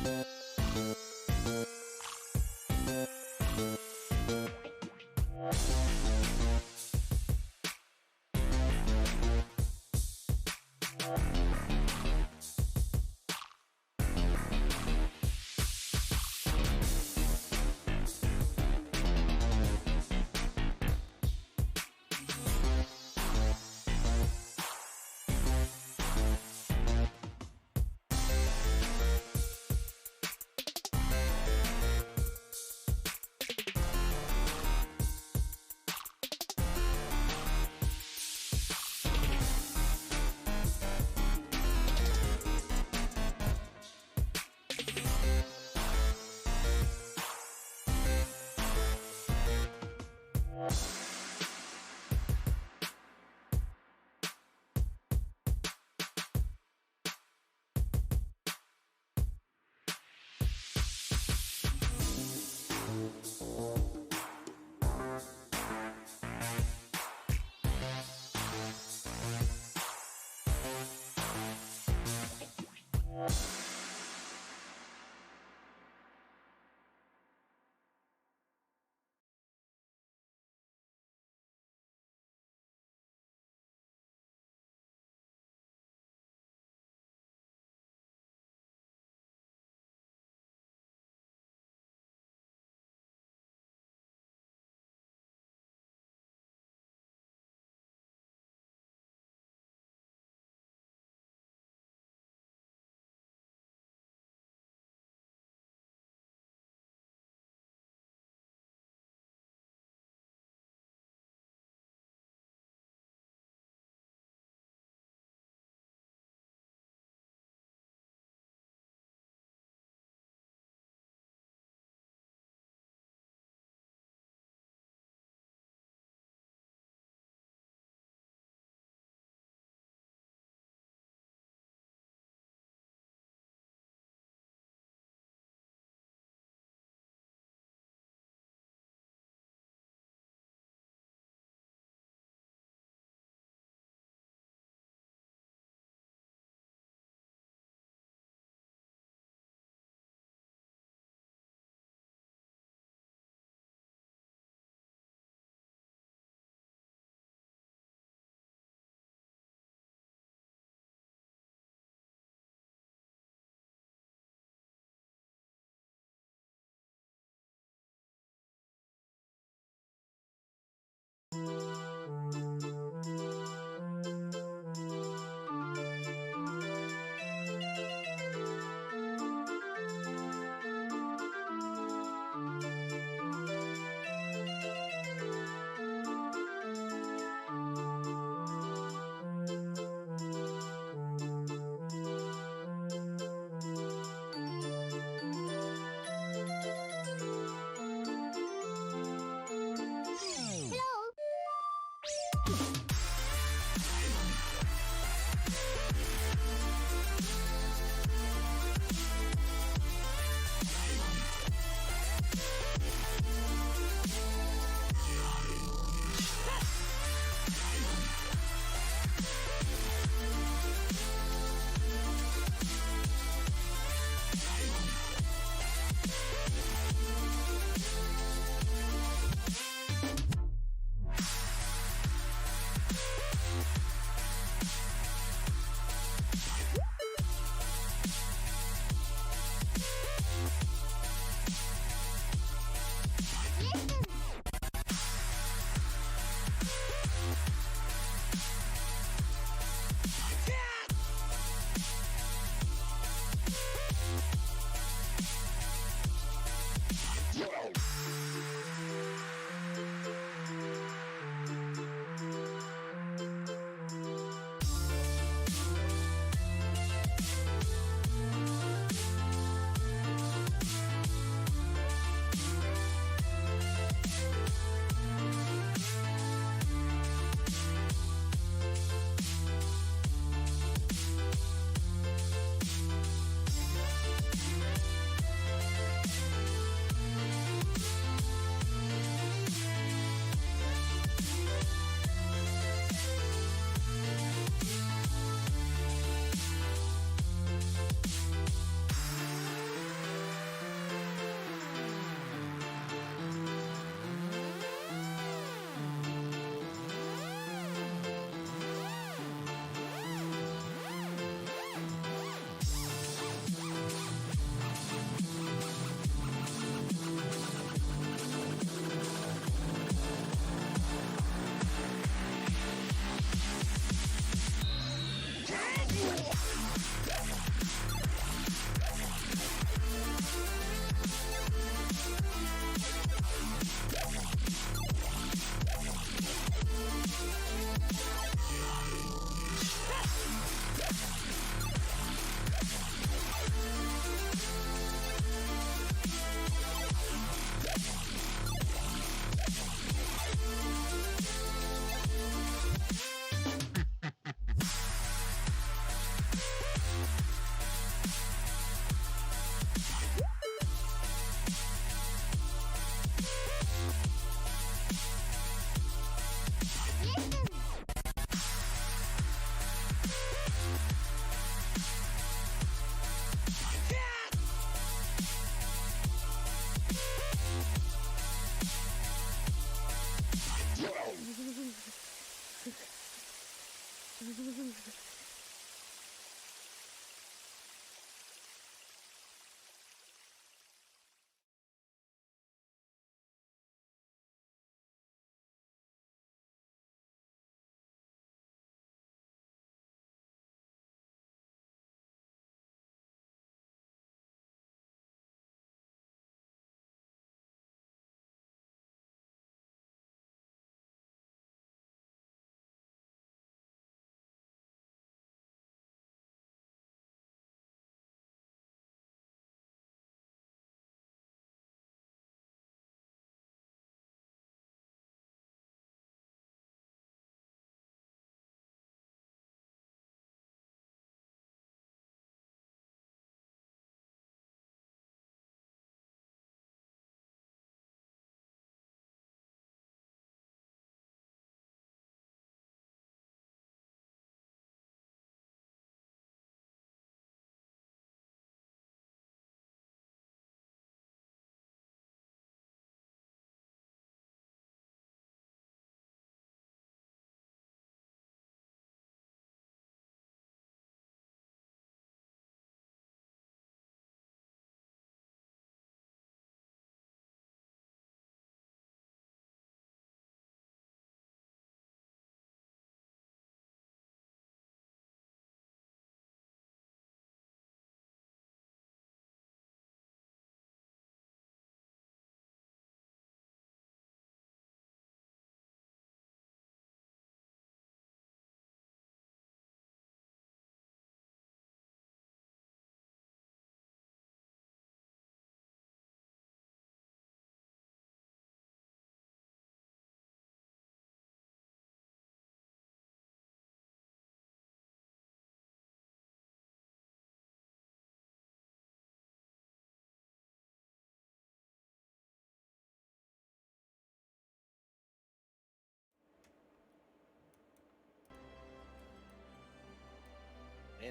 Hello.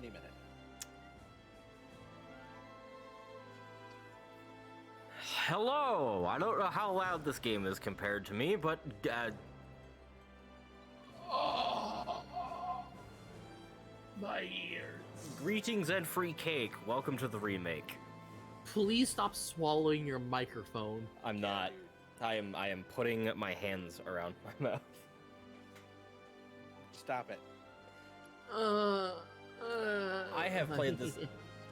any minute. Hello! I don't know how loud this game is compared to me, but My ears. greetings and free cake. Welcome to the remake. Please stop swallowing your microphone. I'm not. Dude. I am putting my hands around my mouth. Stop it. I have played this.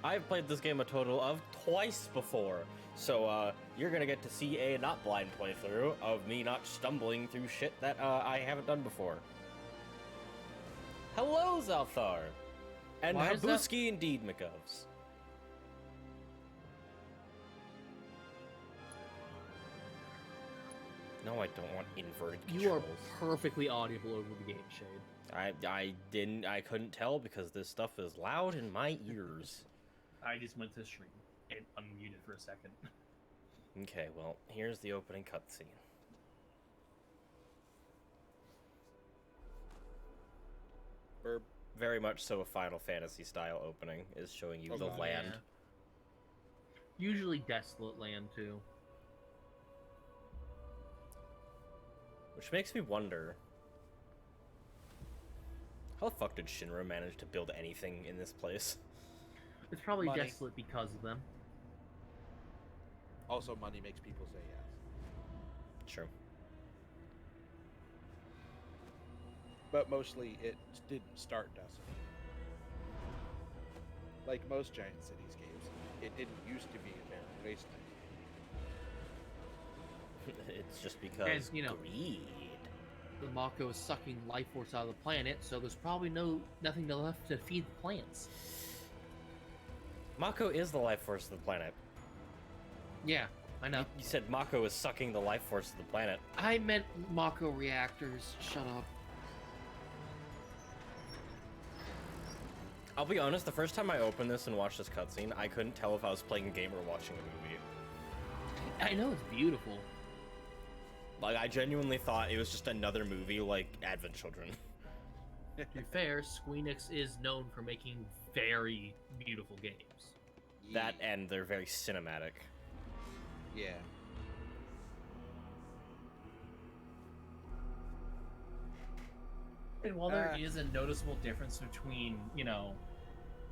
I've played this game a total of twice before, so you're gonna get to see a not blind playthrough of me not stumbling through shit that I haven't done before. Hello, Zalthar, and Why is that- Habuski indeed, McGovs. No, I don't want inverted You are controls. perfectly audible over the game, Shade. I couldn't tell because this stuff is loud in my ears. I just went to stream and unmuted for a second. Okay, well, here's the opening cutscene. Burb. Very much so a Final Fantasy style opening is showing you Oh, the God, land. yeah. Usually desolate land, too. Which makes me wonder, how the fuck did Shinra manage to build anything in this place? It's probably Money. desolate because of them. Also, money makes people say yes. Sure. But mostly, it didn't start desolate. Like most Giant Cities games, it didn't used to be a barren wasteland. It's just because And, you know, greed. The Mako is sucking life force out of the planet, so there's probably nothing left to feed the plants. Mako is the life force of the planet. Yeah, I know. You said Mako is sucking the life force of the planet. I meant Mako reactors. Shut up. I'll be honest, the first time I opened this and watched this cutscene, I couldn't tell if I was playing a game or watching a movie. I know it's beautiful. Like, I genuinely thought it was just another movie like Advent Children. To be fair, Squeenix is known for making very beautiful games. That and they're very cinematic. Yeah. And while there is a noticeable difference between, you know,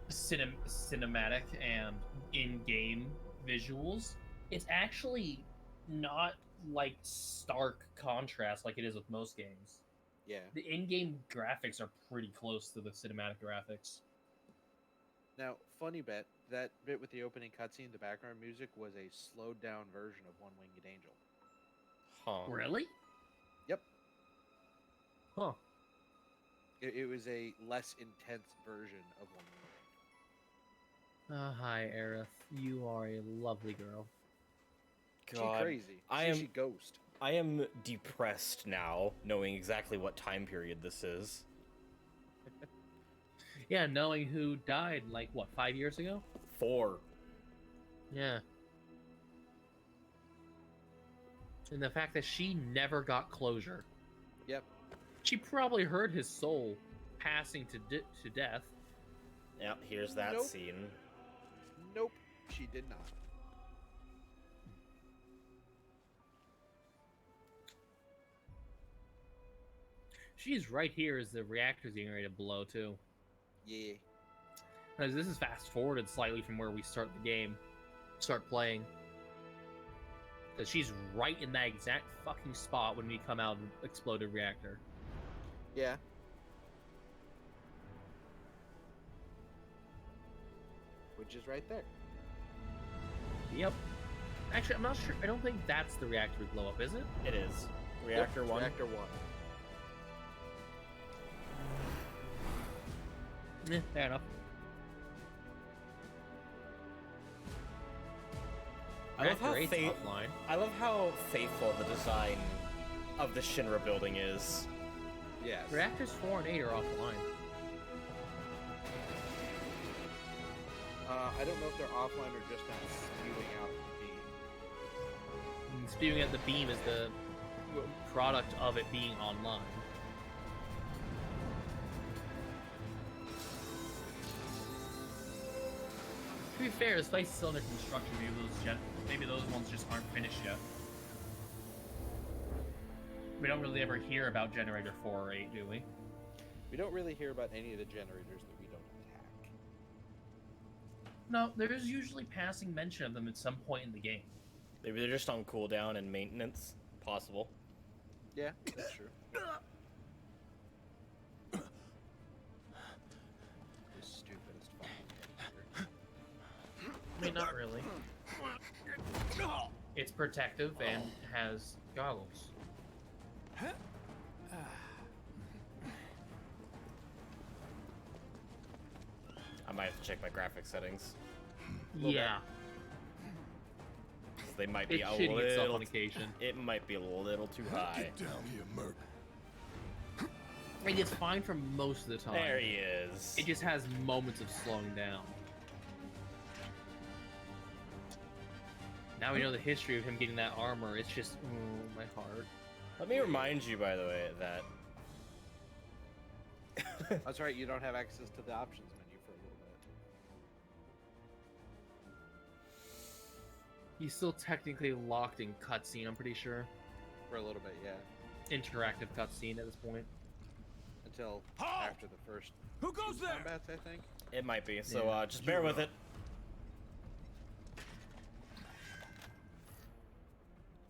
cinematic and in-game visuals, it's actually not like stark contrast like it is with most games. Yeah. The in-game graphics are pretty close to the cinematic graphics. Now, funny bit, that bit with the opening cutscene, the background music was a slowed down version of One Winged Angel. Huh. Really? Yep. Huh. It was a less intense version of One Winged Hi, Aerith. You are a lovely girl. Angel. She crazy. She ghost. I am depressed now, knowing exactly what time period this is. Yeah, knowing who died, like, what, 5 years ago? 4. Yeah. And the fact that she never got closure. Yep. She probably heard his soul passing to death. Yep, here's that Nope. scene. Nope, she did not. She's right here as the reactor's getting ready to blow, too. Yeah. Because this is fast-forwarded slightly from where we start the game. Start playing. Because she's right in that exact fucking spot when we come out of the exploded reactor. Yeah. Which is right there. Yep. Actually, I'm not sure. I don't think that's the reactor blow up, is it? It is. Reactor Yep, 1. Reactor 1. Fair enough. I love how Reactor 8's offline. I love how faithful the design of the Shinra building is. Yes. Reactors 4 and 8 are offline. I don't know if they're offline or just not spewing out the beam. And spewing at the beam is the product of it being online. To be fair, this place is still under construction. Maybe those ones just aren't finished yet. We don't really ever hear about Generator 4 or 8, do we? We don't really hear about any of the generators that we don't attack. No, there is usually passing mention of them at some point in the game. Maybe they're just on cooldown and maintenance. Possible. Yeah, that's true. The stupidest fucking character. I mean, not really. It's protective and has goggles. I might have to check my graphic settings. Yeah. 'Cause they might be It's a shitty itself little. on occasion. It might be a little too high. Get down here, Merc. I mean, it's fine for most of the time. There he is. It just has moments of slowing down. Now we know the history of him getting that armor. It's just, oh, my heart. Let me remind you, by the way, that That's right, you don't have access to the options menu for a little bit. He's still technically locked in cutscene, I'm pretty sure. For a little bit, yeah. Interactive cutscene at this point. Until Halt! after the first Who goes two there? combats, I think. it might be. So Yeah. just bear with it.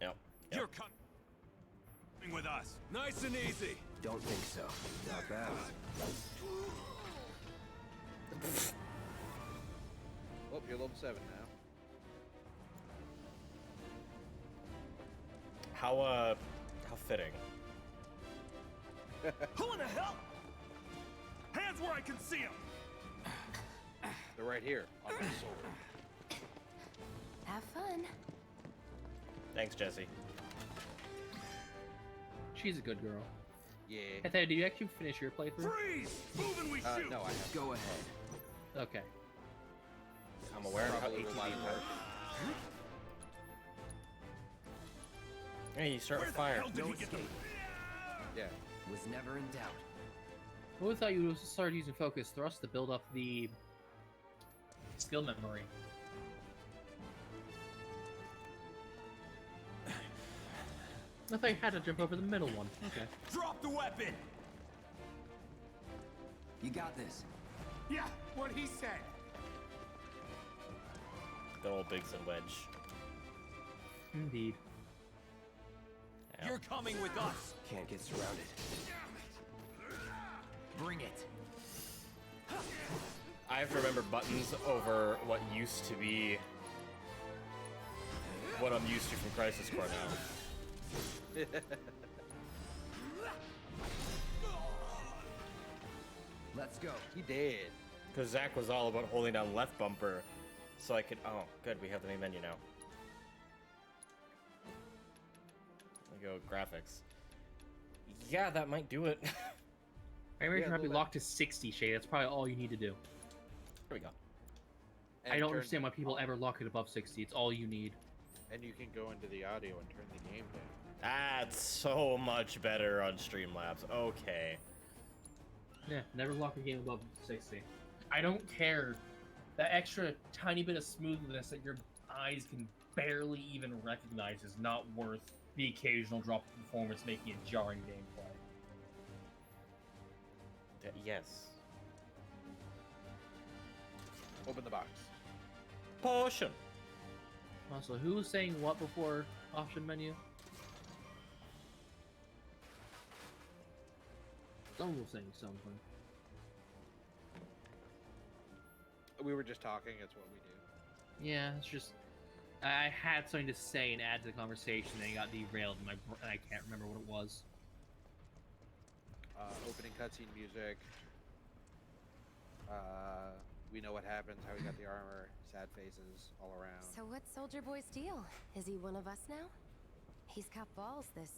Yep. You're coming with us. Nice and easy. Don't think so. Not bad. Oh, you're level 7 now. How fitting. Who in the hell? Hands where I can see them. They're right here on my sword. Have fun. Thanks, Jesse. She's a good girl. Yeah. Hey, did you actually finish your playthrough? Freeze! Move and we shoot. No, I have. Go ahead. Okay. I'm aware of how Probably ATV relying on works. it. Hey, you start Where with the fire. hell did No he get them? escape. Yeah. Was never in doubt. Well, we thought you would start using focus thrust to build up the skill memory. I thought you had to jump over the middle one. Okay. Drop the weapon. You got this. Yeah, what he said. Good old Biggs and Wedge. Indeed. Yeah. You're coming with us. Can't get surrounded. Bring it. I have to remember buttons over what used to be what I'm used to from Crisis Core now. Let's go. He did. Because Zach was all about holding down left bumper, so I could. Oh, good, we have the main menu now. We go graphics. Yeah, that might do it. Frame rate Yeah, should probably little locked to 60, Shay. That's probably all you need to do. Here we go. And I don't turn- understand why people ever lock it above 60. It's all you need. And you can go into the audio and turn the game down. That's so much better on Streamlabs. Okay. Yeah, never lock a game above 60. I don't care. That extra tiny bit of smoothness that your eyes can barely even recognize is not worth the occasional drop in performance, making it jarring gameplay. Yes. Open the box. Potion. Also, who was saying what before option menu? Someone was saying something. We were just talking. It's what we do. Yeah, it's just I had something to say and add to the conversation, then it got derailed, and I can't remember what it was. Opening cutscene music. We know what happens. How he got the armor. Sad faces all around. So what's Soldier Boy's deal? Is he one of us now? He's got balls, this,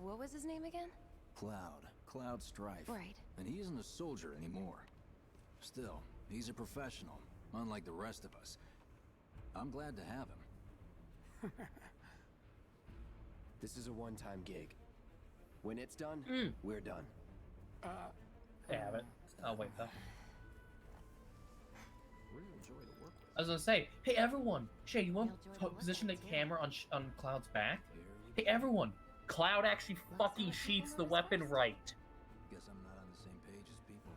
what was his name again? Cloud Strife. Right. And he isn't a soldier anymore. Still, he's a professional, unlike the rest of us. I'm glad to have him. This is a one-time gig. When it's done, we're done. I have it. I'll wait though. We're gonna enjoy the I was gonna say, hey everyone, Shay, you want Neil to Jordan position the was that too. camera on Cloud's back? Here you Hey go. everyone, Cloud actually fucking sheaths the weapon right. Guess I'm not on the same page as people.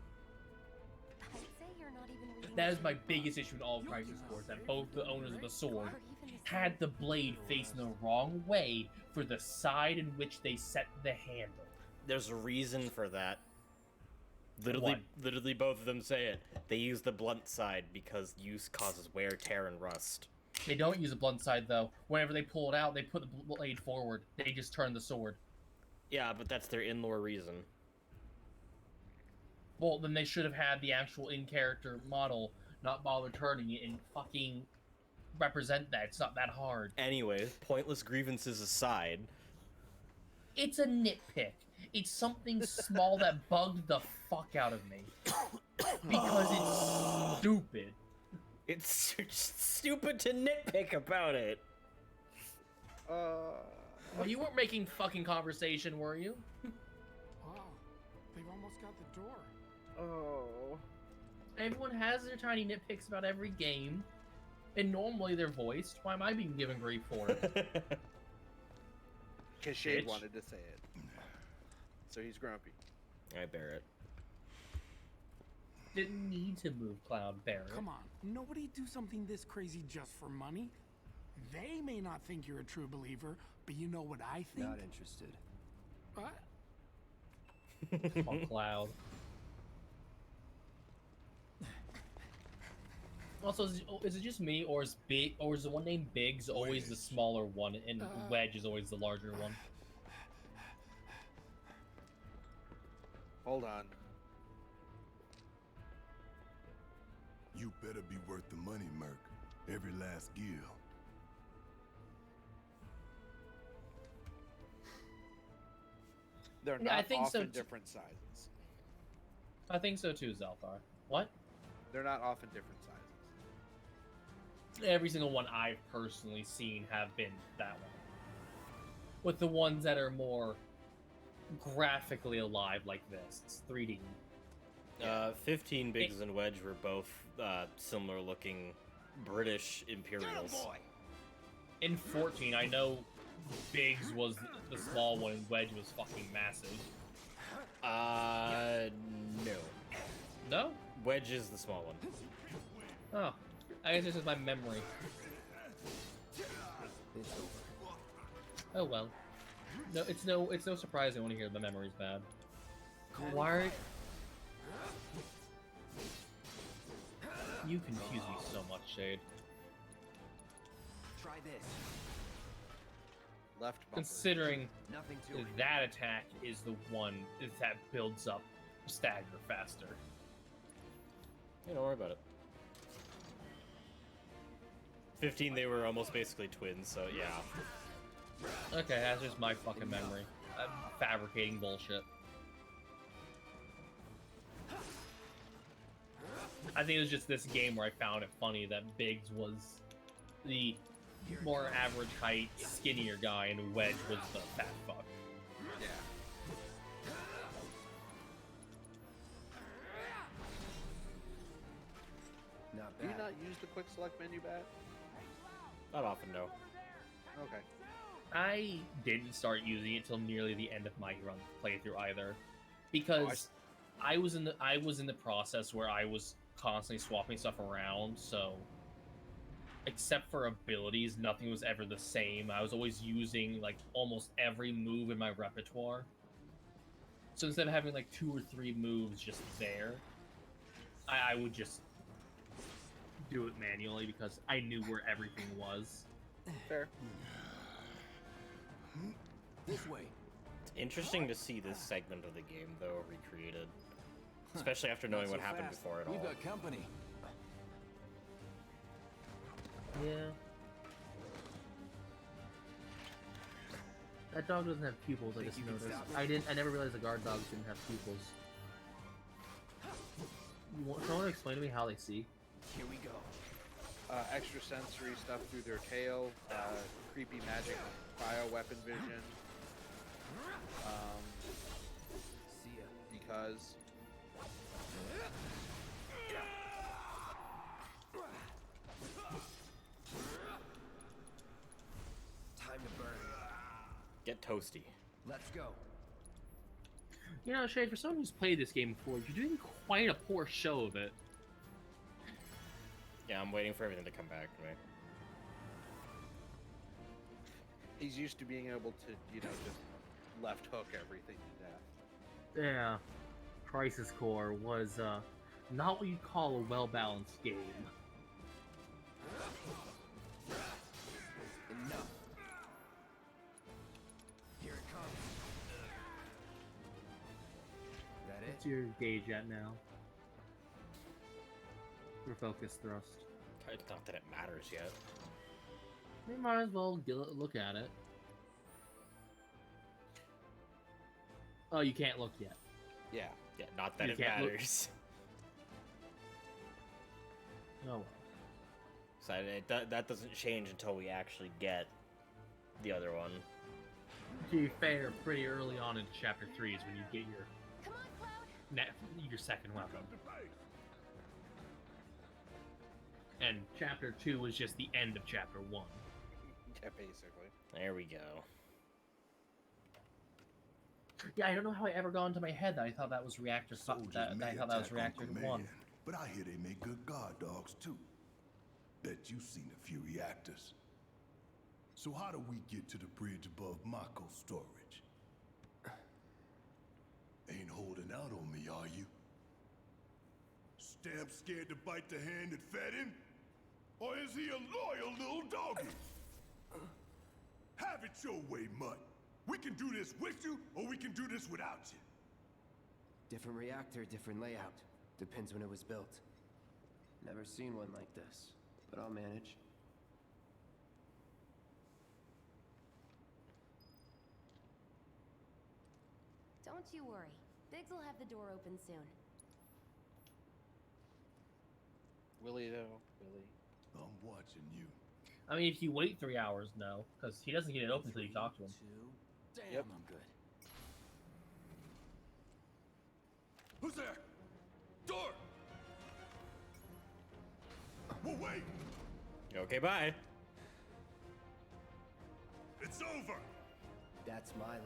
I'd say you're not even reading That the is my same biggest book. issue in all Crisis Core, that both the owners of the sword Or even the had same. the blade facing the wrong way for the side in which they set the handle. There's a reason for that. What? Literally both of them say it. They use the blunt side because use causes wear, tear, and rust. They don't use a blunt side though. Whenever they pull it out, they put the blade forward. They just turn the sword. Yeah, but that's their in-lore reason. Well, then they should have had the actual in-character model not bother turning it and fucking represent that. It's not that hard. Anyway, pointless grievances aside, It's a nitpick. It's something small that bugged the fuck out of me. Because it's stupid. it's stupid to nitpick about it. Well, you weren't making fucking conversation, were you? Wow, they've almost got the door. Oh. Everyone has their tiny nitpicks about every game. And normally they're voiced. Why am I being given grief for it? Because Shade Bitch. wanted to say it. So he's grumpy. I bear it. Didn't need to move Cloud Barrett. Come on, nobody do something this crazy just for money. They may not think you're a true believer, but you know what I think? Not interested. What? On Cloud. Also, is it just me, or is the one named Biggs always the smaller one, and Wedge is always the larger one? Hold on. You better be worth the money, Merc. Every last gil. They're Yeah, not I think so often too. different sizes. I think so too, Zelthar. What? They're not often different sizes. Every single one I've personally seen have been that one. With the ones that are more graphically alive like this. It's 3D. 15 Biggs and Wedge were both similar looking British Imperials. In 14, I know Biggs was the small one and Wedge was fucking massive. No. No? Wedge is the small one. Oh. I guess this is my memory. It's over. Oh well. No, it's no surprise when you hear the memory's bad. Why? You confuse me so much, Shade. Try this. Left bumper. Considering Nothing to it. that attack is the one that builds up stagger faster. Yeah, don't worry about it. 15, they were almost basically twins, so yeah. Okay, that's just my fucking memory. I'm fabricating bullshit. I think it was just this game where I found it funny that Biggs was the more average height, skinnier guy, and Wedge was the fat fuck. Yeah. Not Do you bad. not use the quick select menu, Bat? Not often, no. Okay. I didn't start using it till nearly the end of my run playthrough either, because I was in the process where I was constantly swapping stuff around. So, except for abilities, nothing was ever the same. I was always using like almost every move in my repertoire. So instead of having like 2 or 3 moves just there, I would just do it manually because I knew where everything was. Fair. This way. It's interesting to see this segment of the game, though, recreated. Especially after knowing Not what so happened fast. before it We've all. got company. Yeah. That dog doesn't have pupils, I Think just you can noticed. stop it? I never realized the guard dogs didn't have pupils. Someone explain to me how they see? Here we go. Extra sensory stuff through their tail, creepy magic bioweapon vision. See ya. Get toasty. Let's go. You know, Shay, for someone who's played this game before, you're doing quite a poor show of it. Yeah, I'm waiting for everything to come back to me. He's used to being able to, you know, just left hook everything to death. Yeah. Crisis Core was, not what you'd call a well-balanced game. Enough. Here it comes. That it? What's your gauge at now? Your focus thrust. It's not that it matters yet. We might as well look at it. Oh, you can't look yet. Yeah. Yeah, not that You it can't look- matters. Oh well. So that doesn't change until we actually get the other one. To be fair, pretty early on in Chapter 3 is when you get your Come on, Cloud. your second weapon. And Chapter 2 was just the end of Chapter 1. Yeah, basically. There we go. Yeah, I don't know how I ever got into my head that I thought that was Reactor. Soldiers I may thought that was attack Reactor Uncle 1. Man, but I hear they make good guard dogs too. Bet you've seen a few reactors. So how do we get to the bridge above Mako storage? Ain't holding out on me, are you? Stamp scared to bite the hand that fed him? Or is he a loyal little doggy? Have it your way, Mutt. We can do this with you, or we can do this without you. Different reactor, different layout. Depends when it was built. Never seen one like this, but I'll manage. Don't you worry. Biggs will have the door open soon. Willie, though. Willie. I'm watching you. I mean, if you wait 3 hours, no. Because he doesn't get it open until you talk to him. Damn, Yep. I'm good. Who's there? Door! Well, wait! Okay, bye. It's over! That's my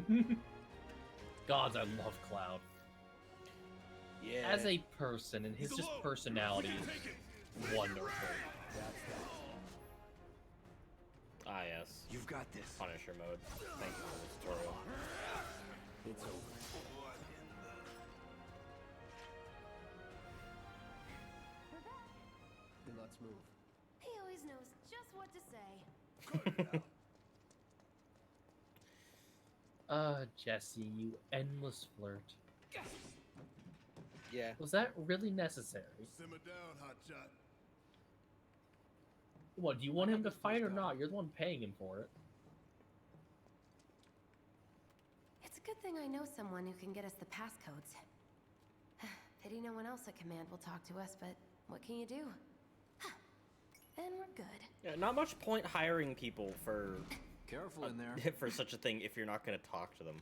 line. Gods, I love Cloud. Yeah. As a person, and his He's just alone. personality We can is take it. wonderful. That's that. Ah, yes. You've got this. Punisher mode. Thank you for the tutorial. It's over. We're back. Then let's move. He always knows just what to say. Jesse, you endless flirt. Yeah. Was that really necessary? Simmer down, hotshot. What, do you want him to fight or not? You're the one paying him for it. It's a good thing I know someone who can get us the passcodes. Pity no one else at command will talk to us, but what can you do? And we're good. Yeah, not much point hiring people for Careful in there. for such a thing if you're not going to talk to them.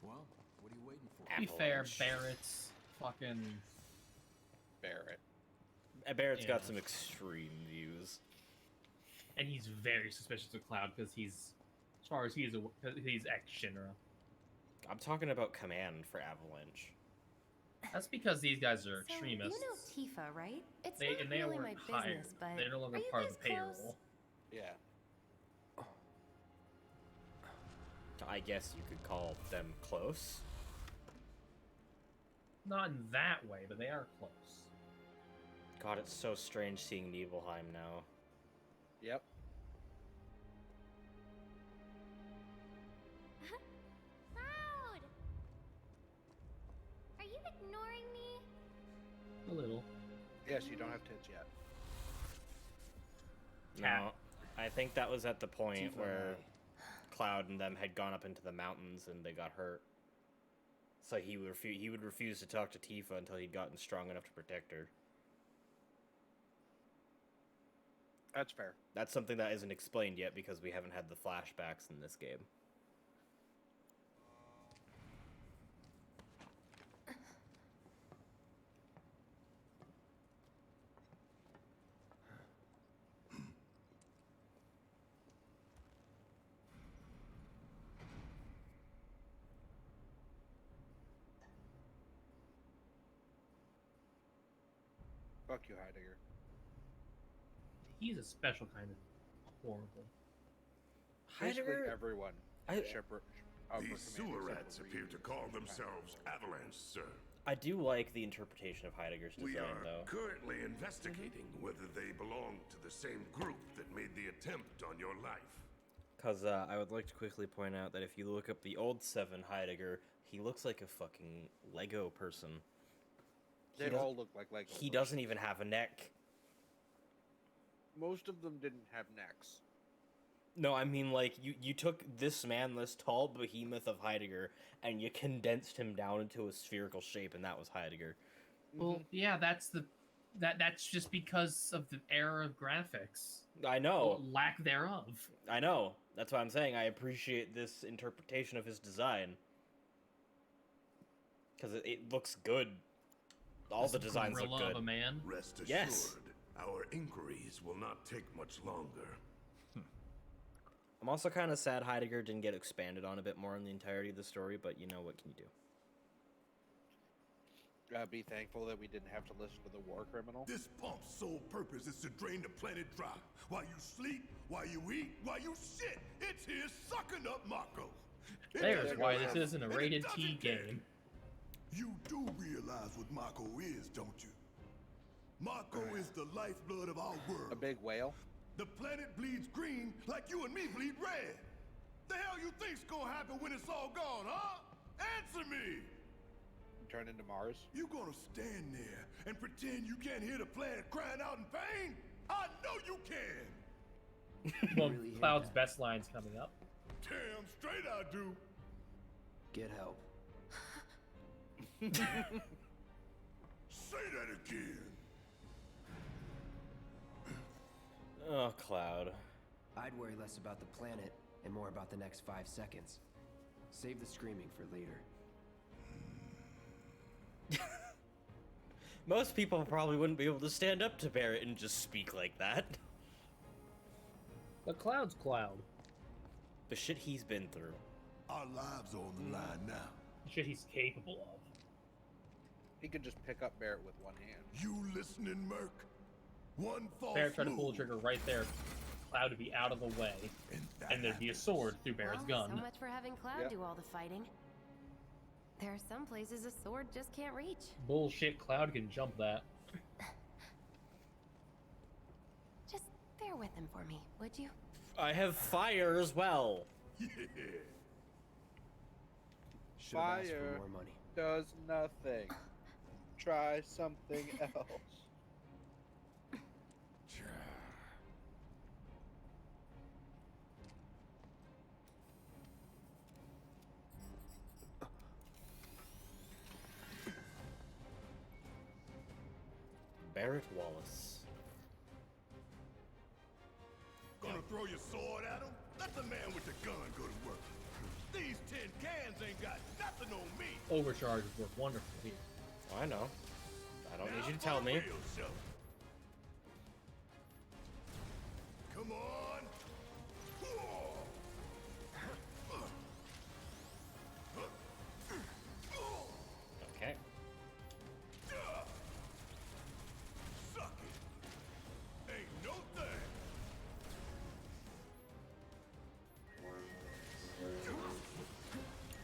Well, what are you waiting for? To be fair, Avalanche. Barrett's fucking... Barrett. Barrett's Yeah. got some extreme views. And he's very suspicious of Cloud because he's... As far as he's ex-Shinra. I'm talking about command for Avalanche. That's because these guys are So, extremists. you know Tifa, right? It's They, not and they really my weren't business, hired. but They're no longer are you part of guys the payroll. close? Yeah. I guess you could call them close. Not in that way, but they are close. God, it's so strange seeing Nibelheim now. Yep. Cloud! Are you ignoring me? A little. Yes, you don't have tits yet. No, I think that was at the point Tifa where and Cloud and them had gone up into the mountains and they got hurt. So he would refuse to talk to Tifa until he'd gotten strong enough to protect her. That's fair. That's something that isn't explained yet because we haven't had the flashbacks in this game. Fuck you, Heidegger. He's a special kind of horrible. Basically, Heidegger, everyone. I- in Shipper, These sewer rats appear to call themselves Avalanche, sir. I do like the interpretation of Heidegger's We design, are though. currently investigating whether they belong to the same group that made the attempt on your life. Because I would like to quickly point out that if you look up the old 7 Heidegger, he looks like a fucking Lego person. They does- all look like Lego. He doesn't even have a neck. Most of them didn't have necks. No, I mean, like, you took this man, this tall behemoth of Heidegger, and you condensed him down into a spherical shape, and that was Heidegger. Well, yeah, that's just because of the era of graphics. I Or know. lack thereof. I know. That's why I'm saying I appreciate this interpretation of his design. Because it looks good. All the This designs look gorilla good. of a man. Rest assured, Yes. our inquiries will not take much longer. I'm also kind of sad Heidegger didn't get expanded on a bit more in the entirety of the story, but you know, what can you do? Be thankful that we didn't have to listen to the war criminal. This pump's sole purpose is to drain the planet dry. While you sleep, while you eat, while you shit, it's here sucking up Mako. It There's doesn't why care, this isn't a and it rated doesn't T care. game. You do realize what Mako is, don't you? Mako is the lifeblood of our world. A big whale. The planet bleeds green like you and me bleed red. The hell you think's gonna happen when it's all gone, huh? Answer me! Turn into Mars. You gonna stand there and pretend you can't hear the planet crying out in pain? I know you can! Well, Really hear Cloud's that. best line's coming up. Damn straight I do. Get help. Say that again. Oh, Cloud. I'd worry less about the planet and more about the next 5 seconds. Save the screaming for later. Most people probably wouldn't be able to stand up to Barrett and just speak like that. But Cloud's Cloud. The shit he's been through. Our lives are on the line now. Shit he's capable of. He could just pick up Barrett with one hand. You listening, Merc? One false Barrett tried to pull the move, trigger right there. Cloud would be out of the way. that And there'd be a happens. sword through Barrett's Well, gun. so much for having Cloud Yep. do all the fighting. There are some places a sword just can't reach. Bullshit, Cloud can jump that. Just bear with him for me, would you? I have fire as well. Yeah. Should have asked Fire. for more money. Does nothing. Try something else. Barrett Wallace. Gonna throw your sword at him? Let the man with the gun go to work. These tin cans ain't got nothing on me. Overcharge would work wonderful here. I know. I don't need Now you to for tell the me. real show. Come on. Okay. Suck it. Ain't no thing.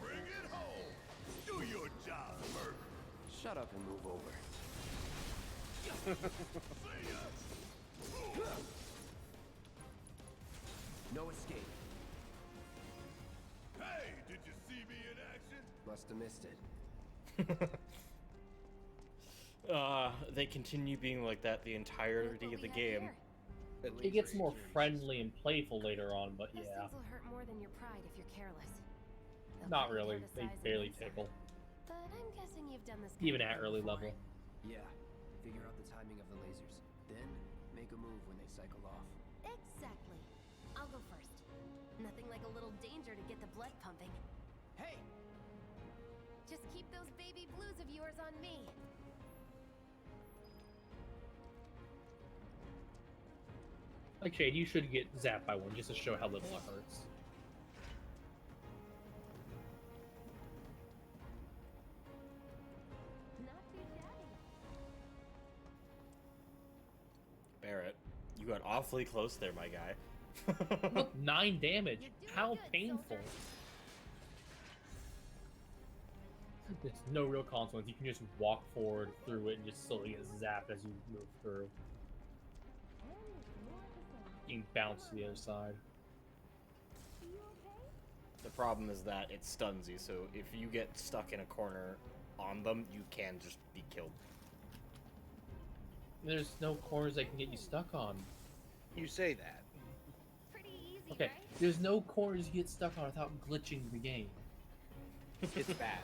Bring it home. Do your job, Merc. Shut up and move over. See ya. No escape. Hey, did you see me in action? Must have missed it. They continue being like that the Look entirety what of the we have game. here. At It least gets for more series. friendly and playful later on, but Those yeah. things will hurt more than your pride if you're careless. They'll Not cut you really. down to They size and barely inside. tickle. But I'm guessing you've done this Even kind of at thing early before. level. Yeah. Figure out the timing of the lasers. Then make a move when they cycle off. Exactly. I'll go first. Nothing like a little danger to get the blood pumping. Hey! Just keep those baby blues of yours on me. Like Shade, you should get zapped by one just to show how little it hurts. Not too shabby. Barrett, you got awfully close there, my guy. Look, 9 damage. How painful. There's no real consequence. You can just walk forward through it and just slowly get zapped as you move through. You can bounce to the other side. The problem is that it stuns you, so if you get stuck in a corner on them, you can just be killed. There's no corners that can get you stuck on. You say that. Pretty easy, Okay, right? there's no corners you get stuck on without glitching the game. It's bad.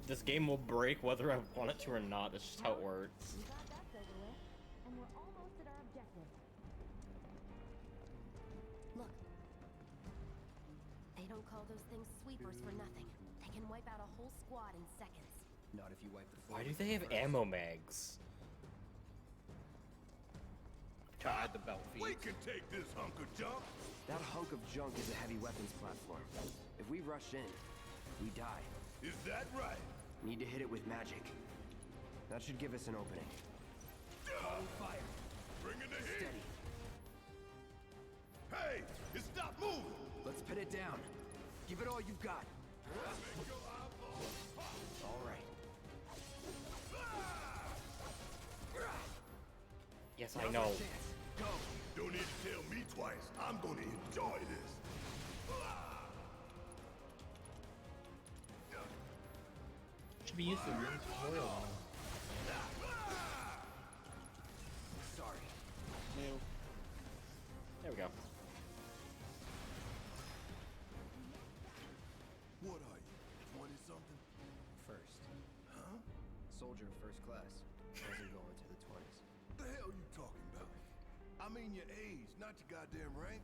This game will break whether I want it to or not. That's just how it works. We got that over with, and we're almost at our objective. Look. They don't call those things sweepers for nothing. They can wipe out a whole squad in seconds. Not if you wipe the Why floor do they have first. ammo mags? To hide the belt We feet. can take this hunk of junk. That hunk of junk is a heavy weapons platform. If we rush in, we die. Is that right? Need to hit it with magic. That should give us an opening. Calling fire. Bring in the heat. Steady. Hey, you stop moving. Let's pin it down. Give it all you've got. Make your eyeballs pop. All right. Yes, I Now's know. our chance. Go. Don't need to tell me twice. I'm gonna enjoy this. Should be used to real tutorial. Sorry. New. There we go. What are you, 20-something? First. Huh? Soldier of first class. Doesn't go into the 20s. The hell you talking about? I mean your age, not your goddamn rank.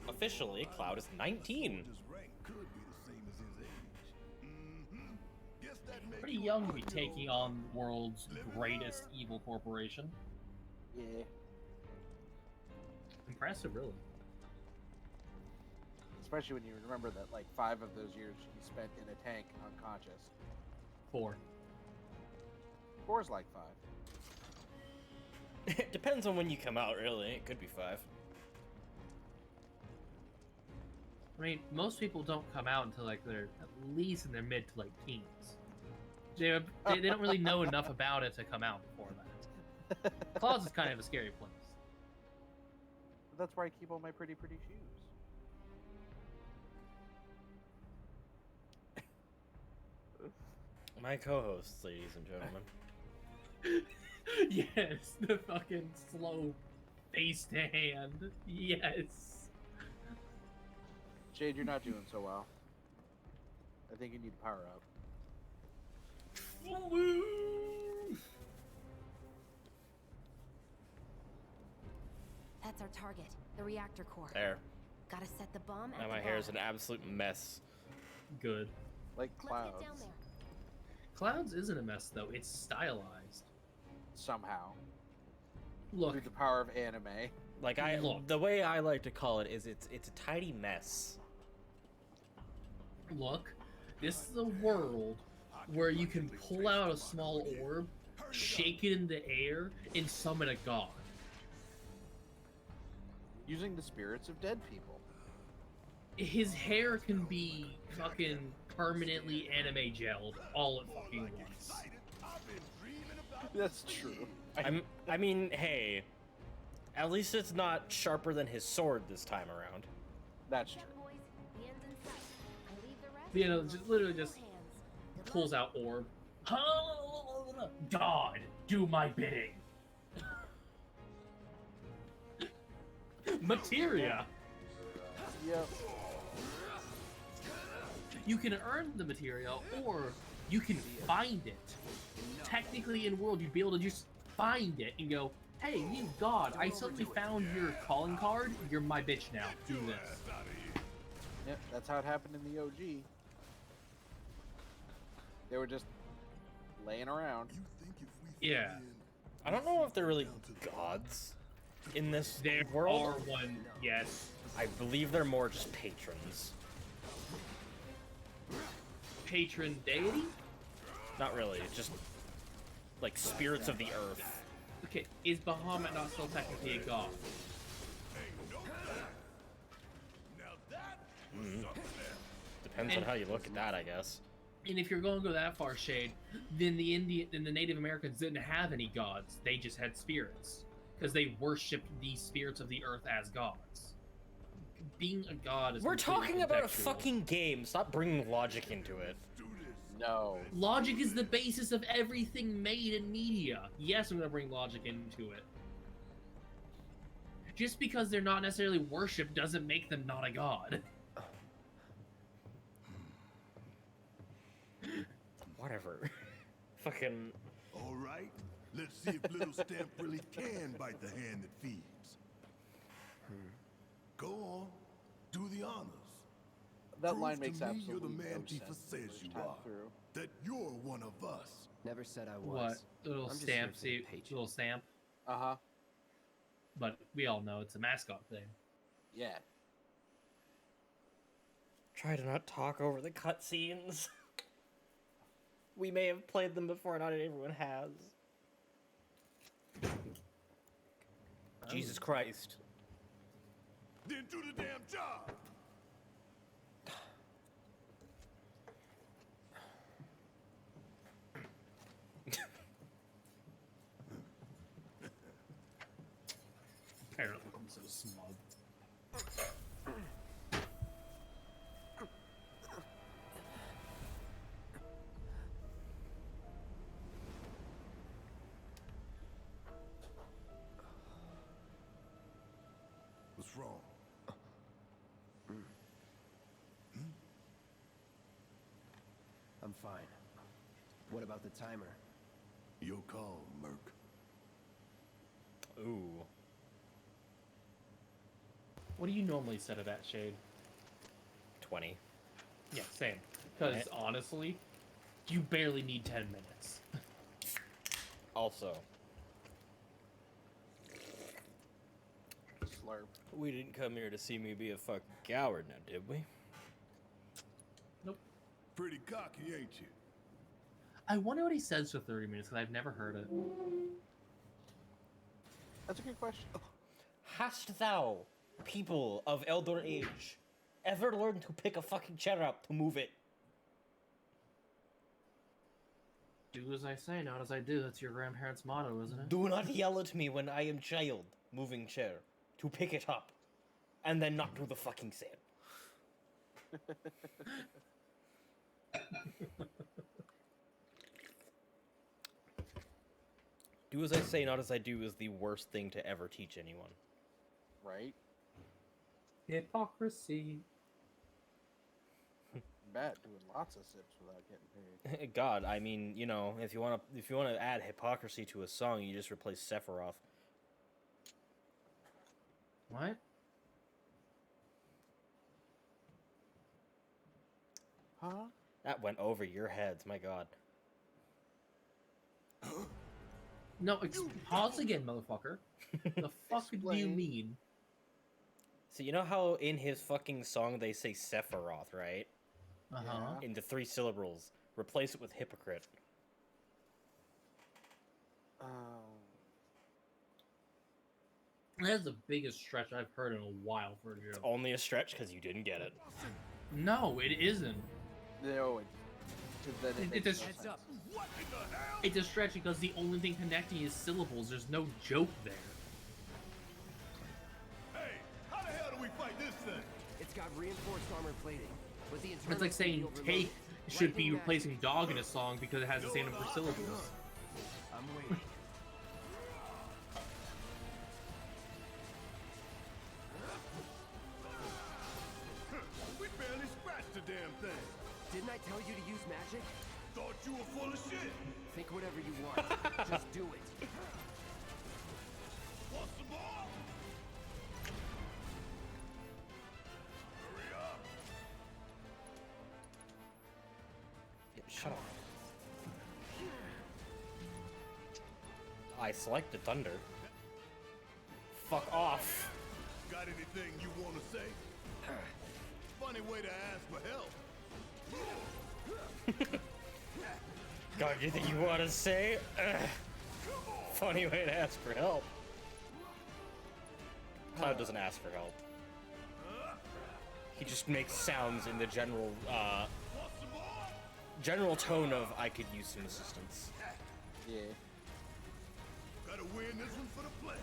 Officially, Cloud is 19. His rank could be the same as his age. Mm-hmm. Guess that makes Pretty you a young to be 1-year-old. taking on the world's greatest evil corporation. Yeah. Impressive, really. Especially when you remember that like 5 of those years he spent in a tank unconscious. 4. 4's like 5. It depends on when you come out, really. It could be 5. I mean, most people don't come out until like they're at least in their mid to late teens. They don't really know enough about it to come out before that. Clouds is kind of a scary place. But that's where I keep all my pretty shoes. My co-hosts, ladies and gentlemen. Yes, the fucking slow face to hand. Yes. Jade, you're not doing so well. I think you need to power up. That's our target, the reactor core. There. Gotta set the bomb at Now the my hair is an bottom. absolute mess. Good. Like Let's clouds. get down there. Clouds isn't a mess though. It's stylized. Somehow. Look, Through the power of anime. Like Look. the way I like to call it is it's a tidy mess. look. This is a world where you can pull out a small orb, shake it in the air, and summon a god. Using the spirits of dead people. His hair can be fucking permanently anime gelled all at fucking once. I've been dreaming about That's true. I mean, hey, at least it's not sharper than his sword this time around. That's true. Boys, the end's in sight. I leave the rest You know, in just literally just hands. Good pulls luck. out orb. God, do my bidding. Materia. Yep. You can earn the material, or you can find it. Technically, in world, you'd be able to just find it and go, "Hey, you god! I suddenly found your calling card. You're my bitch now. Do this." Yep, that's how it happened in the OG. They were just laying around. you think if we Yeah. fit in, I don't know if they're really gods in this There world. are one, yes. I believe they're more just patrons. Patron deity. Not really. Just like spirits of the earth. Okay, is Bahamut not still technically a god? Depends on how you look at that, I guess. And if you're going to go that far, Shade, then the Native Americans didn't have any gods. They just had spirits because they worshipped the spirits of the earth as gods. Being a god is. We're talking about a contextual. fucking game. Stop bringing logic into it. No. Logic is the basis of everything made in media. Yes, I'm going to bring logic into it. Just because they're not necessarily worshipped doesn't make them not a god. Whatever. Fucking. All right, let's see if Little Stamp really can bite the hand that feeds. Go on, do the honors. That Prove line to makes me absolutely you're the man no Tifa sense says first you time are. through. That you're one of us. Never said I was. What? Little I'm just stamp, here for the see? paycheck. Little stamp. Uh-huh. But we all know it's a mascot thing. Yeah. Try to not talk over the cutscenes. We may have played them before, not everyone has. Jesus Christ. Then do the damn job. Apparently, I'm so smug. What's wrong? I'm fine. What about the timer? Your call, Merc. Ooh. What do you normally set it at, Shade? 20. Yeah, same. Because honestly, you barely need 10 minutes. Also, Slurp. we didn't come here to see me be a fucking coward now, did we? Nope. Pretty cocky, ain't you? I wonder what he says for 30 minutes because I've never heard it. That's a good question. Hast thou, people of elder age, ever learned to pick a fucking chair up to move it? Do as I say, not as I do. That's your grandparents' motto, isn't it? Do not yell at me when I am child moving chair to pick it up and then not do the fucking same. Do as I say, not as I do is the worst thing to ever teach anyone. Right? Hypocrisy. Bad doing lots of sips without getting paid. God, I mean, you know, if you wanna add hypocrisy to a song, you just replace Sephiroth. What? Huh? That went over your heads, my God. No, pause again, motherfucker. The fuck do you Explain. mean? So you know how in his fucking song they say Sephiroth, right? Uh-huh. Yeah. Into 3 syllables. Replace it with hypocrite. That's the biggest stretch I've heard in a while for a joke. Only a stretch because you didn't get it. No, it isn't. No, because then it It makes just- no Heads sense. up. It's a stretch because the only thing connecting is syllables. There's no joke there. Hey, how the hell do we fight this thing? It's got reinforced armor plating, but the It's like saying take should be replacing dog in a song because it has the same number of syllables. I'm waiting. We barely scratched the damn thing. Didn't I tell you to use magic? Thought you were full of shit. Think whatever you want. Just do it. Want some more? Hurry up. Yeah, shut up. I selected Thunder. Fuck off. Got anything you want to say? Funny way to ask for help. God, you think you want to say? Ugh. Funny way to ask for help. Cloud doesn't ask for help. He just makes sounds in the general tone of I could use some assistance. Yeah. Gotta win this one for the play.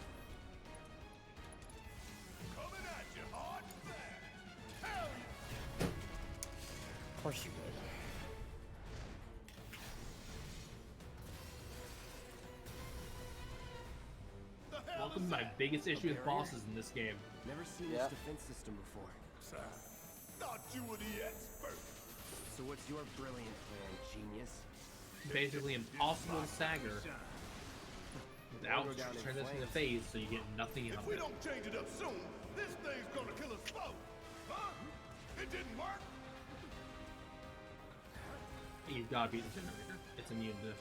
Coming at you hard and fast. Hell yeah. Of course you would. Welcome to my biggest issue with bosses in this game. Never seen Yeah. this defense system before. Thought you were the expert. So what's your brilliant plan, genius? Basically impossible to stagger without Go down in transitioning the flames. phase, so you get nothing out If of we it. don't change it up soon, this thing's gonna kill us slow. Huh? It didn't work. You've got to beat the generator. It's immune to.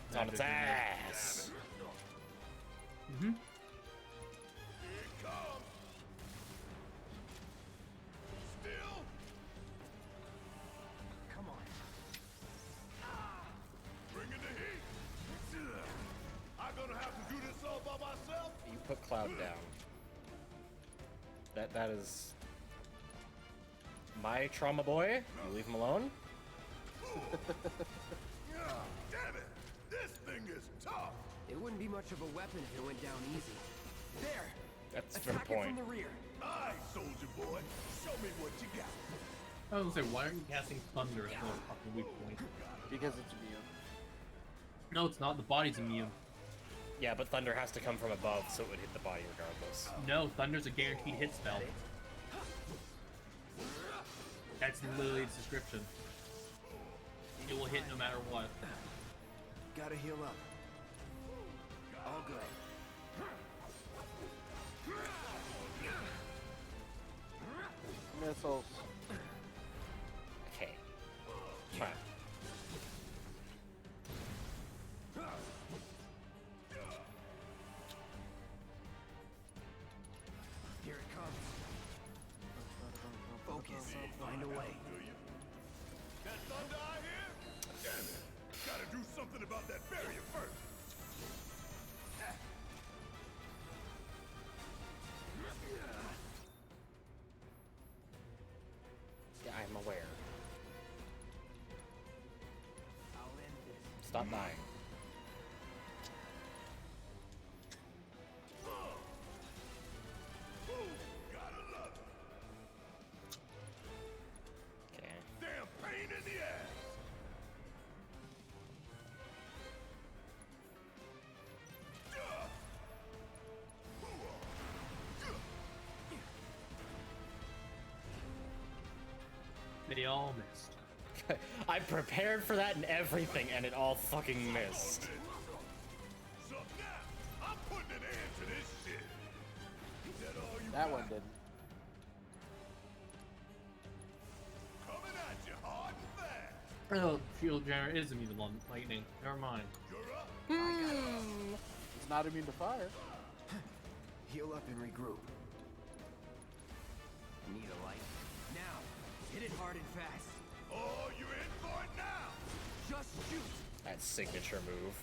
It's on its ass. Mm-hmm. Here it comes. Still. Come on. Bringing the heat. I'm gonna have to do this all by myself. You put Cloud down. That is my trauma boy. You leave him alone. Damn it! This thing is tough. It wouldn't be much of a weapon if it went down easy. There! That's a fair Attack it point. from the rear. Aye, soldier boy. Show me what you got. I was gonna say, why aren't you casting thunder as no fucking weak point? Because it's immune. No, it's not. The body's immune. Yeah, but thunder has to come from above, so it would hit the body regardless. No, thunder's a guaranteed hit spell. That's literally its description. It will hit no matter what. Gotta heal up. All good. Missiles. Okay. Fine. Here it comes. Focus. Find a way. That thunder I hear? Damn it. Gotta do something about that barrier first. Yeah, I'm aware. I'll end this. Stop dying. Ooh, gotta love it. Okay. Damn pain in the ass. They all missed. I prepared for that and everything, and it all fucking missed. So now, I'm putting an end to this shit. Is that all you That got? one didn't. Coming at you hard and fast. Oh, shield generator is immune to lightning. Never mind. You're up. It's not immune to fire. Heal up and regroup. Need a light. Now! Hit it hard and fast. Oh, you're in for it now. Just shoot! That signature move.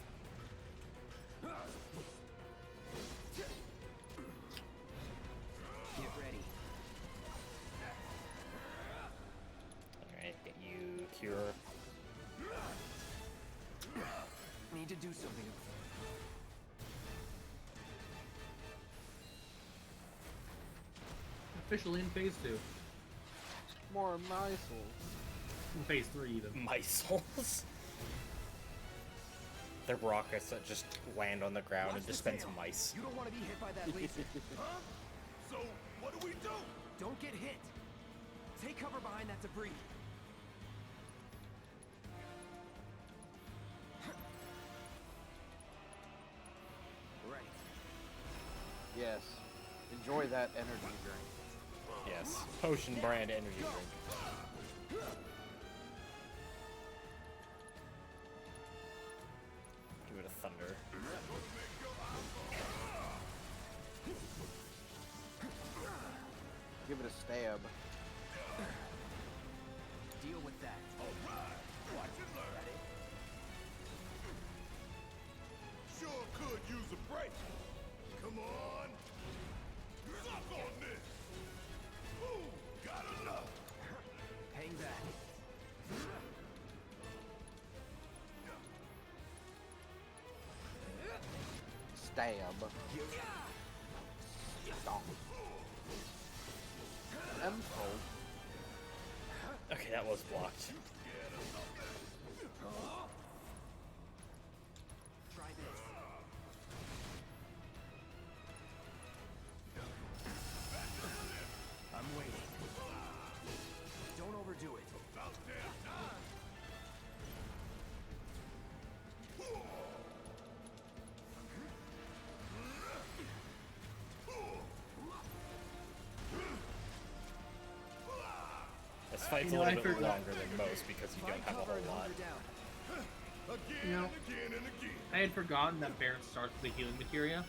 Get ready. Alright, get you cure. Need to do something. Officially in phase 2. More missiles. In phase 3 even. Missiles? They're rockets that just land on the ground and dispense mice. You don't want to be hit by that laser. Huh? So, what do we do? Don't get hit. Take cover behind that debris. Right. Yes. Enjoy that energy drink. Yes. Potion brand energy drink. Give it a thunder. Give it a stab. Deal with that. All right. Watch and learn. Stab. Stomp. M-fold. Okay, that was blocked. Try this. I'm waiting. Don't overdo it. This fight's You a know, little I bit forgot- longer than most because you don't have a whole lot. You know, I had forgotten that Barrett starts with the healing materia.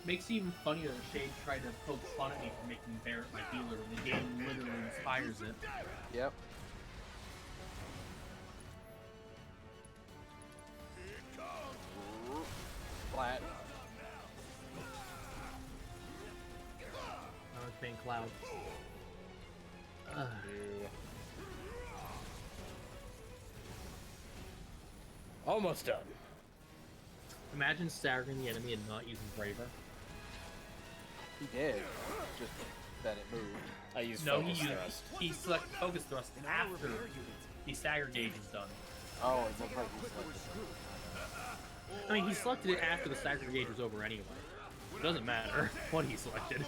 Makes it even funnier that Shade tried to poke fun at me for making Barrett my healer when the game literally inspires it. Yep. Flat. I was playing Cloud. Almost done. Imagine staggering the enemy and not using Braver. He did. Just that it moved. I used No, focus he thrust. selected focus thrust after the stagger gauge is done. Oh, it looked like he selected. I mean, he selected it after the stagger gauge was over anyway. It doesn't matter what he selected.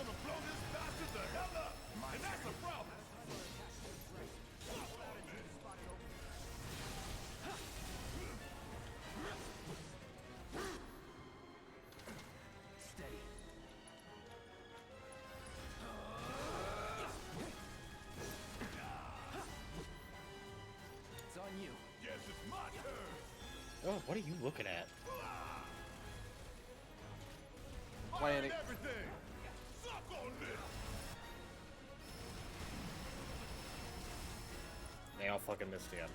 Steady. It's on you. Oh, what are you looking at? Playing it. They all fucking missed again.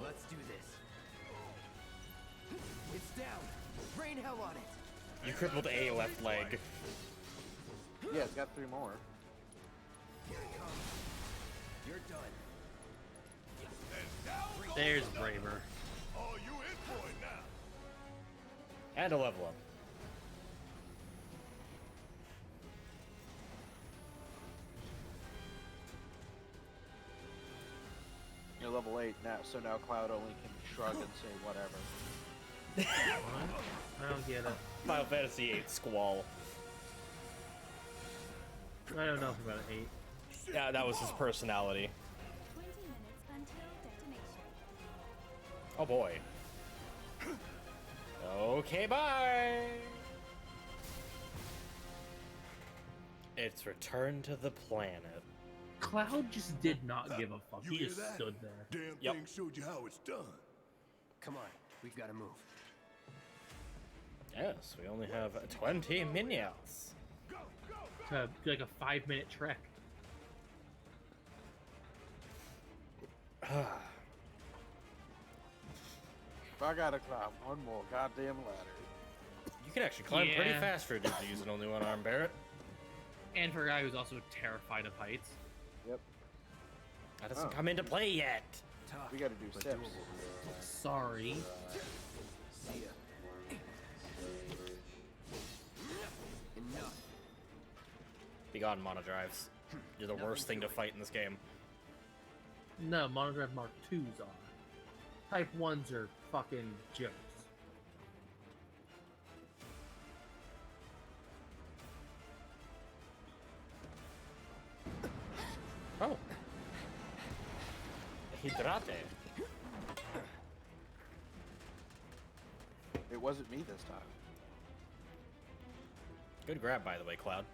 Let's do this. It's down. Rain hell on it. You crippled a left leg. Yeah, it's got 3 more. Here it comes. You're done. There's Braver. And a level up. You're level 8 now, so now Cloud only can shrug and say whatever. What? I don't get it. Final Fantasy VIII Squall. I don't know about an 8. Yeah, that was his personality. 20 minutes until detonation. Oh boy. Okay, bye! It's return to the planet. Cloud just did not give a fuck. You He hear just that? stood there. Damn Yep. thing showed you how it's done. Come on. We've got to move. Yes, we only have 20 minutes. It's like a 5-minute trek. If I gotta climb one more goddamn ladder. You can actually climb pretty Yeah. fast for a dude using only one arm, Barrett. And for a guy who's also terrified of heights. Yep. That doesn't Oh. come into play yet. Tough. We gotta do but steps. doable. Sorry. See ya. Enough. Be gone, monodrives. You're the worst thing to fight in this game. No, Monodrive Mark IIs are. Type 1s are fucking jokes. Oh. Hydrate. It wasn't me this time. Good grab, by the way, Cloud.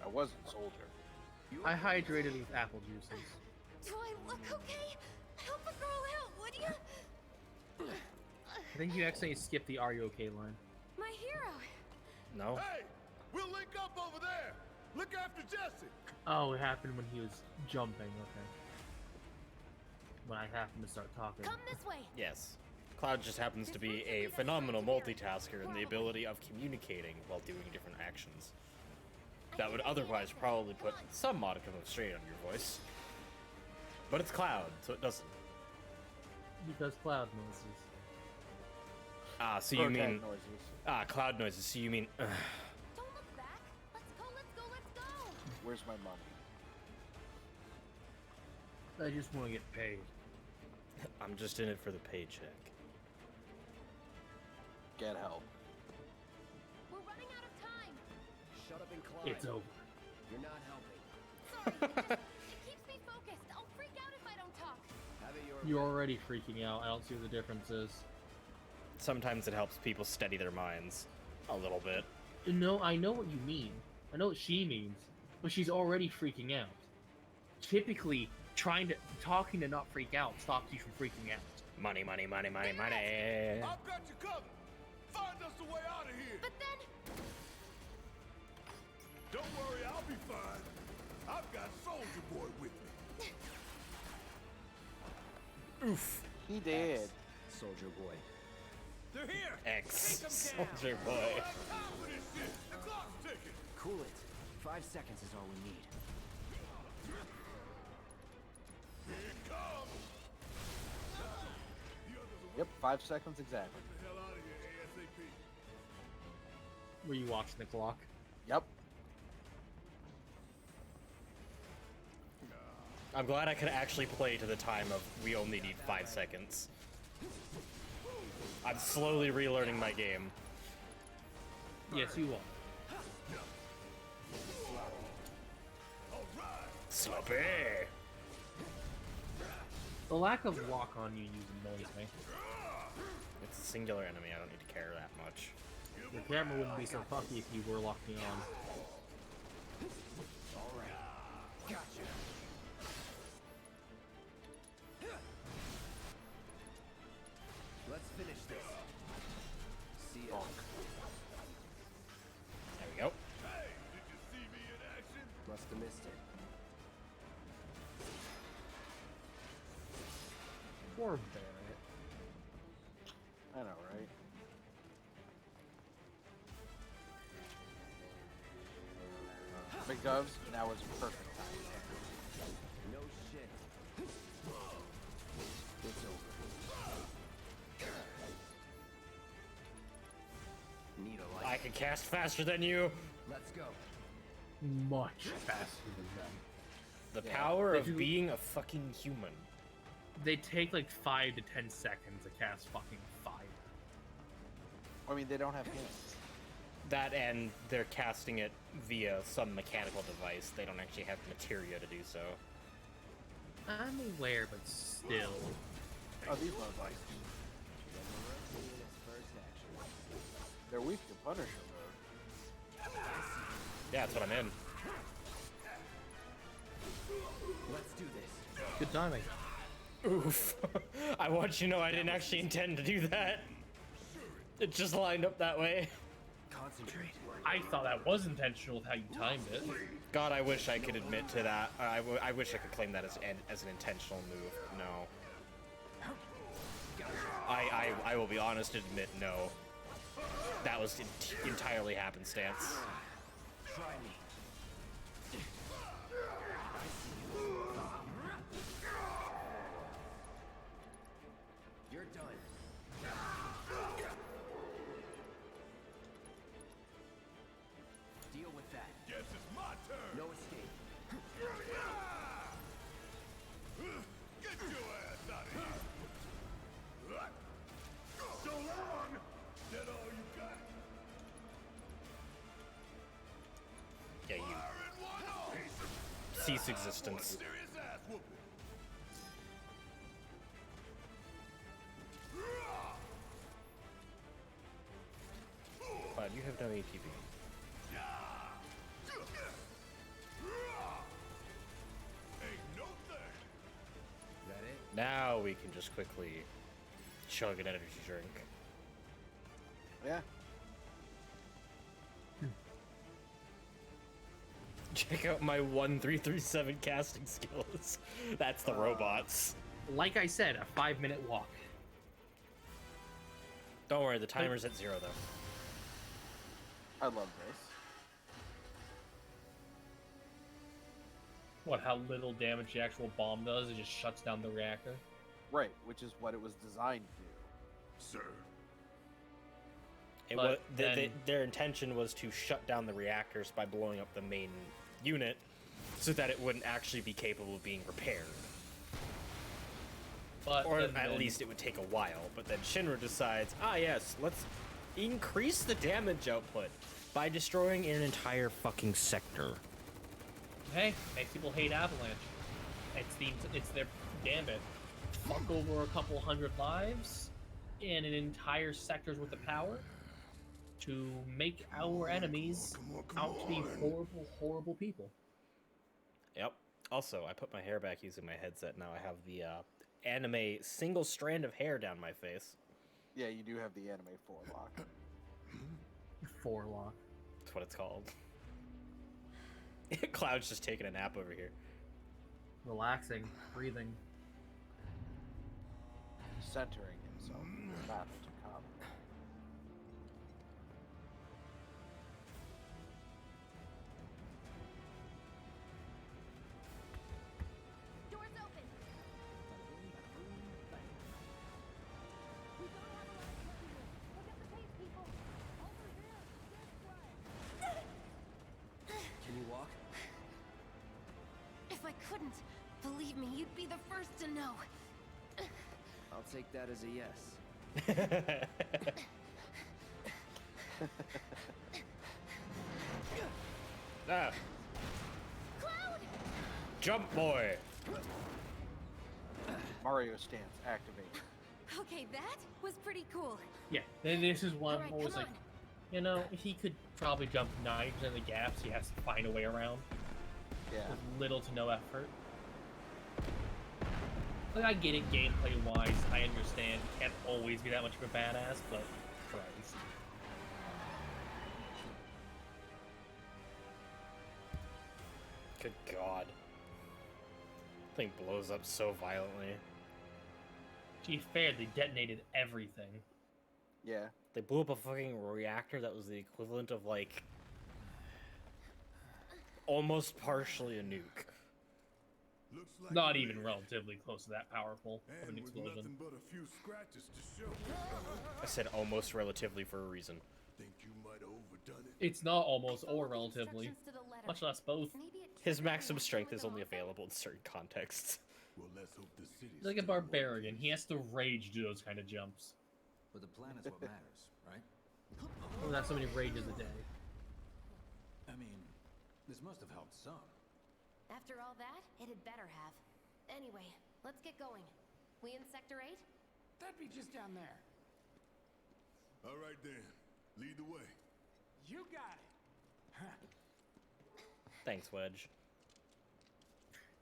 I wasn't soldier. I hydrated with apple juices. Do I look okay? Help a girl out, would you? I think you accidentally skipped the "Are you okay?" line. My hero. No? Hey, we'll link up over there. Look after Jesse. Oh, it happened when he was jumping. Okay. When I happened to start talking. Come this way. Yes. Cloud just happens to be a phenomenal multitasker in the ability of communicating while doing different actions. that would otherwise probably put some modicum of strain on your voice. But it's Cloud, so it doesn't. Because cloud noises. Ah, so you mean... noises. Cloud noises, so you mean... Don't look back. Let's go, let's go, let's go. Where's my money? I just want to get paid. I'm just in it for the paycheck. Get help. We're running out of time. Shut up and climb. It's over. You're not helping. Sorry, it keeps me focused. I'll freak out if I don't talk. Have it your You're way. already freaking out. I don't see what the difference is. Sometimes it helps people steady their minds a little bit. No, I know what you mean. I know what she means, but she's already freaking out. Typically, talking to not freak out stops you from freaking out. Money, money, money, money, money. I've got you covered. Find us a way out of here. But then, Don't worry, I'll be fine. I've got Soldier Boy with me. Oof. He did. Soldier Boy. They're here. X. Take 'em down. Soldier We Boy. don't have time for this shit. The clock's ticking. Cool it. 5 seconds is all we need. Here it comes. The others are Yep, 5 seconds exactly. Get the hell out of here ASAP. Were you watching the clock? Yep. I'm glad I could actually play to the time of we only need 5 seconds. I'm slowly relearning my game. Yes, you are. Sloppy! The lack of lock on you annoys me. It's a singular enemy, I don't need to care that much. Your camera wouldn't be so fucky if you were locking on. Gotcha. Let's finish this. See ya. There we go. Hey, did you see me in action? Must have missed it. Poor Barrett. I know, right? Big Govs, now is perfect time. No shit. It's over. Need a light. I can cast faster than you! Let's go. Much faster than them. The Yeah. power of If you- being a fucking human. They take like 5 to 10 seconds to cast fucking fire. I mean, they don't have hands. That and they're casting it via some mechanical device. They don't actually have materia to do so. I'm aware, but still. Oh, these motherfuckers. They're weak to Punisher mode. Yeah, that's what I'm in. Let's do this. Good timing. Oof. I want you to know I didn't actually intend to do that. It just lined up that way. Concentrate. I thought that was intentional with how you timed it. God, I wish I could admit to that. I wish I could claim that as an intentional move. No. I will be honest and admit no. That was entirely happenstance. Try me. You're done. Deal with that. Guess it's my turn. No escape. Get your ass out of here. So long. That all you got? Yeah, you Fire in one off. cease existence. Serious ass whooping. But you have no ATB. Ain't no thing. That it? Now we can just quickly chug an energy drink. Yeah. Check out my 1337 casting skills. That's the robots. Like I said, a 5-minute walk. Don't worry, the timer's at 0 though. I love this. What? How little damage the actual bomb does? It just shuts down the reactor. Right, which is what it was designed to do. Sir. It But was, then- their intention was to shut down the reactors by blowing up the main unit so that it wouldn't actually be capable of being repaired. But Or then- at least it would take a while. But then Shinra decides, ah yes, let's increase the damage output by destroying an entire fucking sector. Hey, makes people hate Avalanche. It's their gambit. Fuck over a couple hundred lives in an entire sector's worth of power to make our enemies out to be horrible, horrible people. Yep. Also, I put my hair back using my headset. Now I have the anime single strand of hair down my face. Yeah, you do have the anime forelock. Forelock. That's what it's called. Cloud's just taking a nap over here. Relaxing, breathing. Centering himself in the battle to come. Doors open. We don't have a lot of time here. Look at the pace, people. Over here. This way. Can you walk? If I couldn't, believe me, you'd be the first to know. I'll take that as a yes. Ah, Cloud! jump boy! Mario stance activated. Okay, that was pretty cool. Yeah, then this is one All right, where it's come like, on. you know, he could probably jump 90% of the gaps. He has to find a way around Yeah. with little to no effort. Like, I get it, gameplay-wise. I understand. You can't always be that much of a badass, but Christ. Good God. Thing blows up so violently. To be fair, they detonated everything. Yeah. They blew up a fucking reactor that was the equivalent of, like, almost partially a nuke. Looks like Not you even made it. relatively close to that powerful of an And with explosion. nothing but a few scratches to show. I said almost relatively for a reason. Think you might have overdone it? It's not almost Follow or the relatively, instructions to the letter. much less both. Maybe it His can't maximum be strength with is them only also? available in certain contexts. Well, let's hope the city's He's like a still in one barbarian. piece. He has to rage do those kind of jumps. But the plan is what matters, right? Well, not so many rages a day. I mean, this must have helped some. After all that, it had better have. Anyway, let's get going. We in Sector 8? That'd be just down there. All right then, lead the way. You got it. Thanks, Wedge.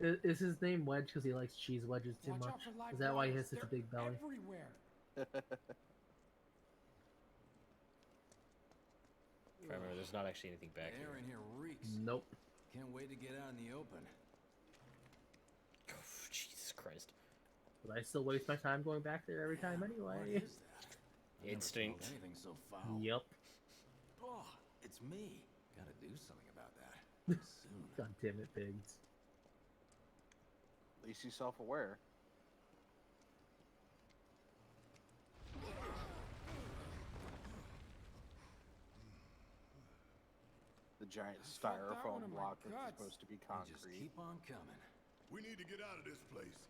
Is his name Wedge because he likes cheese wedges too Watch much? out for live Is that why he has wires. such a They're big belly? Everywhere. If I remember, there's not actually anything The back air here. in here reeks. Nope. Can't wait to get out in the open. Oh, Jesus Christ. But I still waste my time going back there every time What anyway. is that? I've never Instinct. smelled anything so foul. Yup. Oh, it's me. Gotta do something about that. Soon. God damn it, pigs. At least he's self-aware. The giant I felt that one styrofoam in my block that's guts. supposed to be Just concrete. keep on coming. We need to get out of this place.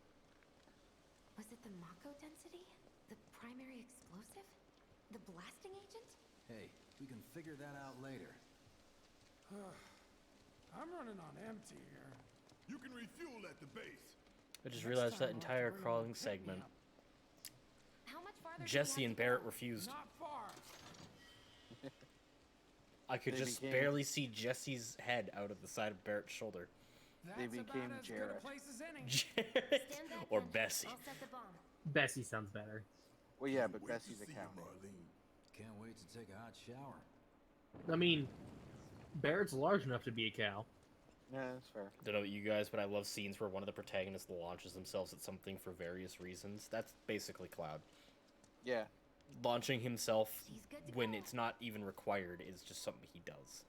Was it the Mako density? The primary explosive? The blasting agent? Hey, we can figure that out later. I'm running on empty here. You can refuel at the base. I just Next realized that time I'll entire bring a crawling pick-me-up. segment. How much farther do we Jesse have and to go? Barrett refused. Not far. I could They just became- barely see Jesse's head out of the side of Barrett's shoulder. That's became about as good a Jarrett. place as any. Jared Stand back or then. Bessie. I'll set the bomb. Bessie sounds better. Well, yeah, Can't but wait to Bessie's see you, accountant. Marlene. Can't wait to take a hot shower. I mean, Barrett's large enough to be a cow. Yeah, that's fair. Don't know about you guys, but I love scenes where one of the protagonists launches themselves at something for various reasons. That's basically Cloud. Yeah. Launching himself She's good to when go. it's not even required is just something he does.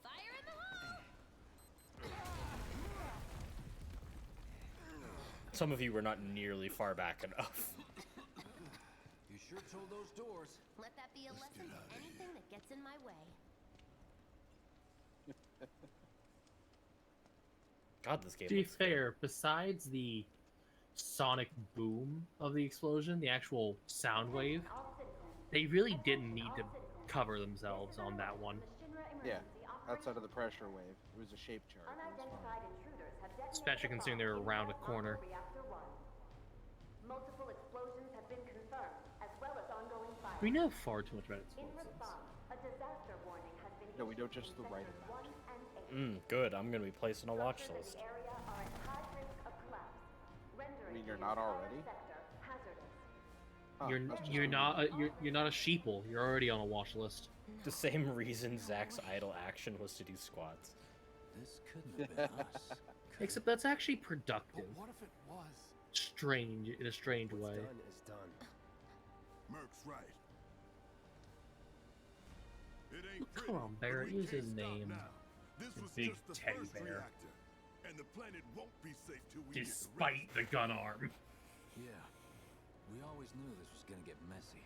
Fire in the hole! Some of you were not nearly far back enough. You sure told those doors. Let that be a lesson to anything that gets in my way. God, this game. To be looks good. fair, besides the sonic boom of the explosion, the actual sound wave, they really didn't need to cover themselves on that one. Yeah, outside of the pressure wave, it was a shape chart. It was fine. Especially considering they're around a corner. Multiple explosions have been confirmed, as well as ongoing fire. We know far too much about In explosives. response, a disaster warning has been No, we know issued just in the right sectors amount. 1 and 8. Good. I'm gonna be placing a watch Structures list. in the area are at high risk of collapse, rendering mean, you're the not entire already? sector hazardous. Huh, that's just weird. You're not a sheeple. You're already on a watch list. The same reason Zach's idle action was to do squats. This couldn't have been us. Except that's actually But productive. what if it was? Strange, in a strange What's way. done is done. Merc's right. It ain't Come pretty, on, but Barrett, we use can't his stop name. now. This The was big just the teddy first bear. reactor, and the planet won't be safe till we get the rest. Despite the gun arm. Yeah. We always knew this was gonna get messy.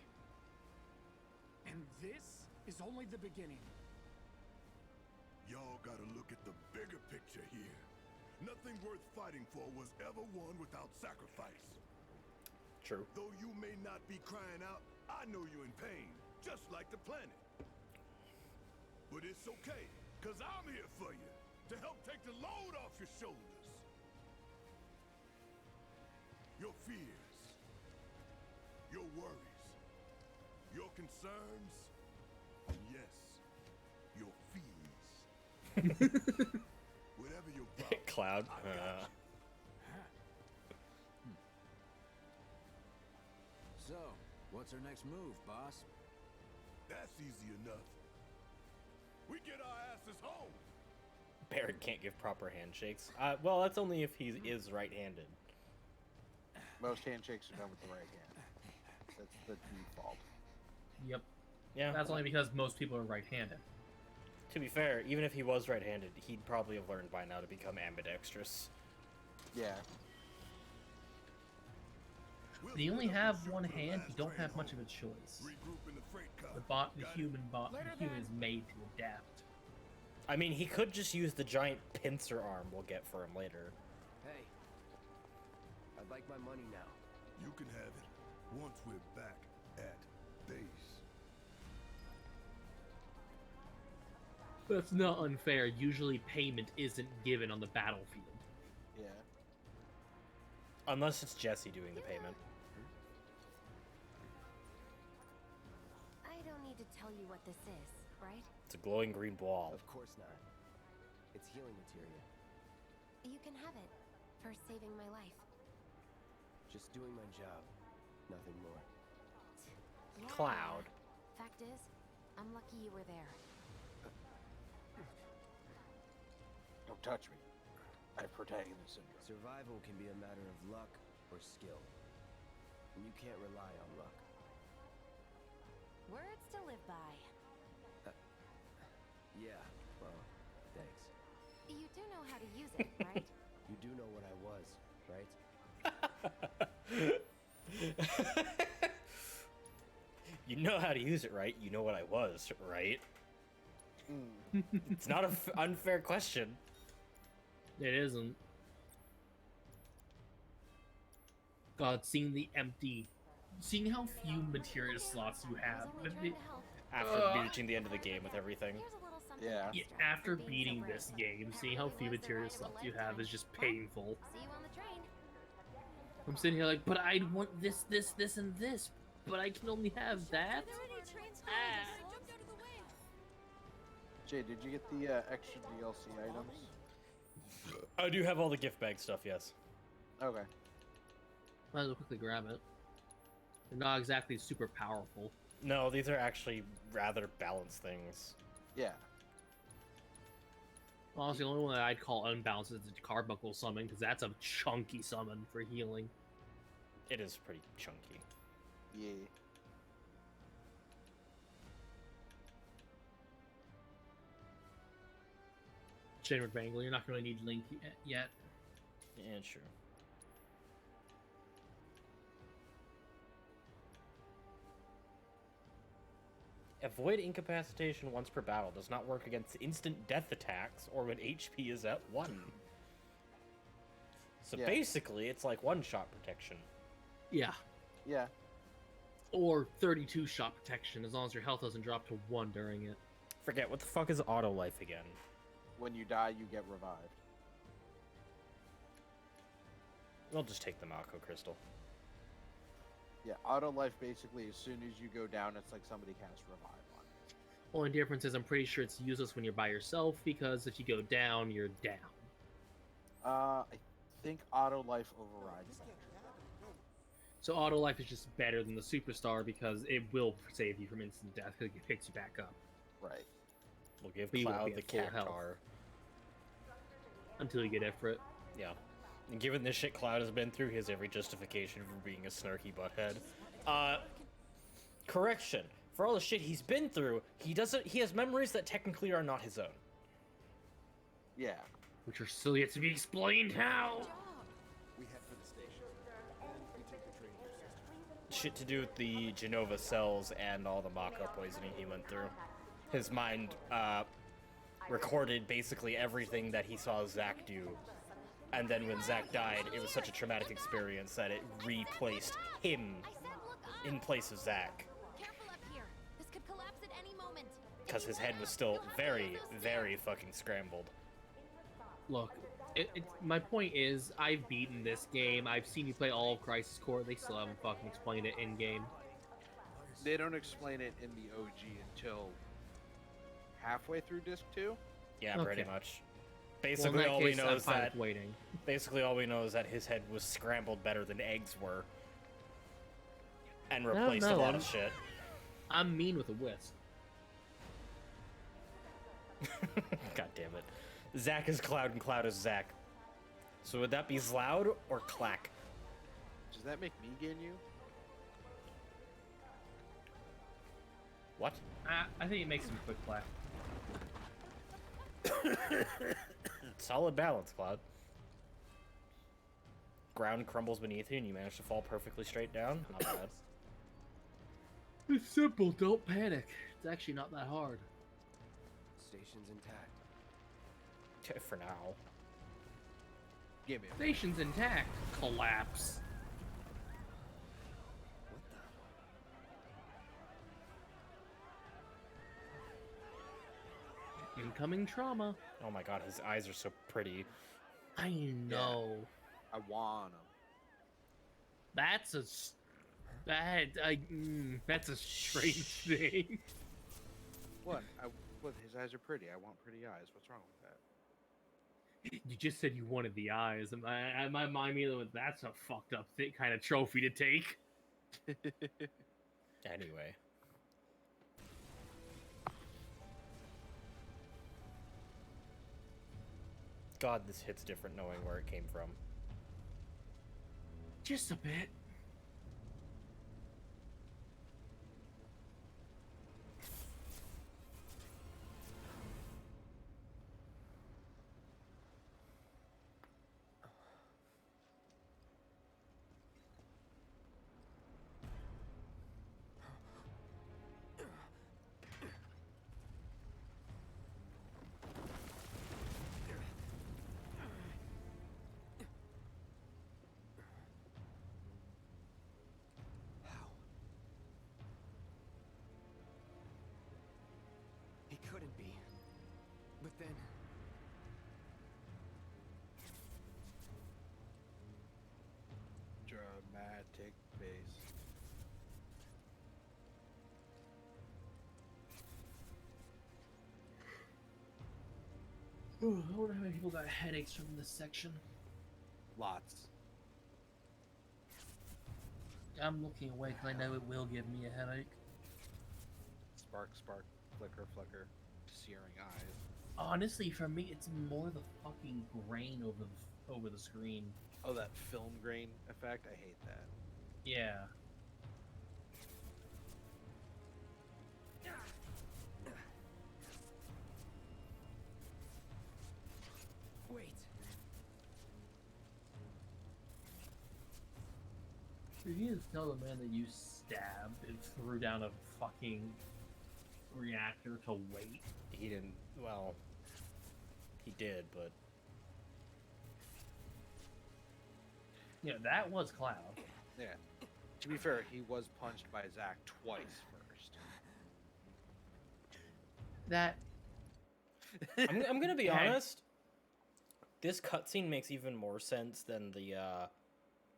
And this is only the beginning. Y'all gotta look at the bigger picture here. Nothing worth fighting for was ever won without sacrifice. True. Though you may not be crying out, I know you're in pain, just like the planet. But it's okay, cause I'm here for you, to help take the load off your shoulders. Your fears, your worries, your concerns, and yes, your fees. Whatever your problem, Cloud. I got you. So, what's our next move, boss? That's easy enough. We get our asses home. Barrett can't give proper handshakes. Well, that's only if he is right-handed. Most handshakes are done with the right hand. That's the default. Yep. Yeah. That's only because most people are right-handed. To be fair, even if he was right-handed, he'd probably have learned by now to become ambidextrous. Yeah. We'll When you only split up have and shoot one for the hand, last you don't train have much home. of a choice. Regroup in the freight car. The Got it? human is made to adapt. I mean, he could just use the giant pincer arm we'll get for him later. Hey, I'd like my money now. You can have it once we're back at base. That's not unfair. Usually payment isn't given on the battlefield. Yeah. Unless it's Jesse doing the payment. I don't need to tell you what this is, right? It's a glowing green ball. Of course not. It's healing materia. You can have it for saving my life. Just doing my job. Nothing more. Yeah. Cloud. Fact is, I'm lucky you were there. Don't touch me. I have protagonist syndrome. Survival can be a matter of luck or skill. And you can't rely on luck. Words to live by. Yeah, well, thanks. You do know how to use it, right? You do know what I was, right? You know how to use it, right? You know what I was, right? It's not an unfair question. It isn't. God, seeing how few materia slots you have. I was only trying to help. After reaching the end of the game with everything. Here's a little something Yeah. extra After for being so beating brave. this game, seeing how few Apparently was the materia ride of a slots you have is just lifetime. painful. See you on the train. I'm sitting here like, but I want this, and this, but I can only have that? Jay, did you get the extra DLC items? I do have all the gift bag stuff, yes. Okay. Might as well quickly grab it. They're not exactly super powerful. No, these are actually rather balanced things. Yeah. Honestly, the only one that I'd call unbalanced is the Carbuncle summon, because that's a chunky summon for healing. It is pretty chunky. Yeah. Shenmue Bangle, you're not going to need Link yet. Yeah, sure. Avoid incapacitation once per battle. Does not work against instant death attacks or when HP is at 1. So Yeah. basically, it's like one-shot protection. Yeah. Yeah. Or 32 shot protection, as long as your health doesn't drop to 1 during it. Forget, what the fuck is auto life again? When you die, you get revived. We'll just take the Mako Crystal. Yeah, auto life basically, as soon as you go down, it's like somebody cast revive on you. Only difference is I'm pretty sure it's useless when you're by yourself, because if you go down, you're down. I think auto life overrides that. So auto life is just better than the superstar because it will save you from instant death because it picks you back up. Right. We'll give But you won't Cloud be the at full health. Cactar. Until you get Ifrit. Yeah. And given the shit Cloud has been through, he has every justification for being a snarky butthead. Correction. For all the shit he's been through, he has memories that technically are not his own. Yeah. Which are still yet to be explained how. We head for the station. Then we take the train to your sister. Shit to do with the Genova cells and all the Mako poisoning he went through. His mind, recorded basically everything that he saw Zack do. And then when Zack died, it was such a traumatic experience that it replaced him in place of Zack. Careful up here. This could collapse at any moment. Because his head was still very, very fucking scrambled. Look, my point is, I've beaten this game. I've seen you play all of Crisis Core. They still haven't fucking explained it in game. They don't explain it in the OG until halfway through disc 2. Yeah, Okay. pretty much. Well, in Basically, that all case, we know I'm is fine that with waiting. basically all we know is that his head was scrambled better than eggs were, and replaced a lot of shit. I'm mean with a whisk. God damn it. Zack is Cloud and Cloud is Zack. So would that be Zloud or Clack? Does that make me gain you? What? I think it makes him quick clap. Solid balance, Cloud. Ground crumbles beneath you and you manage to fall perfectly straight down. Not bad. It's simple, don't panic. It's actually not that hard. Station's intact. For now. Give me. Station's intact. Collapse. Incoming trauma. Oh my god, his eyes are so pretty. I know. I want him. That's a that's a strange thing. What? What? His eyes are pretty. I want pretty eyes. What's wrong with that? You just said you wanted the eyes, and my mind immediately went, that's a fucked up kind of trophy to take. Anyway. God, this hits different knowing where it came from. Just a bit. He couldn't be. But then... Dramatic bass. I wonder how many people got headaches from this section. Lots. I'm looking away because I know it will give me a headache. Spark, spark, flicker, flicker, searing eyes. Honestly, for me, it's more the fucking grain over the screen. Oh, that film grain effect? I hate that. Yeah. Wait. Did you just tell the man that you stabbed and threw down a fucking reactor to wait. He didn't. Well, he did, but Yeah, that was Cloud. Yeah. To be fair, he was punched by Zack twice first. That I'm gonna be Had- honest. This cutscene makes even more sense than the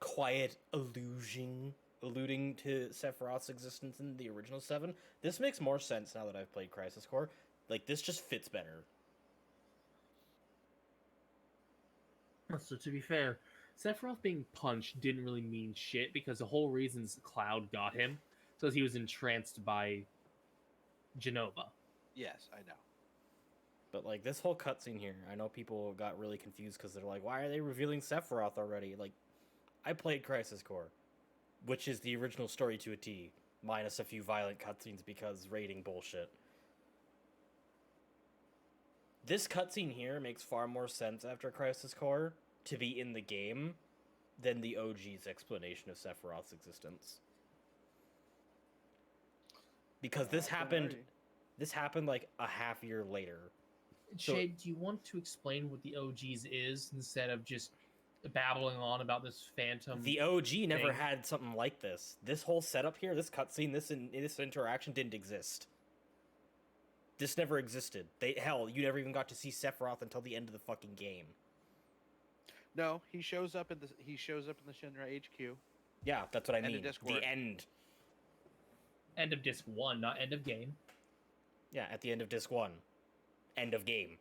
quiet alluding to Sephiroth's existence in the original 7. This makes more sense now that I've played Crisis Core. Like, this just fits better. So to be fair, Sephiroth being punched didn't really mean shit because the whole reason Cloud got him was he was entranced by Genova. Yes, I know. But, like, this whole cutscene here, I know people got really confused because they're like, why are they revealing Sephiroth already? Like, I played Crisis Core, which is the original story to a T, minus a few violent cutscenes because rating bullshit. This cutscene here makes far more sense after Crisis Core to be in the game than the OG's explanation of Sephiroth's existence. Because this happened like a half year later. So- Shade, do you want to explain what the OGs is instead of just babbling on about this phantom? The OG never thing? had something like this. This whole setup here, this cutscene, this interaction didn't exist. This never existed. Hell, you never even got to see Sephiroth until the end of the fucking game. No, he shows up in the Shinra HQ. Yeah, that's what I End of mean. Discord. The end. End of disc 1, not end of game. Yeah, at the end of disc 1. End of game.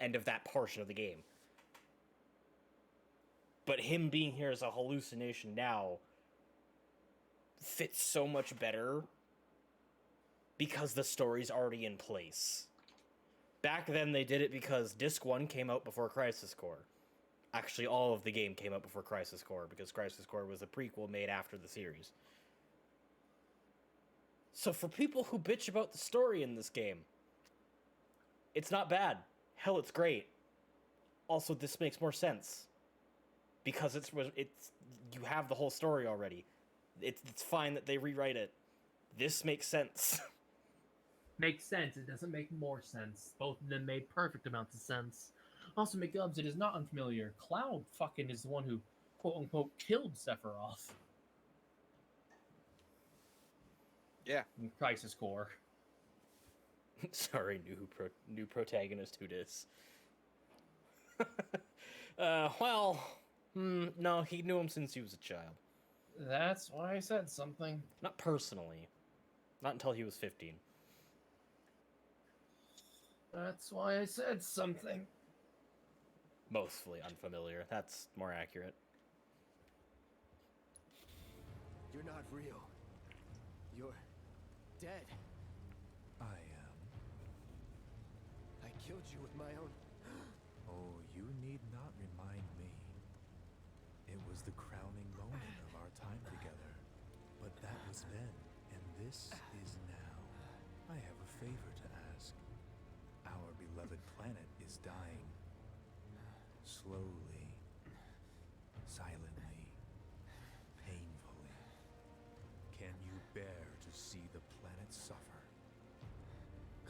End of that portion of the game. But him being here as a hallucination now fits so much better because the story's already in place. Back then they did it because disc 1 came out before Crisis Core. Actually, all of the game came out before Crisis Core because Crisis Core was a prequel made after the series. So for people who bitch about the story in this game, it's not bad. Hell, it's great. Also, this makes more sense because it's you have the whole story already. It's fine that they rewrite it. This makes sense. Makes sense. It doesn't make more sense. Both of them made perfect amounts of sense. Also, McGubbs, it is not unfamiliar. Cloud fucking is the one who, quote unquote, killed Sephiroth Yeah. in Crisis Core. Sorry, new protagonist who dis. Well, no, he knew him since he was a child. That's why I said something. Not personally. Not until he was 15. That's why I said something. Mostly unfamiliar. That's more accurate. You're not real. You're dead. I am. I killed you with my own... Oh, you need not remind me. It was the crowning moment of our time together. But that was then, and this is now. I have a favor to ask. Our beloved planet is dying. Slowly. Silently. Painfully. Can you bear to see the planet suffer?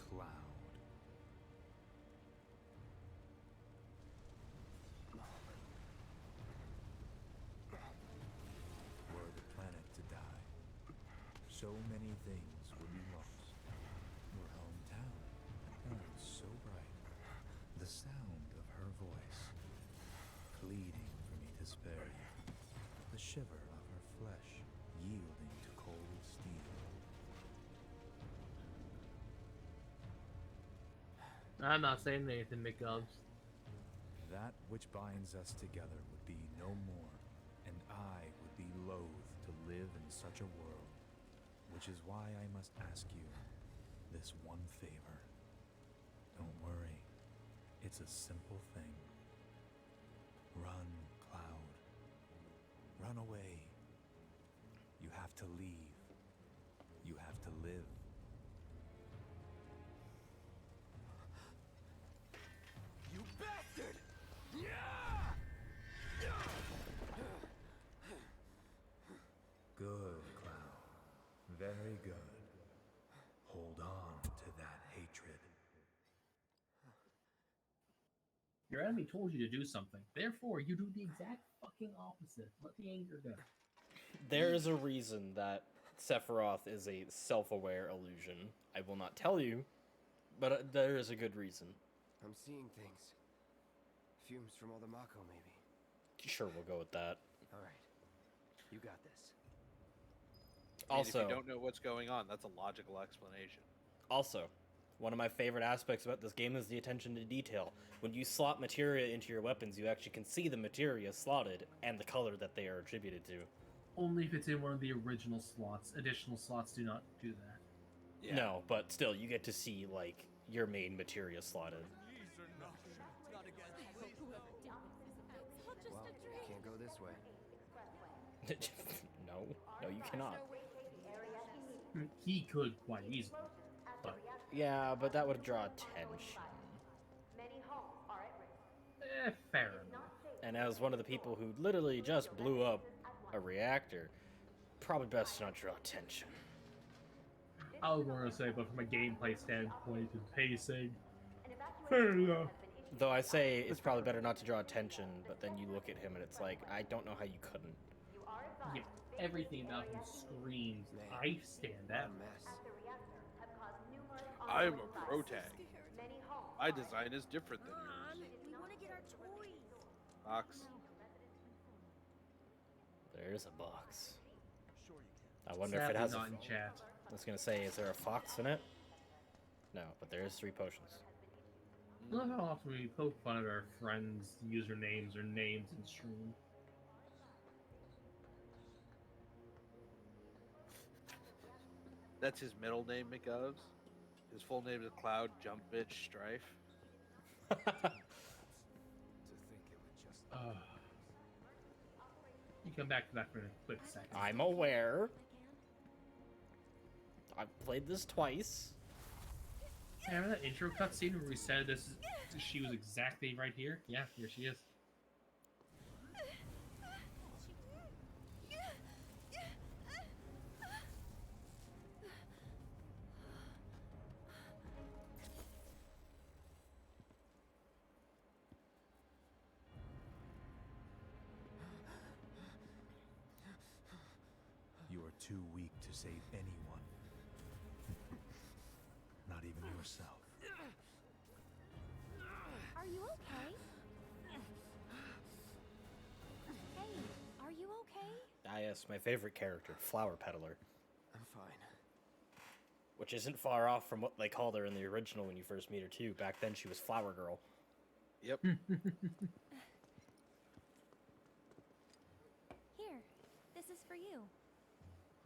Cloud. Were the planet to die, so many things would be lost. Your hometown, burned so bright. The sound of her voice, pleading for me to spare you. The shiver of her flesh, yielding to cold steel. I'm not saying anything, McGubbs. That which binds us together would be no more, and I would be loath to live in such a world. Which is why I must ask you this one favor. Don't worry, it's a simple thing. Run, Cloud. Run away. You have to leave. You have to live. You bastard! Good, Cloud. Very good. Hold on. Your enemy told you to do something. Therefore, you do the exact fucking opposite. Let the anger go. There is a reason that Sephiroth is a self-aware illusion. I will not tell you, but there is a good reason. I'm seeing things. Fumes from all the Mako, maybe. Sure, we'll go with that. All right. You got this. And if Also, you don't know what's going on, that's a logical explanation. Also, one of my favorite aspects about this game is the attention to detail. When you slot materia into your weapons, you actually can see the materia slotted and the color that they are attributed to. Only if it's in one of the original slots. Additional slots do not do that. Yeah. No, but still, you get to see, like, your main materia slotted. Well, can't go this way. No, you cannot. He could quite easily. But Yeah, but that would draw attention. fair enough. And as one of the people who literally just blew up a reactor, probably best to not draw attention. I was going to say, but from a gameplay standpoint and pacing, fair enough. Though I say it's probably better not to draw attention, but then you look at him and it's like, I don't know how you couldn't. Yeah, everything about him screams, I stand What out. a mess. I'm a pro tag. My design is different than yours. We want to get our toys. Box. There's a box. I wonder if it Sadly has not in chat. I was gonna say, is there a fox in it? No, but there is 3 potions. I love how often we poke fun at our friends' usernames or names in stream. That's his middle name, McGovs. His full name is Cloud Jump Bitch Strife. To think it would just... You come back to that for a quick second. I'm aware. I've played this twice. Remember that intro cutscene where we said she was exactly right here? Yeah, here she is. You are too weak to save anyone. Not even yourself. Are you okay? Hey, are you okay? Ah, yes, my favorite character, Flower Peddler. I'm fine. Which isn't far off from what they called her in the original when you first meet her, too. Back then, she was Flower Girl. Yep. Here, this is for you.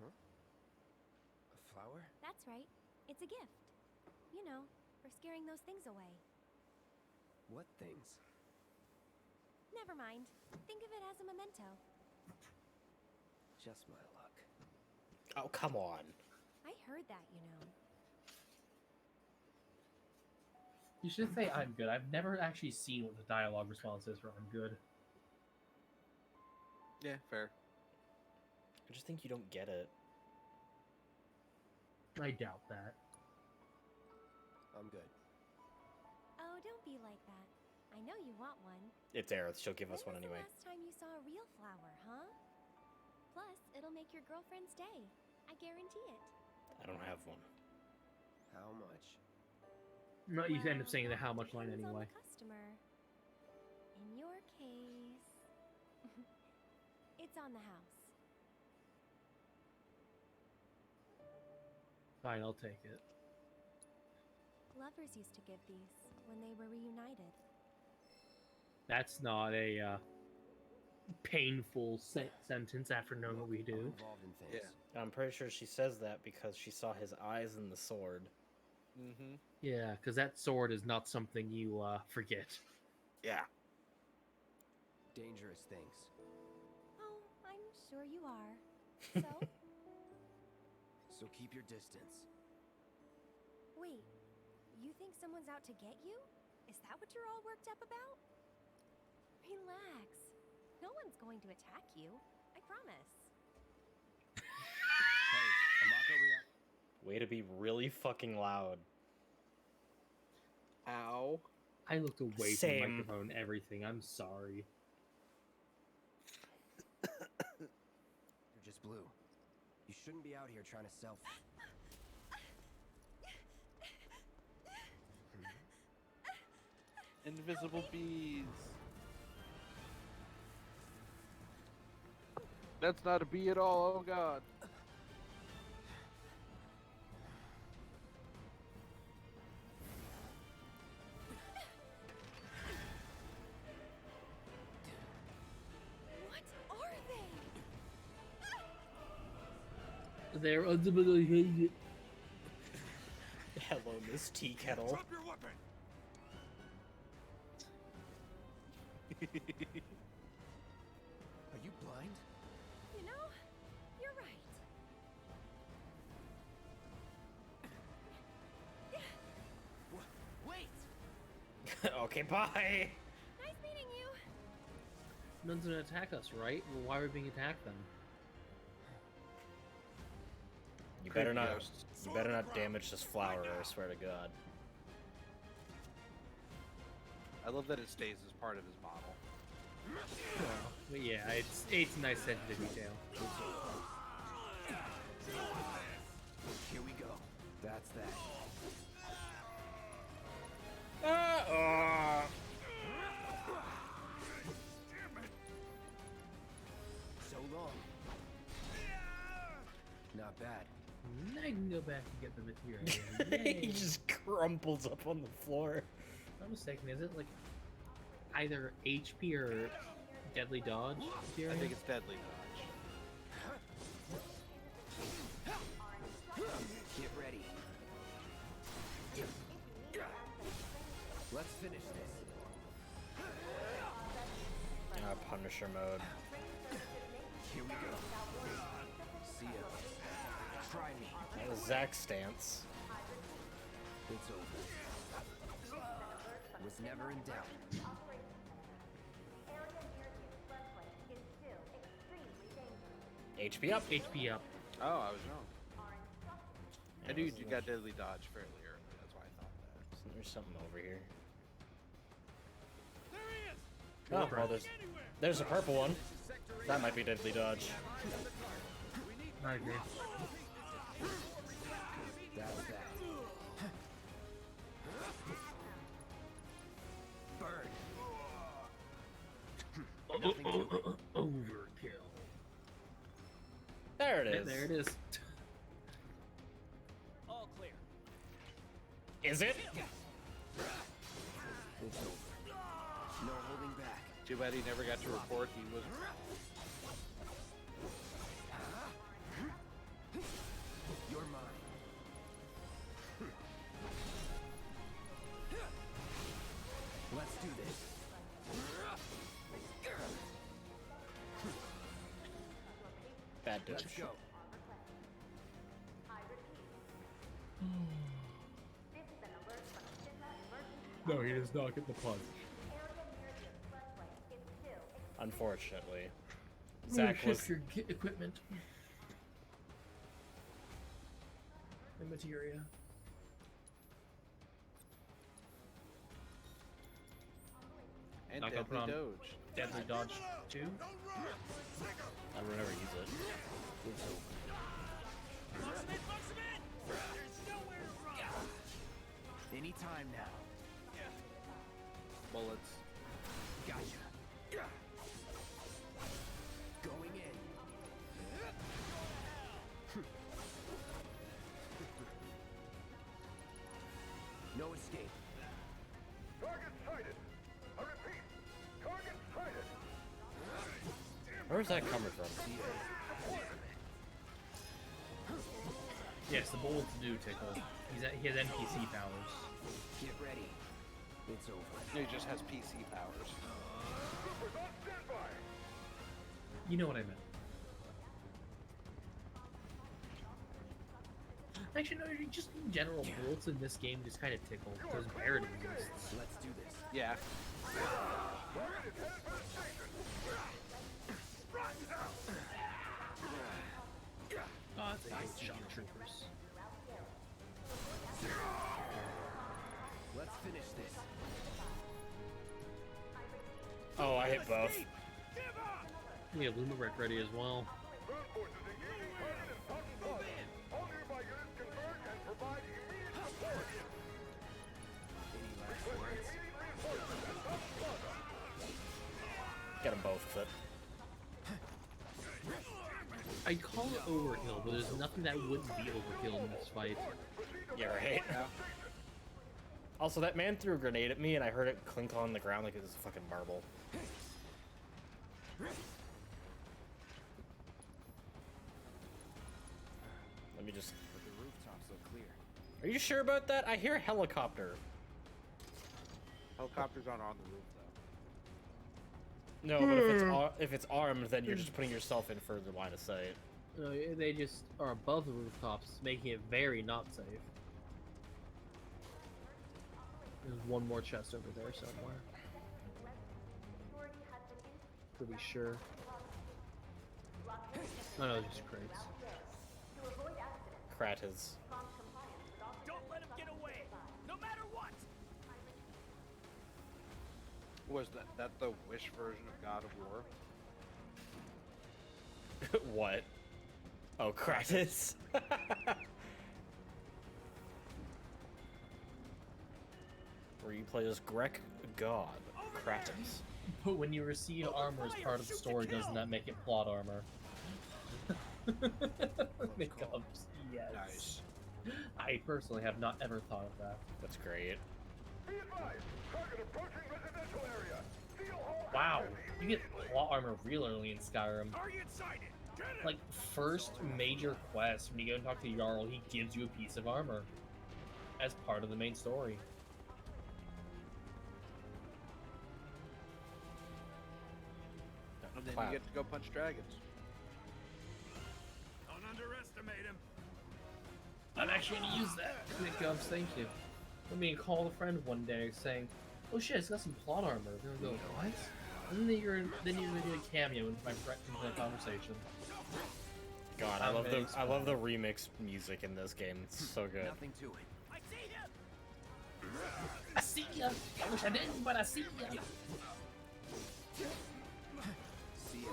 Huh? A flower? That's right. It's a gift. You know, for scaring those things away. What things? Never mind. Think of it as a memento. Just my luck. Oh, come on. I heard that, you know. You should say I'm good. I've never actually seen what the dialogue response is for I'm good. Yeah, fair. I just think you don't get it. I doubt that. I'm good. Oh, don't be like that. I know you want one. It's Aerith. She'll give us When one was anyway. the last time you saw a real flower, huh? Plus, it'll make your girlfriend's day. I guarantee it. I don't have one. How much? No, you end up saying the how much line Depends on anyway. the customer. In your case, it's on the house. Fine, I'll take it. Lovers used to give these when they were reunited. That's not a painful sentence after knowing what we I'm do. involved in things. Yeah. I'm pretty sure she says that because she saw his eyes in the sword. Mm-hmm. Yeah, because that sword is not something you forget. Yeah. Dangerous things. Oh, I'm sure you are. So, So keep your distance. wait, you think someone's out to get you? Is that what you're all worked up about? Relax. No one's going to attack you. I promise. Hey, Amako react. Way to be really fucking loud. Ow. I looked away from Same. the microphone and everything. I'm sorry. You're just blue. You shouldn't be out here trying to sell. Invisible bees. That's not a bee at all. Oh god. What are they? They're unbelievable. Hello, Miss Tea Kettle. Drop your weapon. Are you blind? You know, you're right. Wait! Okay, bye. Nice meeting you. None's gonna attack us, right? Well, why are we being attacked then? You better not. Ghosts. You better not damage this flower. I swear to God. I love that it stays as part of his model. But yeah, it's nice sensitive detail. Here we go. That's that. So long. Not bad. I can go back and get the material. He Yay. just crumples up on the floor. If I'm mistaken, is it like either HP or deadly dodge? I think it's deadly dodge. Get ready. Let's finish this. Punisher mode. Here we go. See ya. Try me. That was Zach's stance. It's over. Was never in doubt. HP up. HP up. Oh, I was wrong. I knew you got deadly dodge fairly early. That's why I thought that. There's something over here. There he is. Oh, well, there's a purple one. That might be deadly dodge. I agree. That's that. Burn. Nothing to it. Overkill. There it is. There it is. All clear. Is it? It's over. No holding back. Too bad he never got to report he was. You're mine. Let's do this. Bad Let's dodge. go. No, he does not get the punch. Unfortunately, Zach was. your equipment. And materia. And Not gonna deadly put on- dodge. Deadly dodge 2. Don't run. Take him. I would never use it. It's over. Anytime now. Bullets. Gotcha. Going in. No escape. Target sighted. I repeat. Target sighted. Where's that coming from? Yes, the bullets do tickle. He has NPC powers. Get ready. It's over. He just has PC powers. Troopers on standby. You know what I meant. Actually, no, just in general, bullets in this game just kind of tickle. Because Barrett exists. Let's do this. Yeah. Target is headed for the station. Right now. Oh, it's a shock troopers. Let's finish this. I hit both. We have Luma Wreck ready as well. Get them both, but I call it overkill, but there's nothing that wouldn't be overkill in this fight. yeah, right. Also, that man threw a grenade at me, and I heard it clink on the ground like it was a fucking marble. Let me just. But the rooftops look clear. Are you sure about that? I hear a helicopter. Helicopters aren't on the roof though. No, but if it's armed, then you're just putting yourself in further line of sight. No, they just are above the rooftops, making it very not safe. There's one more chest over there somewhere. To be sure. Oh no, just crates. Kratos. Don't let him get away, no matter what. Was that the Wish version of God of War? What? Oh, Kratos. Where you play as Grek god, Kratos. But when you receive armor as part of the story, doesn't that make it plot armor? Becomes, yes. Nice. I personally have not ever thought of that. That's great. Wow, you get plot armor real early in Skyrim. Like, first major quest, when you go and talk to Jarl, he gives you a piece of armor as part of the main story. And then Wow. you get to go punch dragons. Don't underestimate him. I'm actually gonna use that. Nick Gums, thank you. Let me call a friend one day saying, "Oh shit, it's got some plot armor." They're gonna go, "What?" And then you're gonna do a cameo into my into the conversation. God, I love the remix music in this game. It's so good. Nothing to it. I see ya. I wish I didn't, but I see ya. See ya.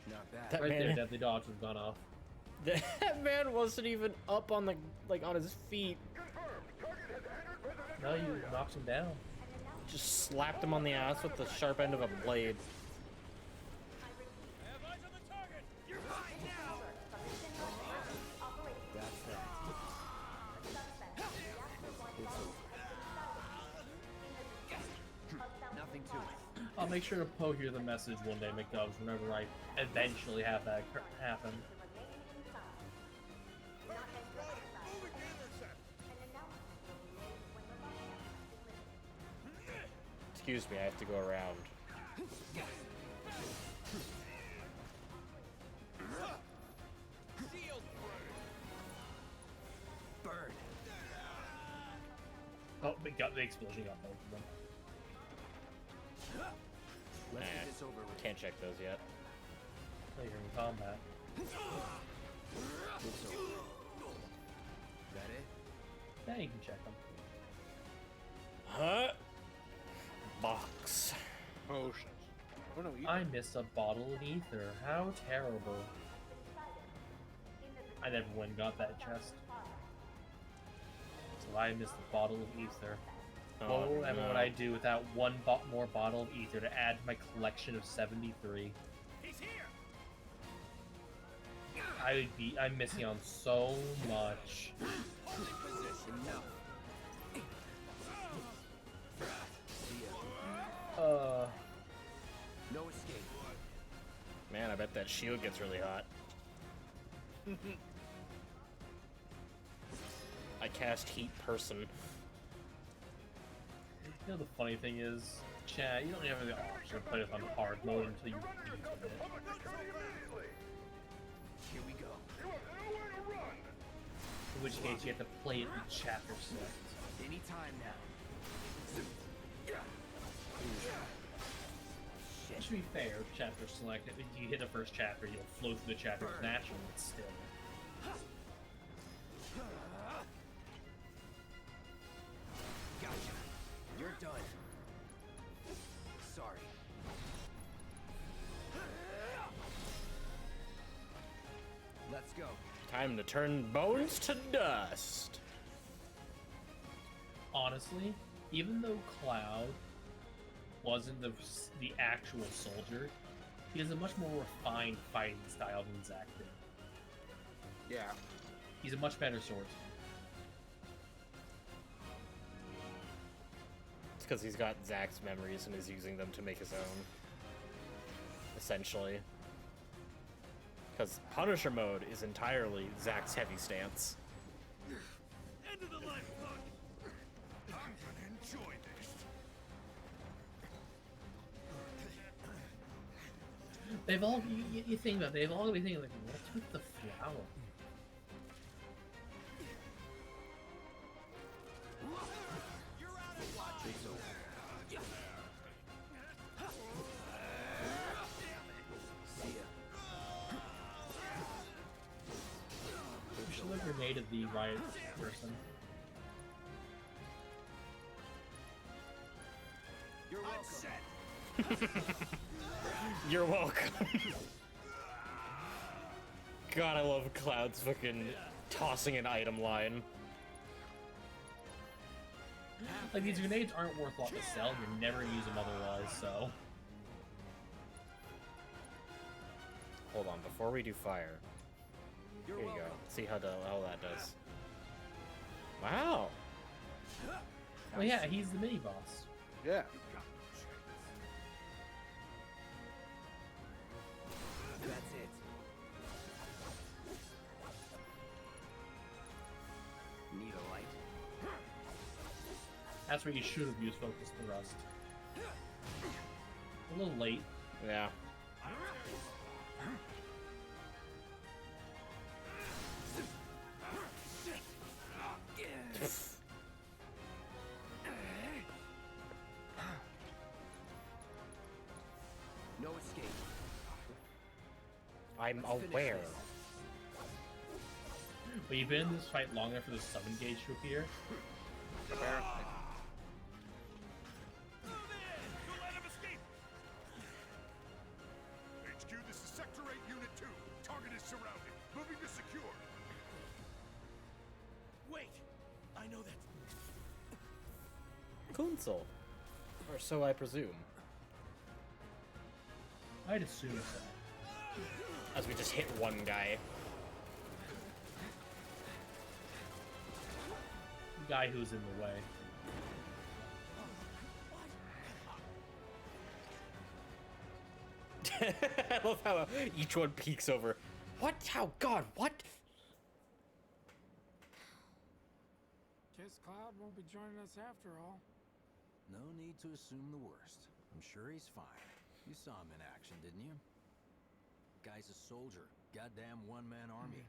Not bad. That Right there, man, deadly dodge has gone off. that man wasn't even up on the on his feet. No, you knocked him down. Just slapped him on the ass with the sharp end of a blade. That's that. Nothing to it. I'll make sure to poke you the message one day, McDubs, whenever I eventually have that happen. Excuse me, I have to go around. Burn. Oh, we got the explosion, got both of them. Let's Nah, get this over with. can't check those yet. Later in combat. It's over. That it? Yeah, you can check them. Huh? Box. Potions. Oh no, you I missed a bottle of ether. How terrible. I never went and got that chest. So I missed a bottle of ether. Oh, What no. would I do without one more bottle of ether to add to my collection of 73? He's here. I'm missing on so much. Enough. See ya. No escape. Man, I bet that shield gets really hot. I cast Heat Person. You know the funny thing is, Chad, you don't have the option to play this on hard mode until you beat it. Here we go. In which case you have to play it in chapter select. Any time now. To be fair, chapter select, if you hit the first chapter, you'll flow through the chapters naturally, but still. Gotcha. You're done. Sorry. Time to turn bones to dust. Honestly, even though Cloud wasn't the actual soldier, he has a much more refined fighting style than Zack did. Yeah. He's a much better swordsman. It's because he's got Zack's memories and is using them to make his own. Essentially. Because Punisher mode is entirely Zack's heavy stance. End of the line, fuck. I'm gonna enjoy this. They've all, you think about it, they've all been thinking, like, what's with the flower? We should have grenaded the riot person. You're welcome. You're welcome. God, I love Cloud's fucking tossing an item line. Like, these grenades aren't worth a lot to sell, you're never gonna use them otherwise, so... Hold on, before we do fire. Here you go. See how that does. Wow. Well, yeah, he's the mini-boss. Yeah. That's it. Need a light? That's where you should have used Focus Thrust. A little late. Yeah. No escape. I'm Let's finish aware. this. But you've been in this fight long enough for the summon gauge to appear. Apparently. Move in! Don't let him escape! HQ, this is Sector 8, Unit 2. Target is surrounded. Moving to secure. Wait! I know that. Kunsel. Or so I presume. I'd assume so. As we just hit one guy. The guy who's in the way. I love how each one peeks over. What? How? God, what? Guess Cloud won't be joining us after all. No need to assume the worst. I'm sure he's fine. You saw him in action, didn't you? Guy's a soldier. Goddamn one-man army.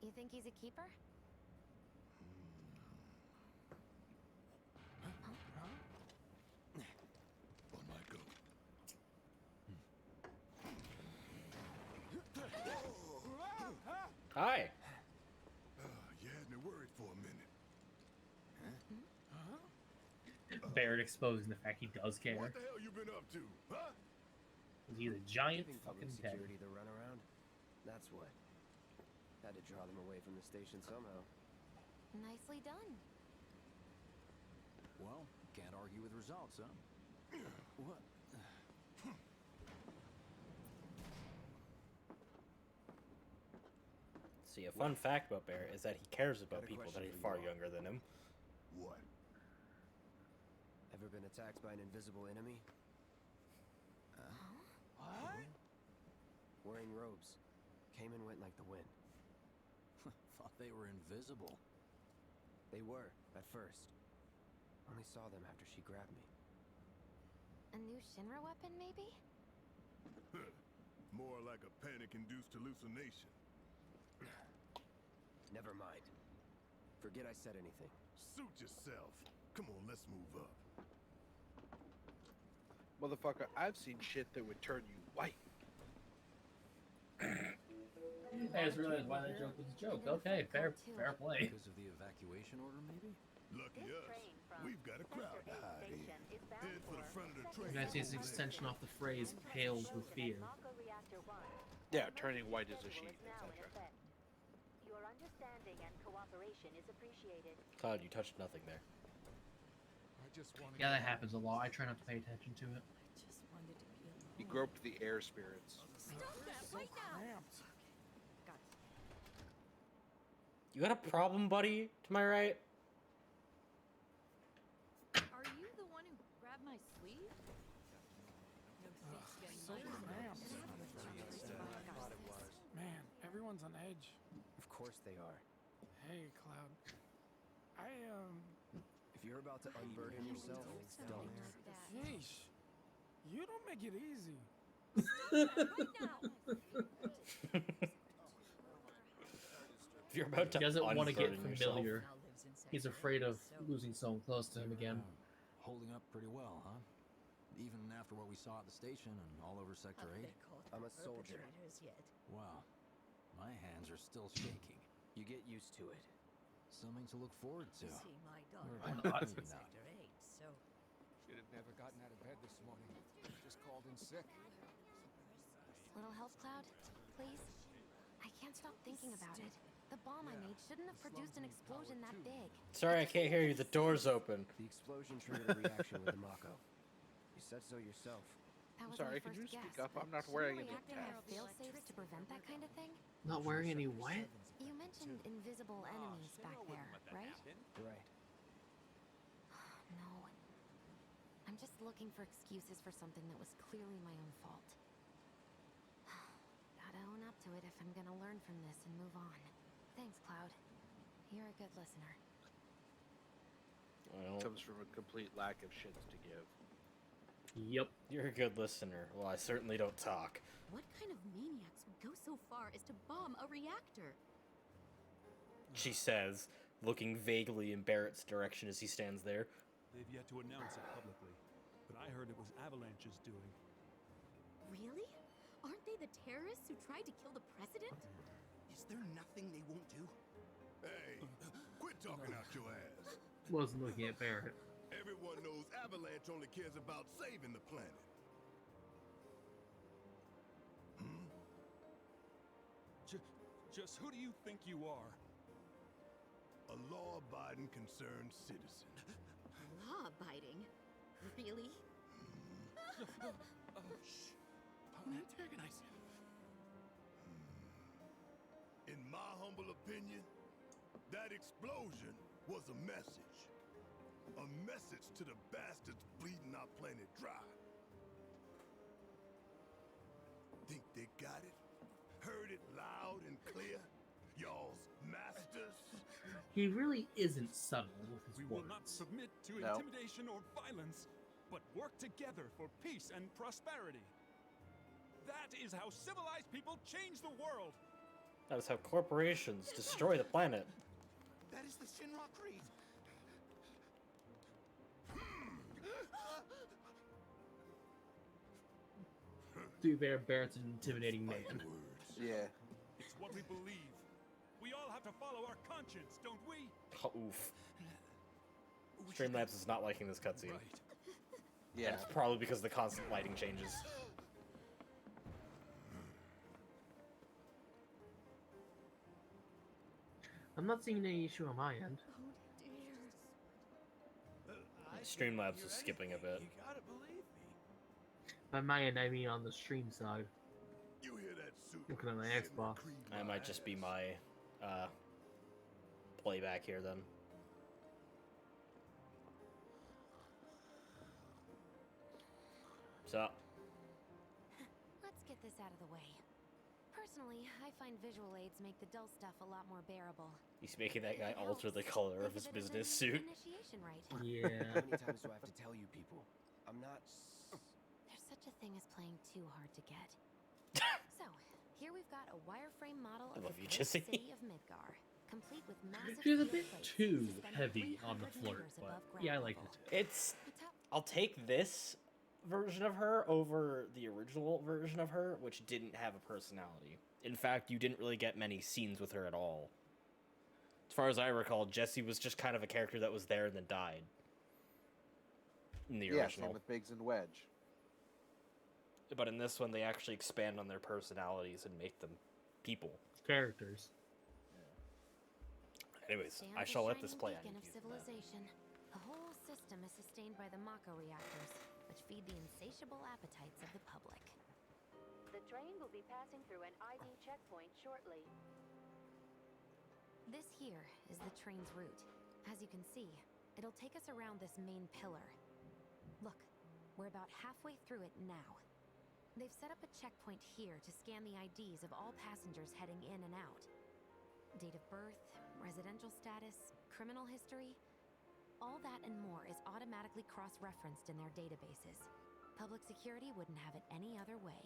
You think he's a keeper? On my go. Hi. You had me worried for a minute. Barrett exposing the fact he does care. What the hell you been up to, huh? He's a giant Giving fucking public peg. security the runaround? That's what. Had to draw them away from the station somehow. Nicely done. Well, can't argue with results, huh? What? See, a fun fact about Bear is that he cares about Got a people that question are for far you all. younger than him. What? Ever been attacked by an invisible enemy? What? Wearing robes. Came and went like the wind. Thought they were invisible. They were, at first. Only saw them after she grabbed me. A new Shinra weapon, maybe? More like a panic-induced hallucination. Never mind. Forget I said anything. Suit yourself. Come on, let's move up. Motherfucker, I've seen shit that would turn you white. I just realized why that joke was a joke. Okay, fair play. Because of the evacuation order, maybe? Lucky us. We've got a crowd to hide in. Head for the front of the train. You guys see this extension off the phrase "pale with fear." Yeah, turning white as a sheet, etc. Your understanding and cooperation is appreciated. Cloud, you touched nothing there. Yeah, that happens a lot. I try not to pay attention to it. He groped the air spirits. You got a problem, buddy? To my right? Are you the one who grabbed my sleeve? So cramped. Man, everyone's on edge. Of course they are. Hey, Cloud. If you're about to unburden yourself, don't. Yeesh. You don't make it easy. If you're about to He doesn't want to get unburden familiar. yourself. He's afraid of losing someone close to him again. Holding up pretty well, huh? Even after what we saw at the station and all over Sector 8? I'm a soldier. Wow. My hands are still shaking. You get used to it. Something to look forward to. Why not? Should have never gotten out of bed this morning. Just called in sick. Little help, Cloud? Please? I can't stop thinking about it. The bomb I made shouldn't have produced an explosion that big. Sorry, I can't hear you. The door's open. The explosion triggered a reaction with the Mako. You said so yourself. That I'm was sorry, my could you first speak guess, up? I'm but not wearing shouldn't any a reactor have tabs. fail-safes to prevent that kind of thing? Not wearing any what? You mentioned invisible enemies back there, right? Right. No. I'm just looking for excuses for something that was clearly my own fault. Gotta own up to it if I'm gonna learn from this and move on. Thanks, Cloud. You're a good listener. Well, Comes from a complete lack of shits to give. Yep. you're a good listener. Well, I certainly don't talk. What kind of maniacs would go so far as to bomb a reactor? She says, looking vaguely in Barrett's direction as he stands there. They've yet to announce it publicly, but I heard it was Avalanche's doing. Really? Aren't they the terrorists who tried to kill the president? Is there nothing they won't do? Hey, quit talking out your ass. Wasn't looking at Barrett. Everyone knows Avalanche only cares about saving the planet. Just who do you think you are? A law-abiding, concerned citizen. Law-abiding? Really? Shh. Antagonize him. In my humble opinion, that explosion was a message. A message to the bastards bleeding our planet dry. Think they got it? Heard it loud and clear? Y'all's masters? He really isn't subtle with his We words. will not submit to No. intimidation or violence, but work together for peace and prosperity. That is how civilized people change the world. That is how corporations destroy the planet. That is the Shinra Creed. To be fair, Barrett's an intimidating man. Yeah. It's what we believe. We all have to follow our conscience, don't we? Oh, oof. Streamlabs is not liking this cutscene. Right. Yeah. And it's probably because of the constant lighting changes. I'm not seeing any issue on my end. Streamlabs is skipping a bit. You gotta believe me. By my end, I mean on the stream side. You hear that suit? Looking at my Shinra Xbox. Creed That might just be ass. my playback here then. So, Let's get this out of the way. Personally, I find visual aids make the dull stuff a lot more bearable. he's making that guy It alter the helps. color of Think his it as business an suit. Initiation rite. How Yeah. many times do I have to tell you people? I'm not. There's such a thing as playing too hard to get. So, here we've got a wireframe model I of love the you, great Jesse. city of Midgar, complete with massive She's a steel bit plates too suspended heavy on the 300 flirt, meters but above yeah, I ground like level. it. It's... The top I'll take this version of her over the original version of her, which didn't have a personality. In fact, you didn't really get many scenes with her at all. As far as I recall, Jessie was just kind of a character that was there and then died. In the Yeah, original. same with Biggs and Wedge. but in this one they actually expand on their personalities and make them people. Characters. Anyways, Stands I a shall let this shining play. beacon of civilization. The whole system is sustained by the Mako reactors, which feed the insatiable appetites of the public. The train will be passing through an ID checkpoint shortly. This here is the train's route. As you can see, it'll take us around this main pillar. Look, we're about halfway through it now. They've set up a checkpoint here to scan the IDs of all passengers heading in and out. Date of birth, residential status, criminal history, all that and more is automatically cross-referenced in their databases. Public security wouldn't have it any other way.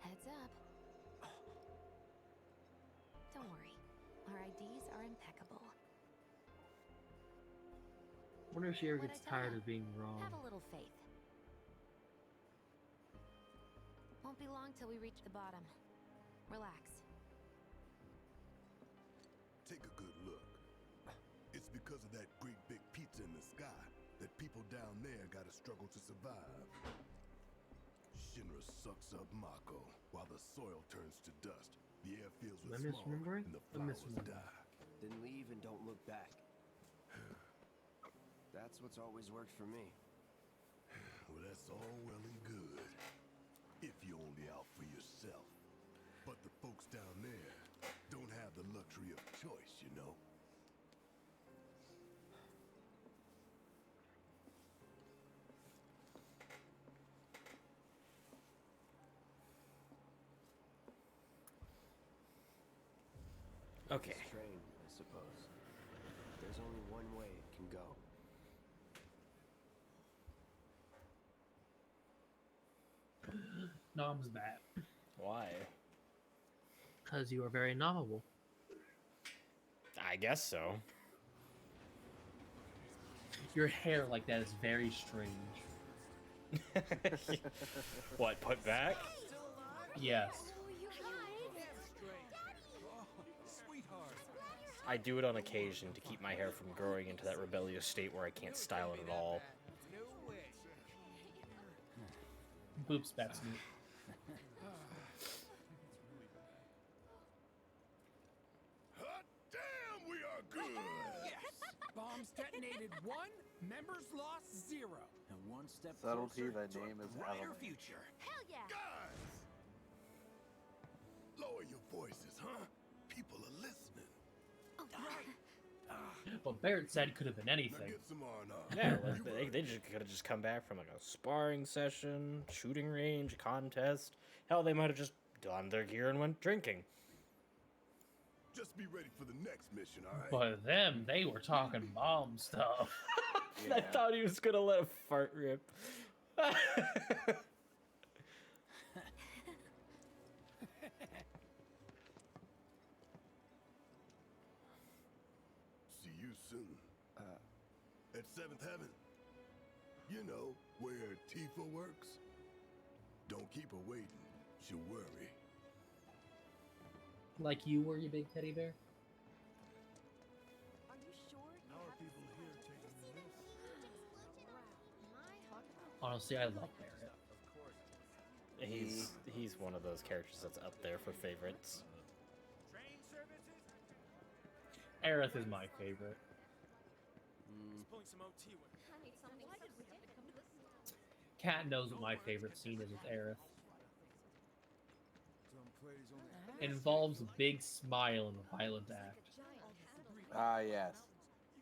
Heads up. Don't worry, our IDs are impeccable. Wonder if she ever What'd gets I tell tired ya? of being wrong. Have a little faith. Won't be long till we reach the bottom. Relax. Take a good look. It's because of that great big pizza in the sky that people down there gotta struggle to survive. Shinra sucks up Mako while the soil turns to dust. The air fills with Am I smog misremembering? and the I'm flowers misremembering. die. Then leave and don't look back. That's what's always worked for me. Well, that's all well and good. If you're only out for yourself. But the folks down there don't have the luxury of choice, you know? Okay. This train, I suppose. There's only one way it can go. Nom's bad. Why? Because you are very novel. I guess so. Your hair like that is very strange. What, put back? Yes. I do it on occasion to keep my hair from growing into that rebellious state where I can't style it at all. Boobs bats me. Hot damn, we are good! Yes! Bombs detonated 1, members lost 0. And one step Subtlety, closer the to name a is brighter Element. future. Hell yeah! Guys! Lower your voices, huh? People are listening. What Barrett said could have been Now anything. get some R&R. Yeah, like, they just could have just come back from like a sparring session, shooting range, a contest. Hell, they might have just donned their gear and went drinking. Just be ready for the next mission, alright? But them, they were talking bomb stuff. I thought he was gonna let a fart rip. See you soon. At 7th Heaven. You know, where Tifa works. Don't keep her waiting. She'll worry. Like you were, you big teddy bear? Are you sure? How are people here taking this? Honestly, I love Barrett. He's one of those characters that's up there for favorites. Aerith is my favorite. Kat knows what my favorite scene is with Aerith. It involves a big smile and a violent act. Ah, yes.